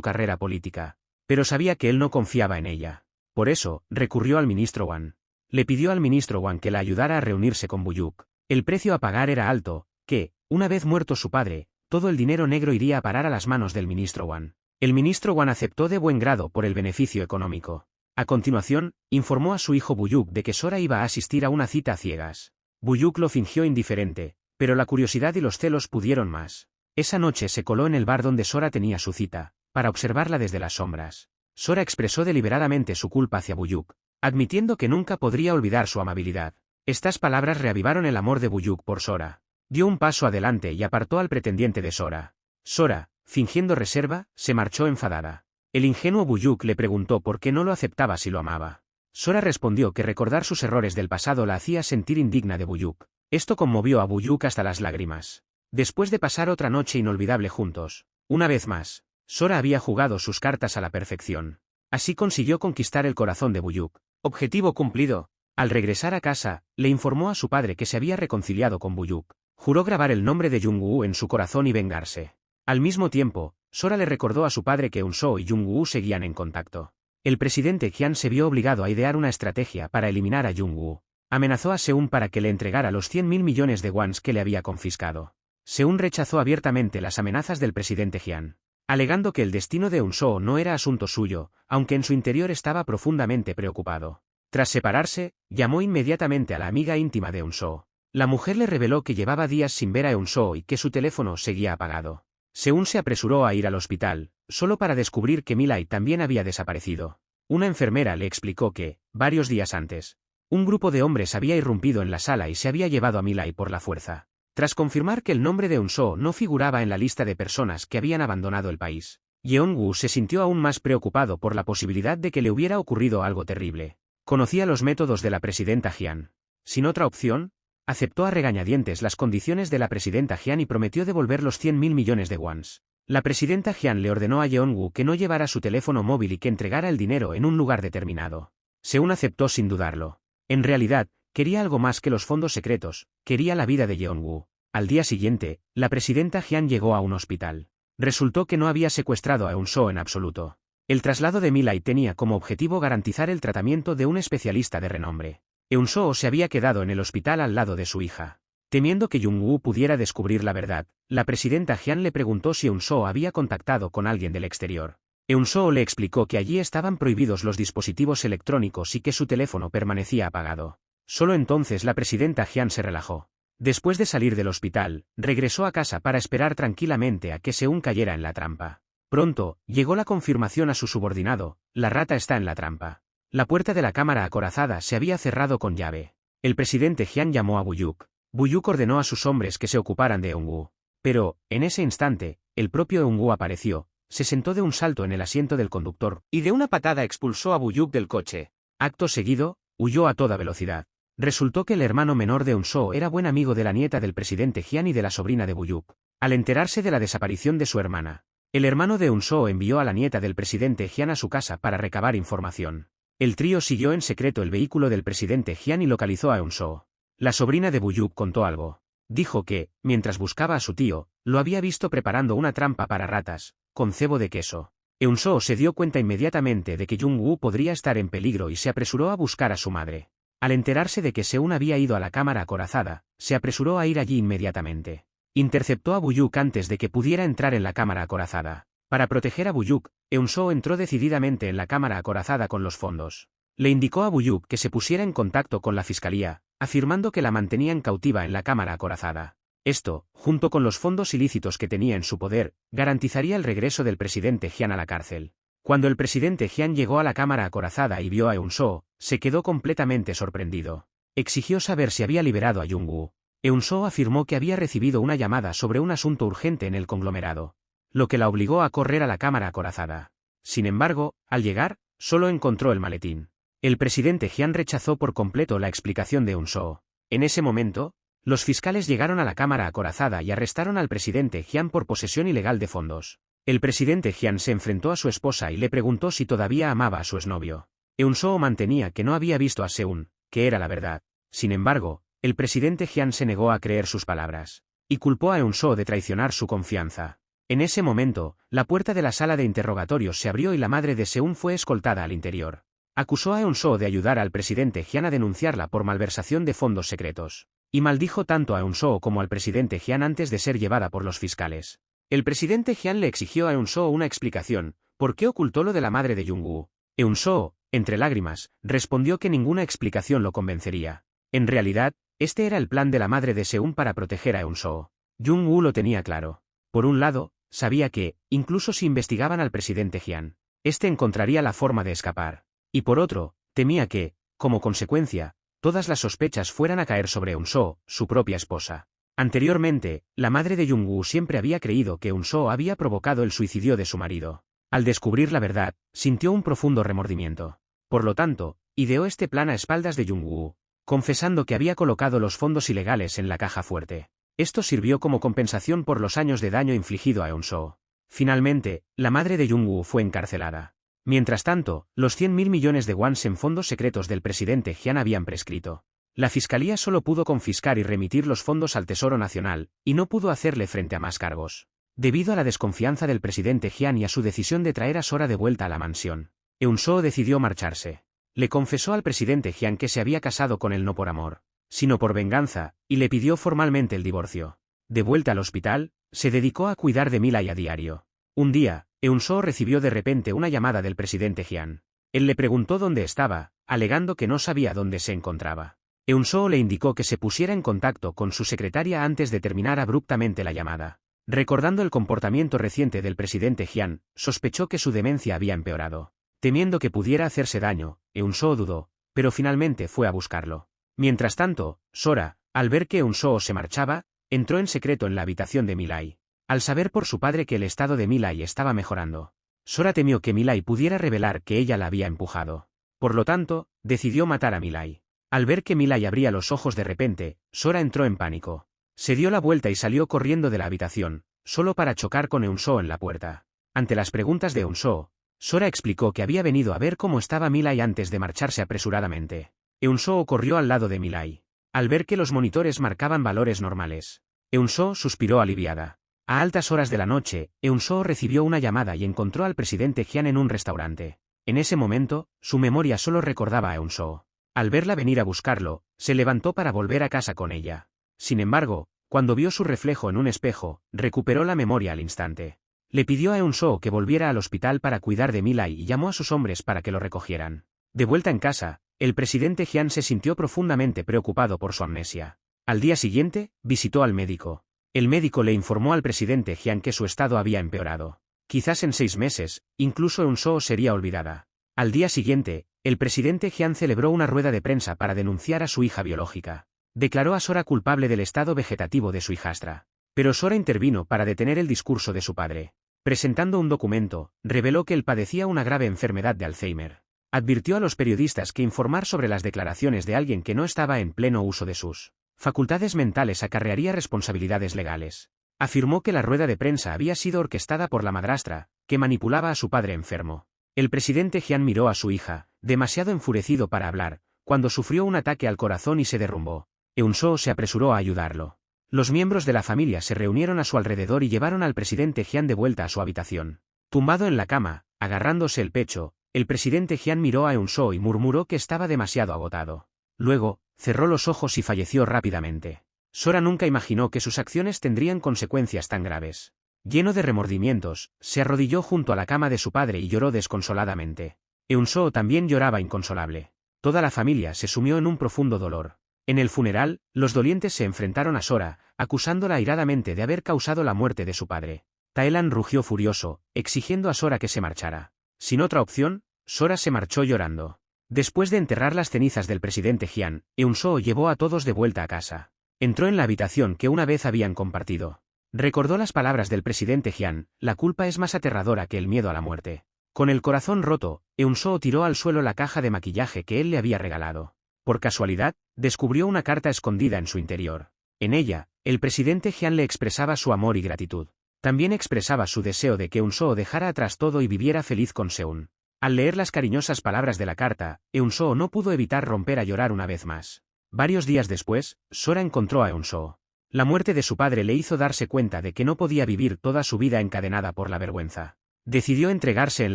carrera política, pero sabía que él no confiaba en ella. Por eso, recurrió al ministro Wan. Le pidió al ministro Wan que la ayudara a reunirse con Buyuk. El precio a pagar era alto, que, una vez muerto su padre, todo el dinero negro iría a parar a las manos del ministro Wan. El ministro Wan aceptó de buen grado por el beneficio económico. A continuación, informó a su hijo Buyuk de que Sora iba a asistir a una cita a ciegas. Buyuk lo fingió indiferente, pero la curiosidad y los celos pudieron más. Esa noche se coló en el bar donde Sora tenía su cita, para observarla desde las sombras. Sora expresó deliberadamente su culpa hacia Buyuk, admitiendo que nunca podría olvidar su amabilidad. Estas palabras reavivaron el amor de Buyuk por Sora. Dio un paso adelante y apartó al pretendiente de Sora. Sora, fingiendo reserva, se marchó enfadada. El ingenuo Buyuk le preguntó por qué no lo aceptaba si lo amaba. Sora respondió que recordar sus errores del pasado la hacía sentir indigna de Buyuk. Esto conmovió a Buyuk hasta las lágrimas. Después de pasar otra noche inolvidable juntos, una vez más, Sora había jugado sus cartas a la perfección. Así consiguió conquistar el corazón de Buyuk. Objetivo cumplido. Al regresar a casa, le informó a su padre que se había reconciliado con Buyuk. Juró grabar el nombre de Jungwoo en su corazón y vengarse. Al mismo tiempo, Sora le recordó a su padre que Eunso y Jungwoo seguían en contacto. El presidente Jian se vio obligado a idear una estrategia para eliminar a Jungwoo. Amenazó a Seun para que le entregara los 100.000 millones de wons que le había confiscado. Seun rechazó abiertamente las amenazas del presidente Jian, alegando que el destino de Eunso no era asunto suyo, aunque en su interior estaba profundamente preocupado. Tras separarse, llamó inmediatamente a la amiga íntima de Eunso. La mujer le reveló que llevaba días sin ver a Eunso y que su teléfono seguía apagado. Seun se apresuró a ir al hospital, solo para descubrir que Milai también había desaparecido. Una enfermera le explicó que, varios días antes, un grupo de hombres había irrumpido en la sala y se había llevado a Milai por la fuerza. Tras confirmar que el nombre de Eunso no figuraba en la lista de personas que habían abandonado el país, Yeonwoo se sintió aún más preocupado por la posibilidad de que le hubiera ocurrido algo terrible. Conocía los métodos de la presidenta Jian. Sin otra opción, aceptó a regañadientes las condiciones de la presidenta Jian y prometió devolver los 100.000 millones de wons. La presidenta Jian le ordenó a Yeonwoo que no llevara su teléfono móvil y que entregara el dinero en un lugar determinado. Seun aceptó sin dudarlo. En realidad, quería algo más que los fondos secretos, quería la vida de Yeonwoo. Al día siguiente, la presidenta Jian llegó a un hospital. Resultó que no había secuestrado a Eunso en absoluto. El traslado de Milai tenía como objetivo garantizar el tratamiento de un especialista de renombre. Eunso se había quedado en el hospital al lado de su hija. Temiendo que Jungwoo pudiera descubrir la verdad, la presidenta Jian le preguntó si Eunso había contactado con alguien del exterior. Eunso le explicó que allí estaban prohibidos los dispositivos electrónicos y que su teléfono permanecía apagado. Solo entonces la presidenta Jian se relajó. Después de salir del hospital, regresó a casa para esperar tranquilamente a que Seun cayera en la trampa. Pronto, llegó la confirmación a su subordinado: la rata está en la trampa. La puerta de la cámara acorazada se había cerrado con llave. El presidente Jian llamó a Buyuk. Buyuk ordenó a sus hombres que se ocuparan de Eunwoo. Pero, en ese instante, el propio Eunwoo apareció, se sentó de un salto en el asiento del conductor, y de una patada expulsó a Buyuk del coche. Acto seguido, huyó a toda velocidad. Resultó que el hermano menor de Eunso era buen amigo de la nieta del presidente Jian y de la sobrina de Buyuk. Al enterarse de la desaparición de su hermana, el hermano de Eunso envió a la nieta del presidente Jian a su casa para recabar información. El trío siguió en secreto el vehículo del presidente Jian y localizó a Eunso. La sobrina de Buyuk contó algo. Dijo que, mientras buscaba a su tío, lo había visto preparando una trampa para ratas, con cebo de queso. Eunso se dio cuenta inmediatamente de que Jungwoo podría estar en peligro y se apresuró a buscar a su madre. Al enterarse de que Seun había ido a la cámara acorazada, se apresuró a ir allí inmediatamente. Interceptó a Buyuk antes de que pudiera entrar en la cámara acorazada. Para proteger a Buyuk, Eunso entró decididamente en la cámara acorazada con los fondos. Le indicó a Buyuk que se pusiera en contacto con la fiscalía, afirmando que la mantenían cautiva en la cámara acorazada. Esto, junto con los fondos ilícitos que tenía en su poder, garantizaría el regreso del presidente Jian a la cárcel. Cuando el presidente Jian llegó a la cámara acorazada y vio a Eun-soo, se quedó completamente sorprendido. Exigió saber si había liberado a Jung-woo. Eun-soo afirmó que había recibido una llamada sobre un asunto urgente en el conglomerado, lo que la obligó a correr a la cámara acorazada. Sin embargo, al llegar, solo encontró el maletín. El presidente Jian rechazó por completo la explicación de Eun-soo. En ese momento, los fiscales llegaron a la cámara acorazada y arrestaron al presidente Jian por posesión ilegal de fondos. El presidente Jian se enfrentó a su esposa y le preguntó si todavía amaba a su exnovio. Eun-soo mantenía que no había visto a Seun, que era la verdad. Sin embargo, el presidente Jian se negó a creer sus palabras, y culpó a Eun-soo de traicionar su confianza. En ese momento, la puerta de la sala de interrogatorios se abrió y la madre de Seun fue escoltada al interior. Acusó a Eun-soo de ayudar al presidente Jian a denunciarla por malversación de fondos secretos, y maldijo tanto a Eun-soo como al presidente Jian antes de ser llevada por los fiscales. El presidente Jian le exigió a Eun-soo una explicación, ¿por qué ocultó lo de la madre de Jung-woo? Eun-soo, entre lágrimas, respondió que ninguna explicación lo convencería. En realidad, este era el plan de la madre de Seun para proteger a Eun-soo. Jung-woo lo tenía claro. Por un lado, sabía que, incluso si investigaban al presidente Jian, este encontraría la forma de escapar. Y por otro, temía que, como consecuencia, todas las sospechas fueran a caer sobre Eun-soo, su propia esposa. Anteriormente, la madre de Jung-woo siempre había creído que Eun-soo había provocado el suicidio de su marido. Al descubrir la verdad, sintió un profundo remordimiento. Por lo tanto, ideó este plan a espaldas de Jung-woo, confesando que había colocado los fondos ilegales en la caja fuerte. Esto sirvió como compensación por los años de daño infligido a Eun-soo. Finalmente, la madre de Jung-woo fue encarcelada. Mientras tanto, los 100.000 millones de wons en fondos secretos del presidente Jian habían prescrito. La fiscalía solo pudo confiscar y remitir los fondos al Tesoro Nacional, y no pudo hacerle frente a más cargos. Debido a la desconfianza del presidente Jian y a su decisión de traer a Sora de vuelta a la mansión, Eun-soo decidió marcharse. Le confesó al presidente Jian que se había casado con él no por amor, sino por venganza, y le pidió formalmente el divorcio. De vuelta al hospital, se dedicó a cuidar de Milay a diario. Un día, Eun-soo recibió de repente una llamada del presidente Jian. Él le preguntó dónde estaba, alegando que no sabía dónde se encontraba. Eun-soo le indicó que se pusiera en contacto con su secretaria antes de terminar abruptamente la llamada. Recordando el comportamiento reciente del presidente Jian, sospechó que su demencia había empeorado. Temiendo que pudiera hacerse daño, Eun-soo dudó, pero finalmente fue a buscarlo. Mientras tanto, Sora, al ver que Eun-soo se marchaba, entró en secreto en la habitación de Milay. Al saber por su padre que el estado de Milay estaba mejorando, Sora temió que Milay pudiera revelar que ella la había empujado. Por lo tanto, decidió matar a Milay. Al ver que Milay abría los ojos de repente, Sora entró en pánico. Se dio la vuelta y salió corriendo de la habitación, solo para chocar con Eun-soo en la puerta. Ante las preguntas de Eun-soo, Sora explicó que había venido a ver cómo estaba Milay antes de marcharse apresuradamente. Eun-soo corrió al lado de Milay. Al ver que los monitores marcaban valores normales, Eun-soo suspiró aliviada. A altas horas de la noche, Eun-soo recibió una llamada y encontró al presidente Jian en un restaurante. En ese momento, su memoria solo recordaba a Eun-soo. Al verla venir a buscarlo, se levantó para volver a casa con ella. Sin embargo, cuando vio su reflejo en un espejo, recuperó la memoria al instante. Le pidió a Eun-soo que volviera al hospital para cuidar de Milay y llamó a sus hombres para que lo recogieran. De vuelta en casa, el presidente Jian se sintió profundamente preocupado por su amnesia. Al día siguiente, visitó al médico. El médico le informó al presidente Jian que su estado había empeorado. Quizás en 6 meses, incluso Eun-soo sería olvidada. Al día siguiente, el presidente Jian celebró una rueda de prensa para denunciar a su hija biológica. Declaró a Sora culpable del estado vegetativo de su hijastra. Pero Sora intervino para detener el discurso de su padre. Presentando un documento, reveló que él padecía una grave enfermedad de Alzheimer. Advirtió a los periodistas que informar sobre las declaraciones de alguien que no estaba en pleno uso de sus facultades mentales acarrearía responsabilidades legales. Afirmó que la rueda de prensa había sido orquestada por la madrastra, que manipulaba a su padre enfermo. El presidente Jian miró a su hija, demasiado enfurecido para hablar, cuando sufrió un ataque al corazón y se derrumbó. Eun-soo se apresuró a ayudarlo. Los miembros de la familia se reunieron a su alrededor y llevaron al presidente Jian de vuelta a su habitación. Tumbado en la cama, agarrándose el pecho, el presidente Jian miró a Eun-soo y murmuró que estaba demasiado agotado. Luego, cerró los ojos y falleció rápidamente. Sora nunca imaginó que sus acciones tendrían consecuencias tan graves. Lleno de remordimientos, se arrodilló junto a la cama de su padre y lloró desconsoladamente. Eun-soo también lloraba inconsolable. Toda la familia se sumió en un profundo dolor. En el funeral, los dolientes se enfrentaron a Sora, acusándola airadamente de haber causado la muerte de su padre. Taelan rugió furioso, exigiendo a Sora que se marchara. Sin otra opción, Sora se marchó llorando. Después de enterrar las cenizas del presidente Jian, Eun-soo llevó a todos de vuelta a casa. Entró en la habitación que una vez habían compartido. Recordó las palabras del presidente Jian: la culpa es más aterradora que el miedo a la muerte. Con el corazón roto, Eun-soo tiró al suelo la caja de maquillaje que él le había regalado. Por casualidad, descubrió una carta escondida en su interior. En ella, el presidente Jian le expresaba su amor y gratitud. También expresaba su deseo de que Eun-soo dejara atrás todo y viviera feliz con Seun. Al leer las cariñosas palabras de la carta, Eun-soo no pudo evitar romper a llorar una vez más. Varios días después, Sora encontró a Eun-soo. La muerte de su padre le hizo darse cuenta de que no podía vivir toda su vida encadenada por la vergüenza. Decidió entregarse en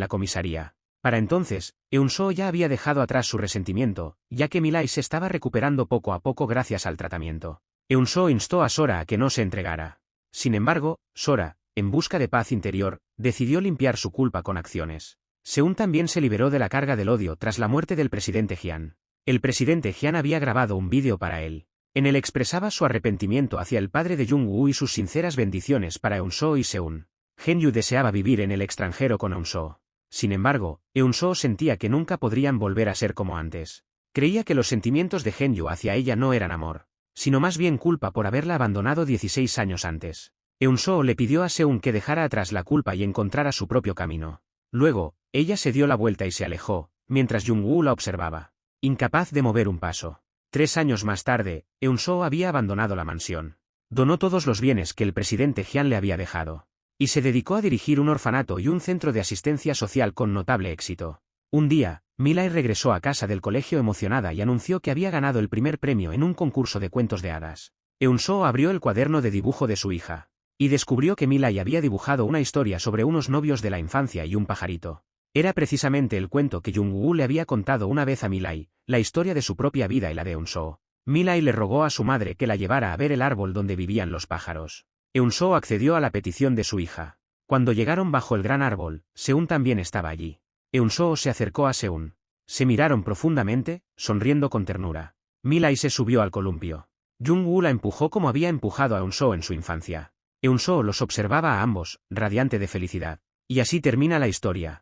la comisaría. Para entonces, Eun-soo ya había dejado atrás su resentimiento, ya que My-lai se estaba recuperando poco a poco gracias al tratamiento. Eun-soo instó a Sora a que no se entregara. Sin embargo, Sora, en busca de paz interior, decidió limpiar su culpa con acciones. Seun también se liberó de la carga del odio tras la muerte del presidente Jian. El presidente Jian había grabado un vídeo para él. En él expresaba su arrepentimiento hacia el padre de Jung-woo y sus sinceras bendiciones para Eun-soo y Seun. Gen-yu deseaba vivir en el extranjero con Eun-soo. Sin embargo, Eun-soo sentía que nunca podrían volver a ser como antes. Creía que los sentimientos de Gen-yu hacia ella no eran amor, sino más bien culpa por haberla abandonado 16 años antes. Eun-soo le pidió a Seun que dejara atrás la culpa y encontrara su propio camino. Luego, ella se dio la vuelta y se alejó, mientras Jung-woo la observaba, incapaz de mover un paso. 3 años más tarde, Eun-soo había abandonado la mansión. Donó todos los bienes que el presidente Jian le había dejado. Y se dedicó a dirigir un orfanato y un centro de asistencia social con notable éxito. Un día, My-lai regresó a casa del colegio emocionada y anunció que había ganado el primer premio en un concurso de cuentos de hadas. Eun-soo abrió el cuaderno de dibujo de su hija. Y descubrió que My-lai había dibujado una historia sobre unos novios de la infancia y un pajarito. Era precisamente el cuento que Jung-woo le había contado una vez a My-lai, la historia de su propia vida y la de Eun-soo. My-lai le rogó a su madre que la llevara a ver el árbol donde vivían los pájaros. Eun-soo accedió a la petición de su hija. Cuando llegaron bajo el gran árbol, Seun también estaba allí. Eun-soo se acercó a Seun. Se miraron profundamente, sonriendo con ternura. My-lai se subió al columpio. Jung-woo la empujó como había empujado a Eun-soo en su infancia. Eun-soo los observaba a ambos, radiante de felicidad. Y así termina la historia.